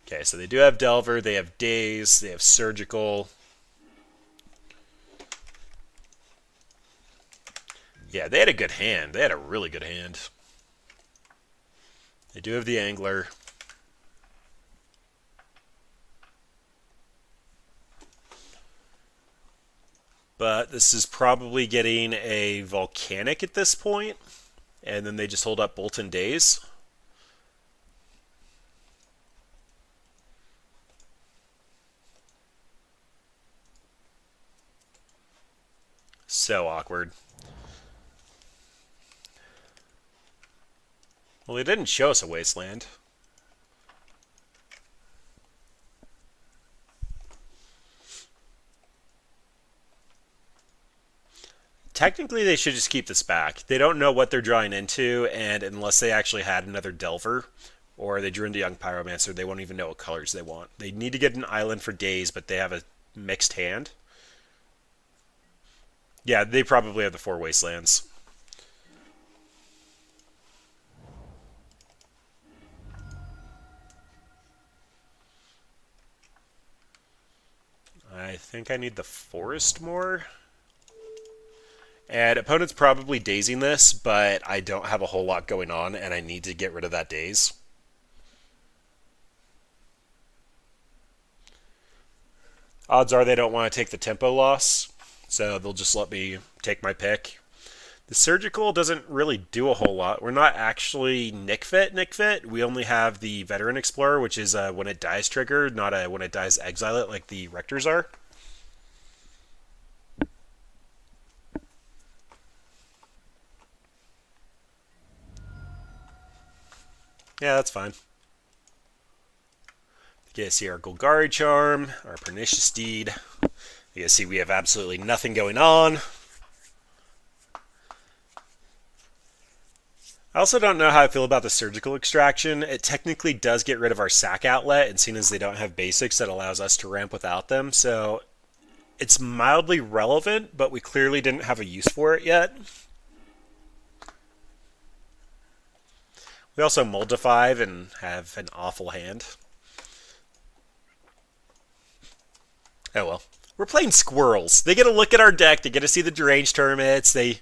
Okay, so they do have Delver, they have Daze, they have Surgical. Yeah, they had a good hand. They had a really good hand. They do have the Angler. But this is probably getting a Volcanic at this point. And then they just hold up Bolt and Daze. So awkward. Well, they didn't show us a wasteland. Technically, they should just keep this back. They don't know what they're drawing into, and unless they actually had another Delver, or they drew into Young Pyromancer, they won't even know what colors they want. They need to get an island for days, but they have a mixed hand. Yeah, they probably have the 4 Wastelands. I think I need the Forest more. And opponent's probably dazing this, but I don't have a whole lot going on, and I need to get rid of that daze. Odds are they don't want to take the tempo loss, so they'll just let me take my pick. The Surgical doesn't really do a whole lot. We're not actually Nic Fit. We only have the Veteran Explorer, which is when it dies trigger, not a when it dies exile it like the Rectors are. Yeah, that's fine. You guys see our Golgari Charm, our Pernicious Steed. You guys see we have absolutely nothing going on. I also don't know how I feel about the Surgical Extraction. It technically does get rid of our sack outlet, and seeing as they don't have basics, that allows us to ramp without them. So it's mildly relevant, but we clearly didn't have a use for it yet. We also mold to 5 and have an awful hand. Oh well. We're playing Squirrels. They get to look at our deck. They get to see the Deranged Hermits. They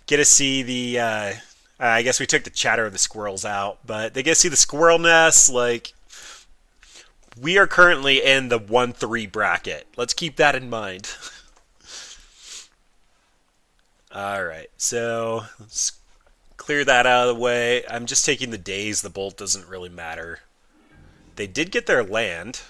get to see the... I guess we took the Chatter of the Squirrels out, but they get to see the Squirrel Nest. Like, we are currently in the 1-3 bracket. Let's keep that in mind. Alright, so let's clear that out of the way. I'm just taking the daze. The bolt doesn't really matter. They did get their land.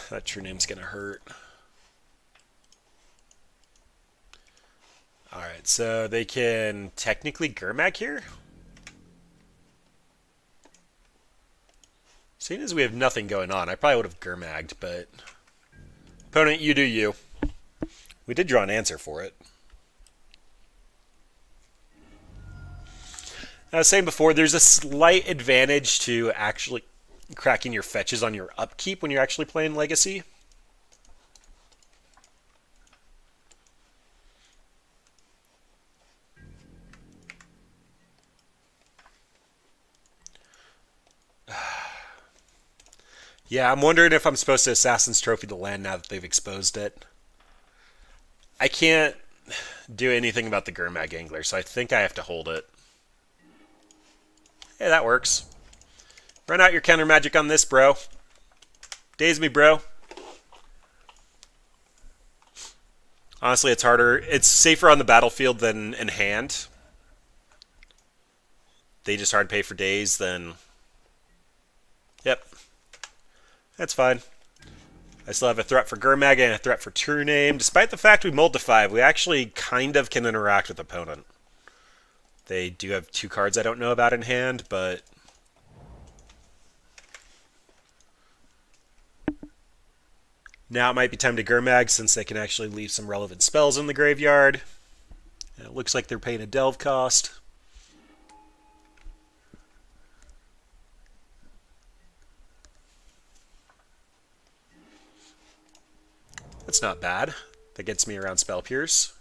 That true name's gonna hurt. Alright, so they can technically Gurmag here. Seeing as we have nothing going on, I probably would have Gurmagged, but... Opponent, you do you. We did draw an answer for it. I was saying before, there's a slight advantage to actually cracking your fetches on your upkeep when you're actually playing Legacy. Yeah, I'm wondering if I'm supposed to Assassin's Trophy the land now that they've exposed it. I can't do anything about the Gurmag Angler, so I think I have to hold it. Hey, that works. Run out your counter magic on this, bro. Daze me, bro. Honestly, it's harder. It's safer on the battlefield than in hand. They just hard pay for days, then... Yep. That's fine. I still have a threat for Gurmag and a threat for True Name. Despite the fact we mold to 5, we actually kind of can interact with the opponent. They do have 2 cards I don't know about in hand, but... Now it might be time to Gurmag since they can actually leave some relevant spells in the graveyard. And it looks like they're paying a delve cost. That's not bad. That gets me around Spell Pierce.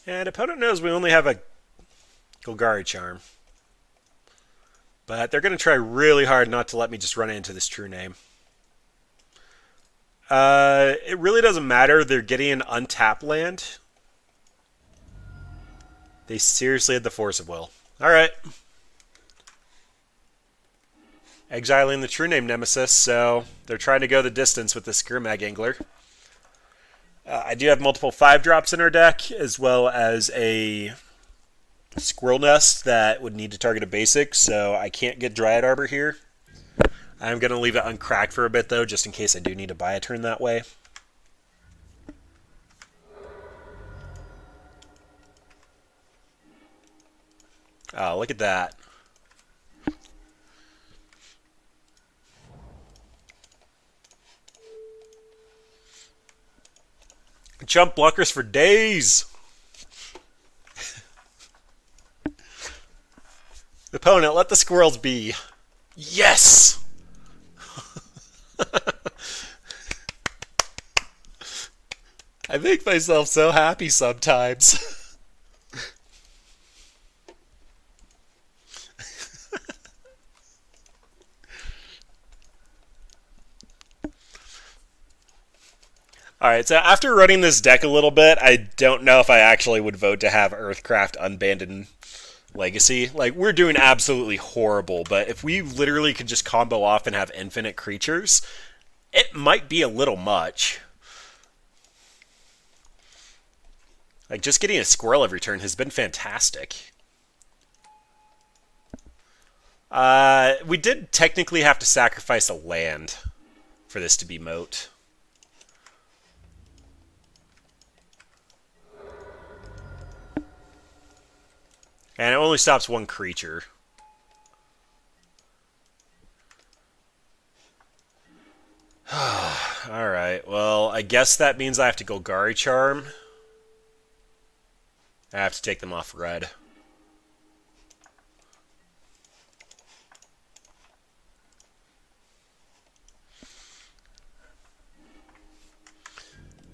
And opponent knows we only have a Golgari Charm. But they're going to try really hard not to let me just run into this True Name. It really doesn't matter. They're getting an untapped land. They seriously had the Force of Will. Alright. Exiling the True Name Nemesis, so they're trying to go the distance with this Gurmag Angler. I do have multiple 5-drops in our deck, as well as a Squirrel Nest that would need to target a basic, so I can't get Dryad Arbor here. I'm going to leave it uncracked for a bit, though, just in case I do need to buy a turn that way. Oh, look at that. Jump blockers for days. Opponent, let the squirrels be. Yes! I make myself so happy sometimes. Alright, so after running this deck a little bit, I don't know if I actually would vote to have Earthcraft unbanned Legacy. Like, we're doing absolutely horrible, but if we literally could just combo off and have infinite creatures, it might be a little much. Like, just getting a squirrel every turn has been fantastic. We did technically have to sacrifice a land for this to be moat. And it only stops one creature. Alright, well, I guess that means I have to go Golgari Charm. I have to take them off red.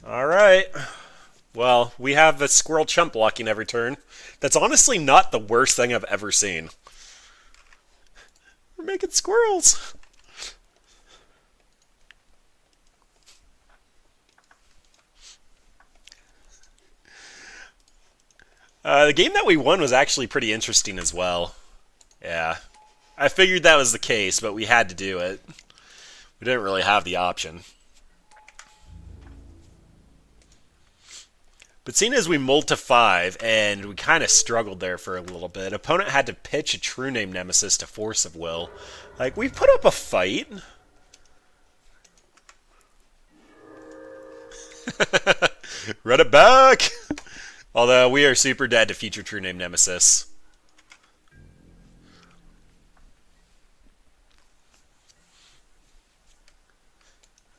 Alright. Well, we have the squirrel chump blocking every turn. That's honestly not the worst thing I've ever seen. We're making squirrels. The game that we won was actually pretty interesting as well. Yeah. I figured that was the case, but we had to do it. We didn't really have the option. But seeing as we mulled to 5, and we kind of struggled there for a little bit, opponent had to pitch a True Name Nemesis to Force of Will. Like, we put up a fight. Run it back! Although, we are super dead to future True Name Nemesis.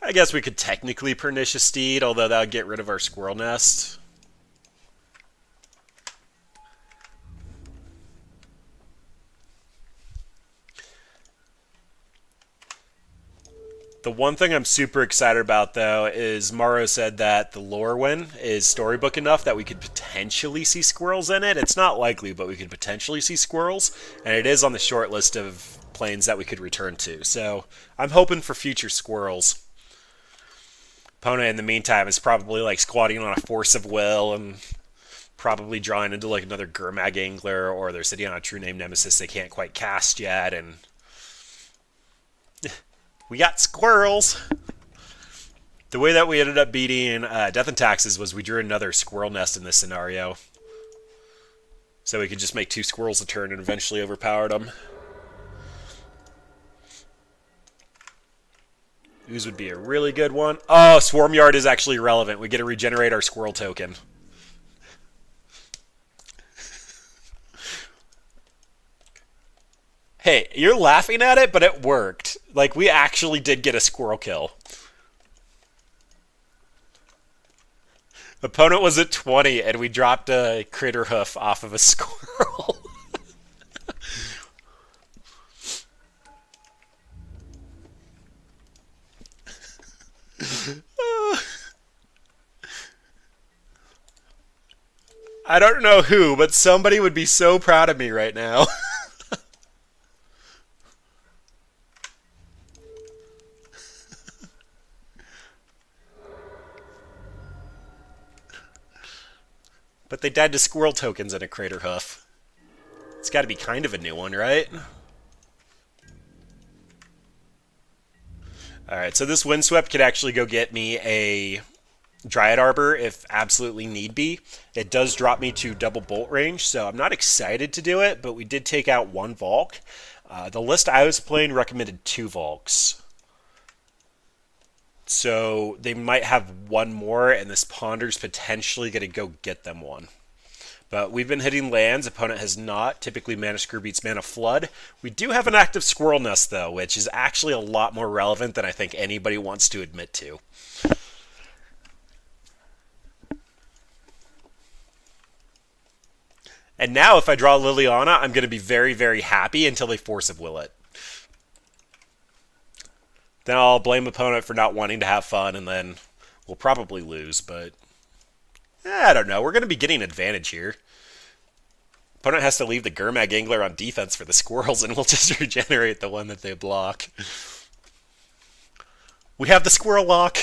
I guess we could technically Pernicious Steed, although that would get rid of our Squirrel Nest. The one thing I'm super excited about, though, is Morrow said that the Lorwyn is storybook enough that we could potentially see squirrels in it. It's not likely, but we could potentially see squirrels, and it is on the short list of planes that we could return to. So I'm hoping for future squirrels. Opponent, in the meantime, is probably like squatting on a Force of Will and probably drawing into like another Gurmag Angler, or they're sitting on a True Name Nemesis they can't quite cast yet, and we got squirrels. The way that we ended up beating Death and Taxes was we drew another Squirrel Nest in this scenario. So we could just make 2 squirrels a turn and eventually overpowered them. Ooze would be a really good one. Oh, Swarm Yard is actually relevant. We get to regenerate our squirrel token. Hey, you're laughing at it, but it worked. Like, we actually did get a squirrel kill. Opponent was at 20, and we dropped a critter hoof off of a squirrel. I don't know who, but somebody would be so proud of me right now. But they died to squirrel tokens and a crater hoof. It's got to be kind of a new one, right? Alright, so this Windswept could actually go get me a Dryad Arbor if absolutely need be. It does drop me to double bolt range, so I'm not excited to do it, but we did take out 1 Valk. The list I was playing recommended 2 Valks. So they might have 1 more, and this Ponder's potentially going to go get them 1. But we've been hitting lands. Opponent has not. Typically, Mana Screw beats Mana Flood. We do have an active Squirrel Nest, though, which is actually a lot more relevant than I think anybody wants to admit to. And now, if I draw Liliana, I'm going to be very, very happy until they Force of Will it. Then I'll blame opponent for not wanting to have fun, and then we'll probably lose, but I don't know. We're going to be getting advantage here. Opponent has to leave the Gurmag Angler on defense for the Squirrels, and we'll just regenerate the one that they block. We have the Squirrel Lock.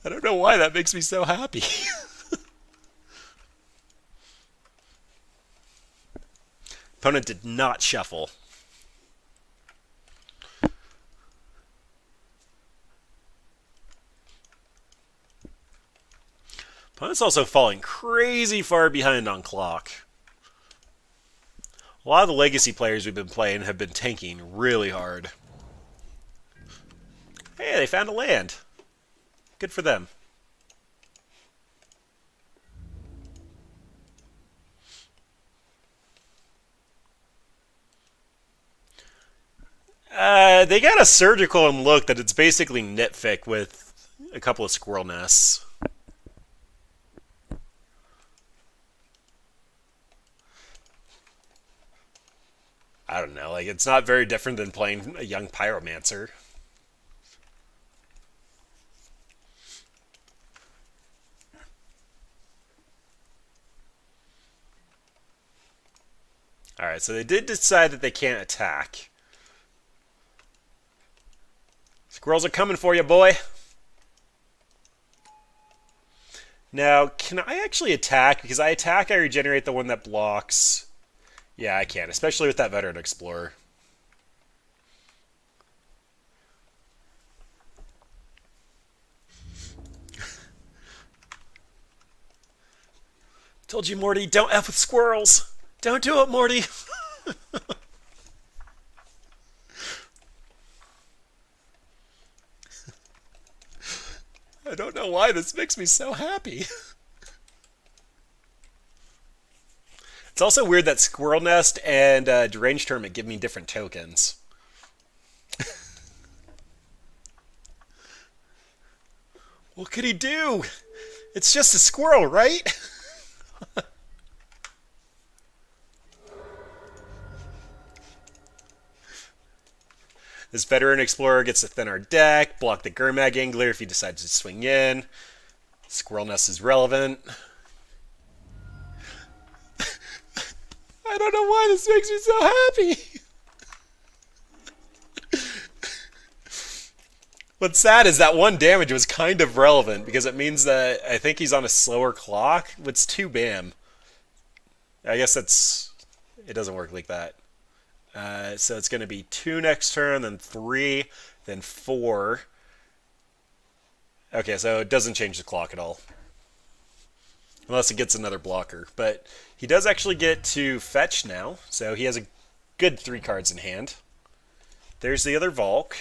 I don't know why that makes me so happy. Opponent did not shuffle. Opponent's also falling crazy far behind on clock. A lot of the legacy players we've been playing have been tanking really hard. Hey, they found a land. Good for them. They got a surgical and look that it's basically Nitfic with a couple of squirrel nests. I don't know, like, it's not very different than playing a young pyromancer. Alright, so they did decide that they can't attack. Squirrels are coming for you, boy. Now, can I actually attack? Because I attack, I regenerate the one that blocks. Yeah, I can, especially with that Veteran Explorer. Told you, Morty, don't F with squirrels. Don't do it, Morty. I don't know why this makes me so happy. It's also weird that Squirrel Nest and Deranged Tournament give me different tokens. What could he do? It's just a squirrel, right? This Veteran Explorer gets to thin our deck, block the Gurmag Angler if he decides to swing in. Squirrel Nest is relevant. I don't know why this makes me so happy. What's sad is that one damage was kind of relevant because it means that I think he's on a slower clock. It's 2 BAM. I guess it doesn't work like that. So it's going to be 2 next turn, then 3, then 4. Okay, so it doesn't change the clock at all. Unless it gets another blocker. But he does actually get to fetch now, so he has a good 3 cards in hand. There's the other Valk.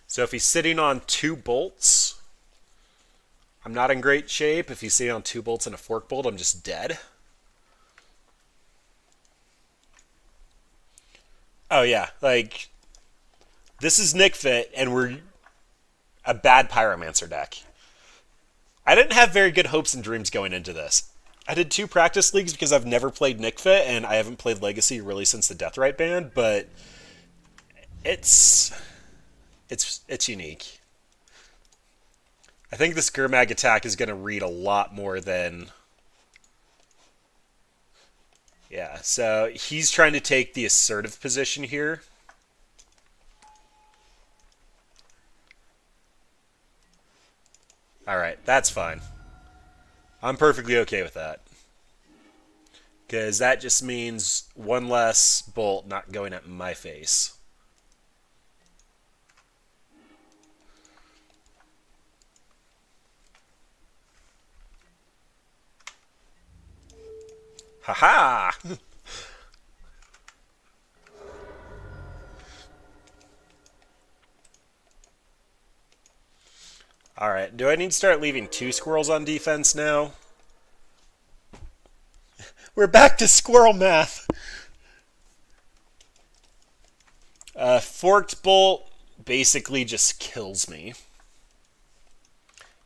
So if he's sitting on 2 bolts, I'm not in great shape. If he's sitting on 2 bolts and a Fork Bolt, I'm just dead. Oh yeah, like, this is Nic Fit, and we're a bad Pyromancer deck. I didn't have very good hopes and dreams going into this. I did 2 practice leagues because I've never played Nic Fit, and I haven't played Legacy really since the Deathrite ban, but it's unique. I think this Gurmag attack is going to read a lot more than... Yeah, so he's trying to take the assertive position here. Alright, that's fine. I'm perfectly okay with that. Because that just means 1 less bolt not going at my face. Haha! Alright, do I need to start leaving 2 squirrels on defense now? We're back to squirrel math! Forked bolt basically just kills me.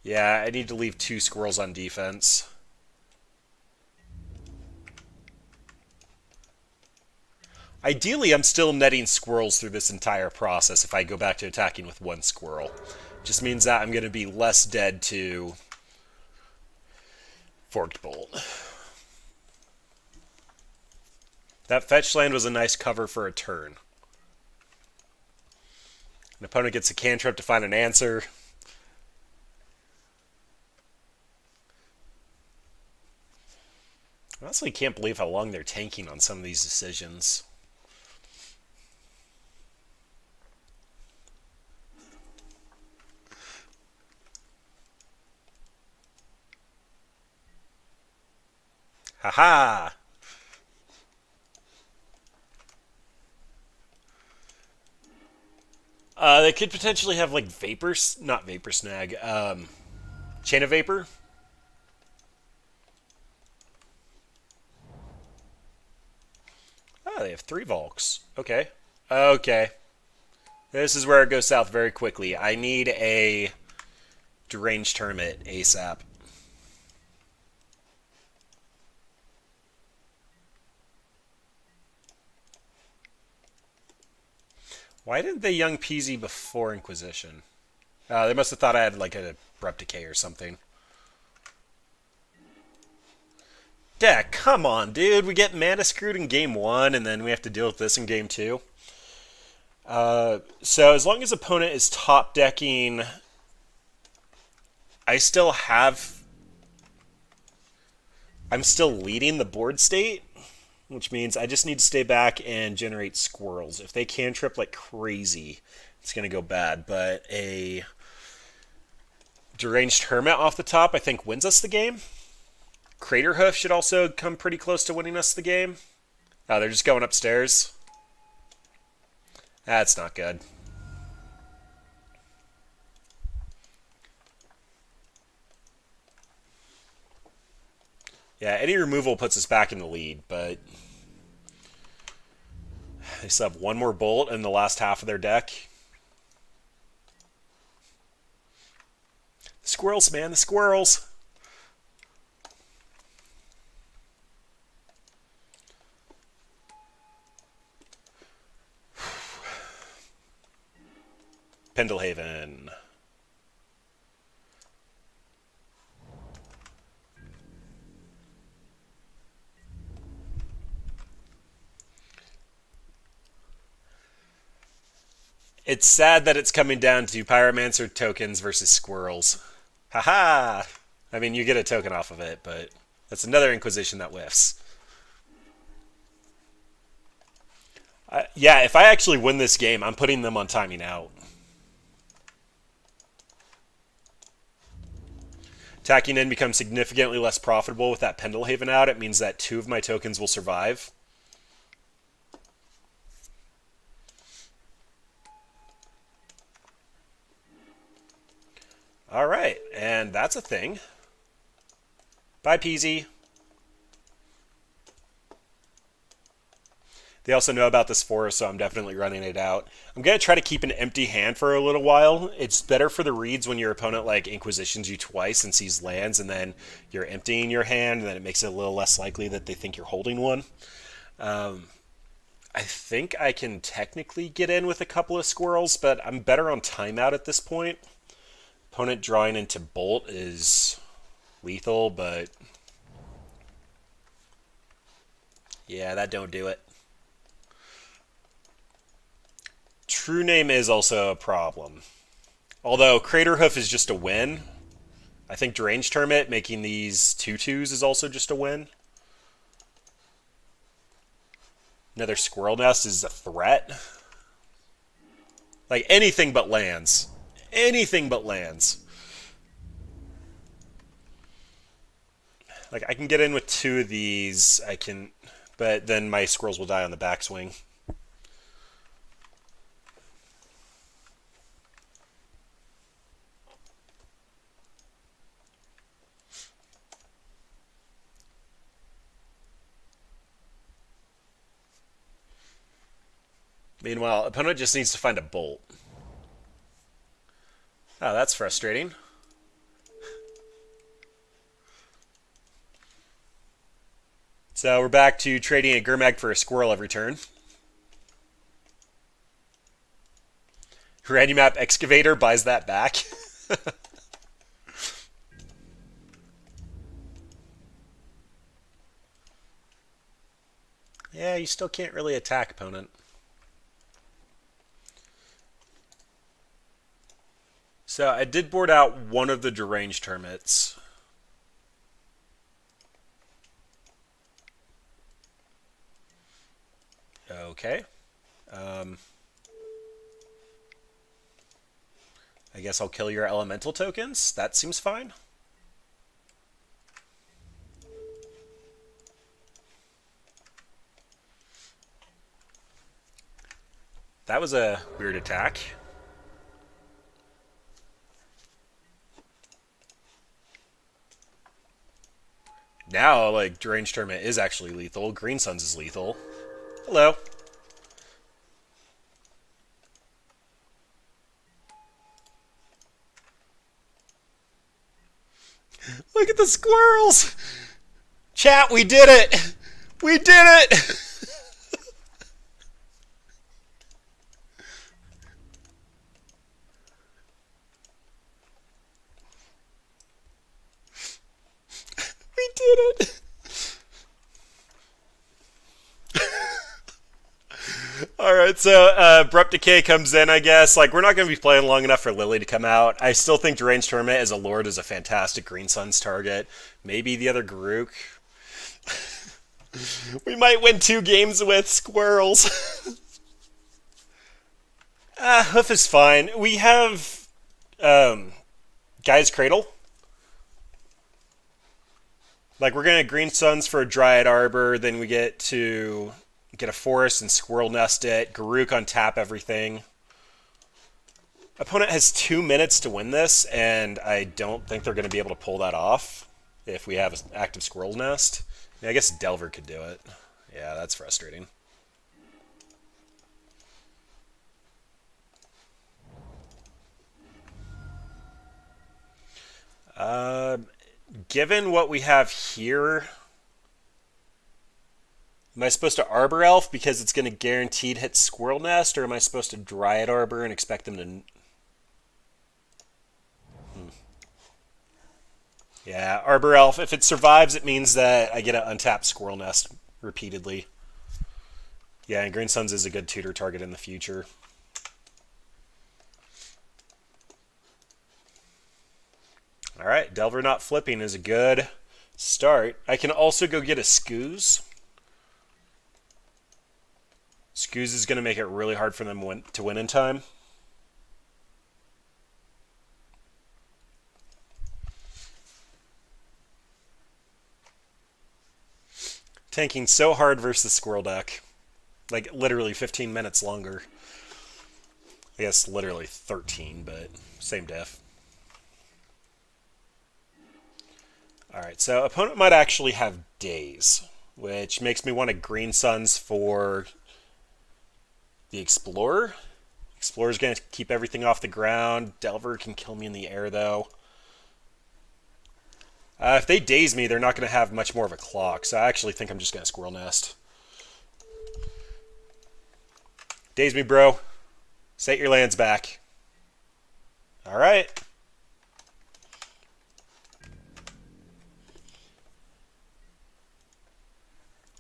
Yeah, I need to leave 2 squirrels on defense. Ideally, I'm still netting squirrels through this entire process if I go back to attacking with 1 squirrel. Just means that I'm going to be less dead to forked bolt. That fetch land was a nice cover for a turn. An opponent gets a cantrip to find an answer. I honestly can't believe how long they're tanking on some of these decisions. Haha! They could potentially have like not vapor snag, chain of vapor. Oh, they have 3 Volks. Okay. Okay. This is where it goes south very quickly. I need a deranged hermit ASAP. Why didn't they young Peasy before Inquisition? They must have thought I had like a abrupt decay or something. Yeah, come on, dude. We get mana screwed in game 1, and then we have to deal with this in game 2. So as long as opponent is top decking, I'm still leading the board state, which means I just need to stay back and generate squirrels. If they cantrip like crazy, it's going to go bad. But a deranged hermit off the top, I think, wins us the game. Crater Hoof should also come pretty close to winning us the game. Oh, they're just going upstairs. That's not good. Yeah, any removal puts us back in the lead, but they still have 1 more bolt in the last half of their deck. The squirrels, man, the squirrels. Pendelhaven. It's sad that it's coming down to Pyromancer tokens versus squirrels. Haha! I mean, you get a token off of it, but that's another Inquisition that whiffs. Yeah, if I actually win this game, I'm putting them on timing out. Attacking in becomes significantly less profitable with that Pendelhaven out. It means that 2 of my tokens will survive. Alright, and that's a thing. Bye, Peasy. They also know about this forest, so I'm definitely running it out. I'm going to try to keep an empty hand for a little while. It's better for the reads when your opponent like Inquisitions you twice and sees lands, and then you're emptying your hand, and then it makes it a little less likely that they think you're holding one. I think I can technically get in with a couple of squirrels, but I'm better on timeout at this point. Opponent drawing into Bolt is lethal, but yeah, that don't do it. True Name is also a problem. Although Crater Hoof is just a win. I think Deranged Hermit making these 2/2s is also just a win. Another Squirrel Nest is a threat. Like anything but lands. Anything but lands. Like I can get in with 2 of these. I can, but then my squirrels will die on the backswing. Meanwhile, opponent just needs to find a bolt. Oh, that's frustrating. So we're back to trading a Gurmag for a squirrel every turn. Random Map Excavator buys that back. Yeah, you still can't really attack opponent. So I did board out one of the deranged hermits. Okay. I guess I'll kill your elemental tokens. That seems fine. That was a weird attack. Now, like, Deranged Tournament is actually lethal. Green Suns is lethal. Hello. Look at the squirrels! Chat, we did it! We did it! We did it! Alright, so Abrupt Decay comes in, I guess. Like, we're not going to be playing long enough for Lily to come out. I still think Deranged Tournament as a Lord is a fantastic Green Suns target. Maybe the other Garuk. We might win 2 games with squirrels. Hoof is fine. We have Guy's Cradle. Like, we're going to Green Suns for a Dryad Arbor, then we get to get a Forest and Squirrel Nest it. Garuk on tap everything. Opponent has 2 minutes to win this, and I don't think they're going to be able to pull that off if we have an active Squirrel Nest. Yeah, I guess Delver could do it. Yeah, that's frustrating. Given what we have here, am I supposed to Arbor Elf because it's going to guaranteed hit Squirrel Nest, or am I supposed to Dryad Arbor and expect them to... Yeah, Arbor Elf. If it survives, it means that I get to untap Squirrel Nest repeatedly. Yeah, and Green Suns is a good tutor target in the future. Alright, Delver not flipping is a good start. I can also go get a Scooz. Scooz is going to make it really hard for them to win in time. Tanking so hard versus the Squirrel deck. Like, literally 15 minutes longer. I guess literally 13, but same diff. Alright, so opponent might actually have Daze, which makes me want a Green Suns for the Explorer. Explorer's going to keep everything off the ground. Delver can kill me in the air, though. If they Daze me, they're not going to have much more of a clock, so I actually think I'm just going to Squirrel Nest. Daze me, bro. Set your lands back. Alright.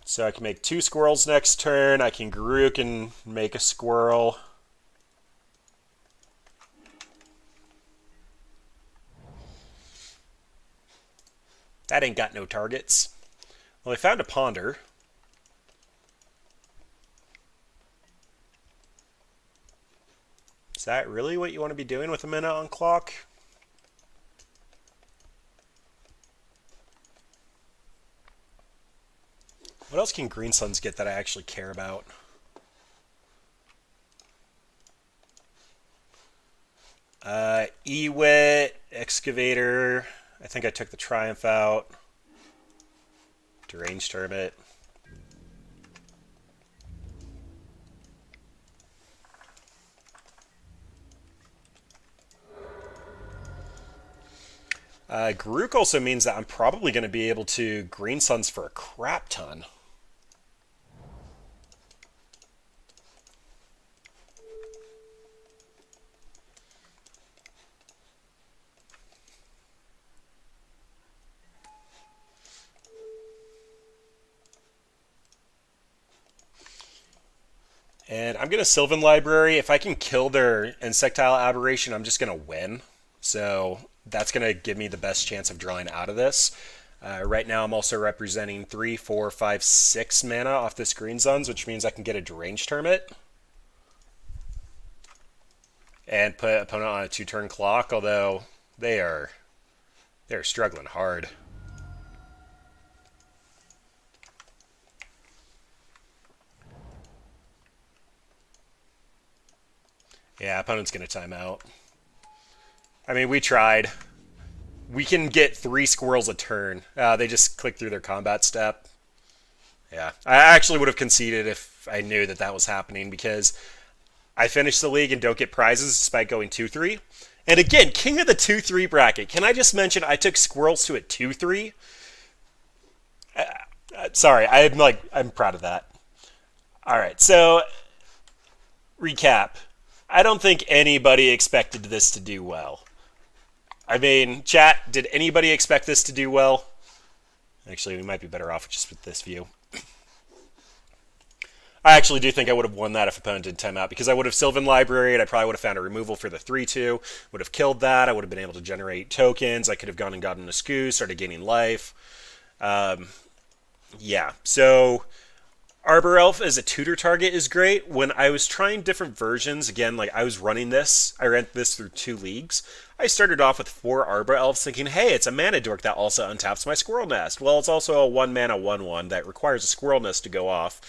So I can make 2 squirrels next turn. I can Garuk and make a squirrel. That ain't got no targets. Well, I found a Ponder. Is that really what you want to be doing with a minute on clock? What else can Green Suns get that I actually care about? Ewit, Excavator. I think I took the Triumph out. Deranged Hermit. Garuk also means that I'm probably going to be able to green suns for a crap ton. And I'm going to Sylvan Library. If I can kill their Insectile Aberration, I'm just going to win. So that's going to give me the best chance of drawing out of this. Right now, I'm also representing 3, 4, 5, 6 mana off this Green Suns, which means I can get a deranged Hermit and put opponent on a 2-turn clock, although they're struggling hard. Yeah, opponent's going to time out. I mean, we tried. We can get 3 squirrels a turn. They just click through their combat step. Yeah, I actually would have conceded if I knew that that was happening, because I finished the league and don't get prizes despite going 2-3. And again, king of the 2-3 bracket. Can I just mention I took squirrels to a 2-3? Sorry, I'm proud of that. All right, so recap. I don't think anybody expected this to do well. I mean, chat, did anybody expect this to do well? Actually, we might be better off just with this view. I actually do think I would have won that if opponent did timeout, because I would have Sylvan Libraried, I probably would have found a removal for the 3-2, would have killed that, I would have been able to generate tokens, I could have gone and gotten a Skoo, started gaining life. Yeah, so Arbor Elf as a tutor target is great. When I was trying different versions, again, like I was running this, I ran this through 2 leagues. I started off with 4 Arbor Elves thinking, hey, it's a mana dork that also untaps my Squirrel Nest. Well, it's also a 1 mana 1/1 that requires a Squirrel Nest to go off.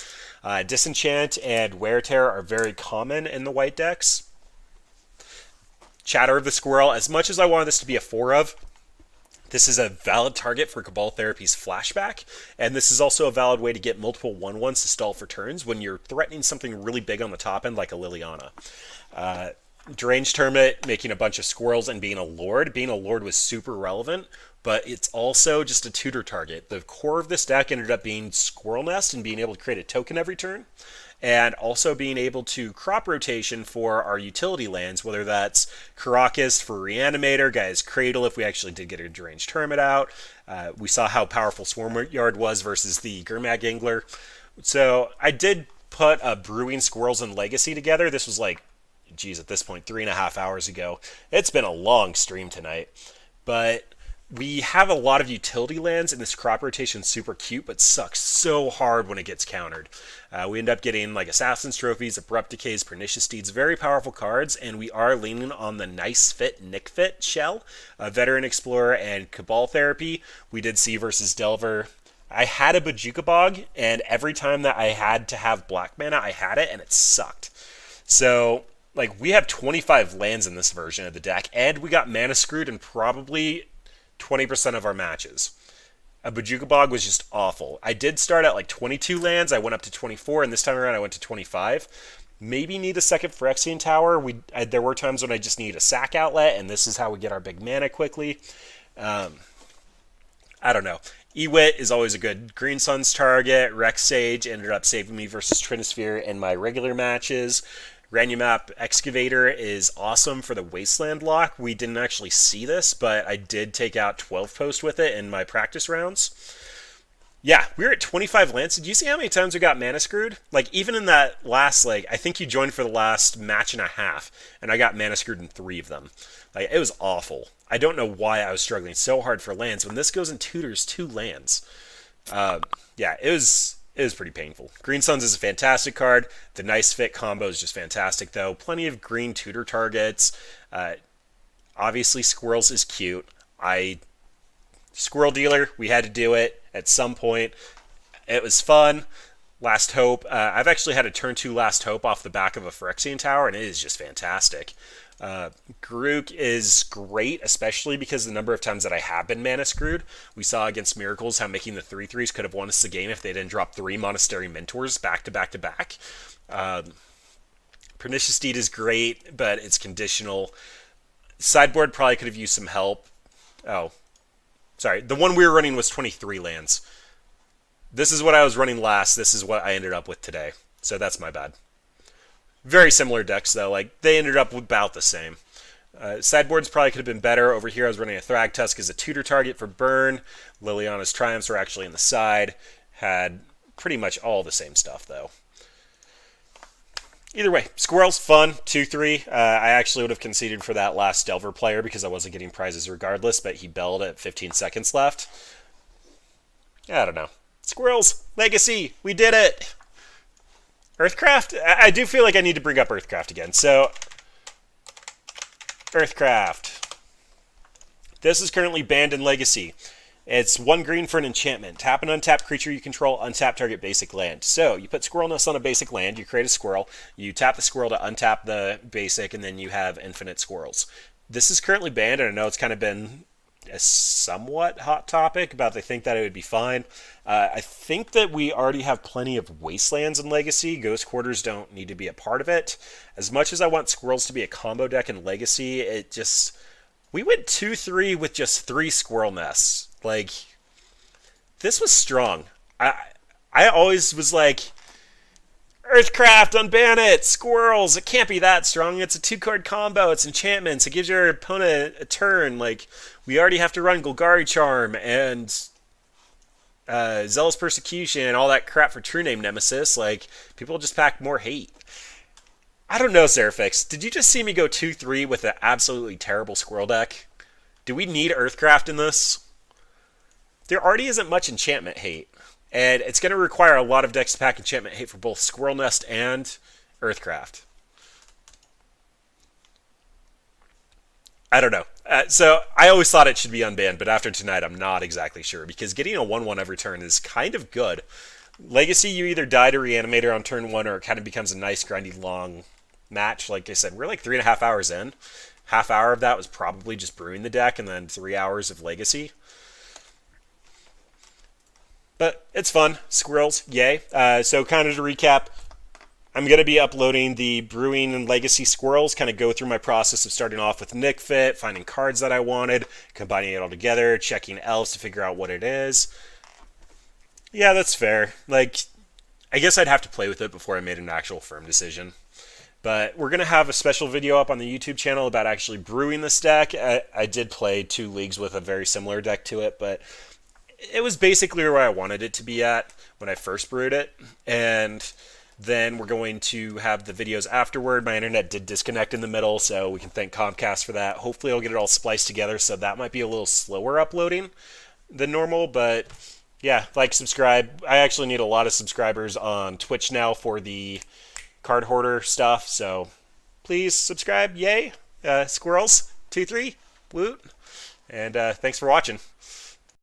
Disenchant and Wear Tear are very common in the white decks. Chatter of the Squirrel, as much as I wanted this to be a 4 of, this is a valid target for Cabal Therapy's Flashback, and this is also a valid way to get multiple 1/1s to stall for turns when you're threatening something really big on the top end like a Liliana. Deranged Hermit, making a bunch of squirrels and being a lord. Being a lord was super relevant, but it's also just a tutor target. The core of this deck ended up being Squirrel Nest and being able to create a token every turn, and also being able to crop rotation for our utility lands, whether that's Karakas for Reanimator, Gaia's Cradle if we actually did get a Deranged Hermit out. We saw how powerful Swarmyard was versus the Gurmag Angler. So I did put a Brewing Squirrels and Legacy together. This was like, geez, at this point, 3.5 hours ago. It's been a long stream tonight. But we have a lot of utility lands, and this crop rotation is super cute, but sucks so hard when it gets countered. We end up getting like Assassin's Trophies, Abrupt Decays, Pernicious Deeds, very powerful cards, and we are leaning on the Nice Fit Nic Fit shell, Veteran Explorer, and Cabal Therapy. We did see versus Delver. I had a Bojuka Bog, and every time that I had to have black mana, I had it, and it sucked. So, like, we have 25 lands in this version of the deck, and we got mana screwed in probably 20% of our matches. A Bojuka Bog was just awful. I did start at like 22 lands, I went up to 24, and this time around I went to 25. Maybe need a second Phyrexian Tower. There were times when I just needed a sack outlet, and this is how we get our big mana quickly. I don't know. Ewit is always a good Green Suns target. Rex Sage ended up saving me versus Trinisphere in my regular matches. Ranumap Excavator is awesome for the Wasteland lock. We didn't actually see this, but I did take out 12 post with it in my practice rounds. Yeah, we were at 25 lands. Did you see how many times we got mana screwed? Like, even in that last, like, I think you joined for the last match and a half, and I got mana screwed in 3 of them. Like, it was awful. I don't know why I was struggling so hard for lands when this goes and tutors 2 lands. Yeah, it was pretty painful. Green Suns is a fantastic card. The Nice Fit combo is just fantastic, though. Plenty of green tutor targets. Obviously, Squirrels is cute. Squirrel Dealer, we had to do it at some point. It was fun. Last Hope. I've actually had a turn 2 Last Hope off the back of a Phyrexian Tower, and it is just fantastic. Garuk is great, especially because the number of times that I have been mana screwed. We saw against Miracles how making the 3/3s could have won us the game if they didn't drop 3 Monastery Mentors back to back to back. Pernicious Deed is great, but it's conditional. Sideboard probably could have used some help. Oh, Sorry, the one we were running was 23 lands. This is what I was running last. This is what I ended up with today. So that's my bad. Very similar decks, though. Like, they ended up about the same. Sideboards probably could have been better. Over here, I was running a Thragtusk as a tutor target for burn. Liliana's Triumphs were actually in the side. Had pretty much all the same stuff, though. Either way, Squirrels, fun, 2-3. I actually would have conceded for that last Delver player because I wasn't getting prizes regardless, but he belled at 15 seconds left. I don't know. Squirrels, Legacy, we did it! Earthcraft? I do feel like I need to bring up Earthcraft again. So, Earthcraft. This is currently banned in Legacy. It's 1 green for an enchantment. Tap an untapped creature you control, untap target basic land. So, you put Squirrel Nest on a basic land, you create a squirrel, you tap the squirrel to untap the basic, and then you have infinite squirrels. This is currently banned, and I know it's kind of been a somewhat hot topic about they think that it would be fine. I think that we already have plenty of wastelands in Legacy. Ghost Quarters don't need to be a part of it. As much as I want Squirrels to be a combo deck in Legacy, it just... We went 2-3 with just 3 Squirrel Nests. Like, this was strong. I always was like, Earthcraft, unban it! Squirrels, it can't be that strong. It's a 2-card combo, it's enchantments, it gives your opponent a turn. Like, we already have to run Golgari Charm and Zealous Persecution and all that crap for True Name Nemesis. Like, people just pack more hate. I don't know, Seraphix. Did you just see me go 2-3 with an absolutely terrible Squirrel deck? Do we need Earthcraft in this? There already isn't much enchantment hate, and it's going to require a lot of decks to pack enchantment hate for both Squirrel Nest and Earthcraft. I don't know. So I always thought it should be unbanned, but after tonight I'm not exactly sure, because getting a 1-1 every turn is kind of good. Legacy, you either die to Reanimator on turn 1, or it kind of becomes a nice, grindy, long match. Like I said, we're like 3.5 hours in. Half hour of that was probably just brewing the deck, and then 3 hours of Legacy. But it's fun. Squirrels, yay. So kind of to recap, I'm going to be uploading the Brewing and Legacy Squirrels, kind of go through my process of starting off with Nic Fit, finding cards that I wanted, combining it all together, checking elves to figure out what it is. Yeah, that's fair. Like, I guess I'd have to play with it before I made an actual firm decision. But we're going to have a special video up on the YouTube channel about actually brewing this deck. I did play 2 leagues with a very similar deck to it, but it was basically where I wanted it to be at when I first brewed it. And then we're going to have the videos afterward. My internet did disconnect in the middle, so we can thank Comcast for that. Hopefully I'll get it all spliced together, so that might be a little slower uploading than normal, but yeah, like, subscribe. I actually need a lot of subscribers on Twitch now for the card hoarder stuff, so please subscribe. Yay! Squirrels, 2-3, woot. And thanks for watching.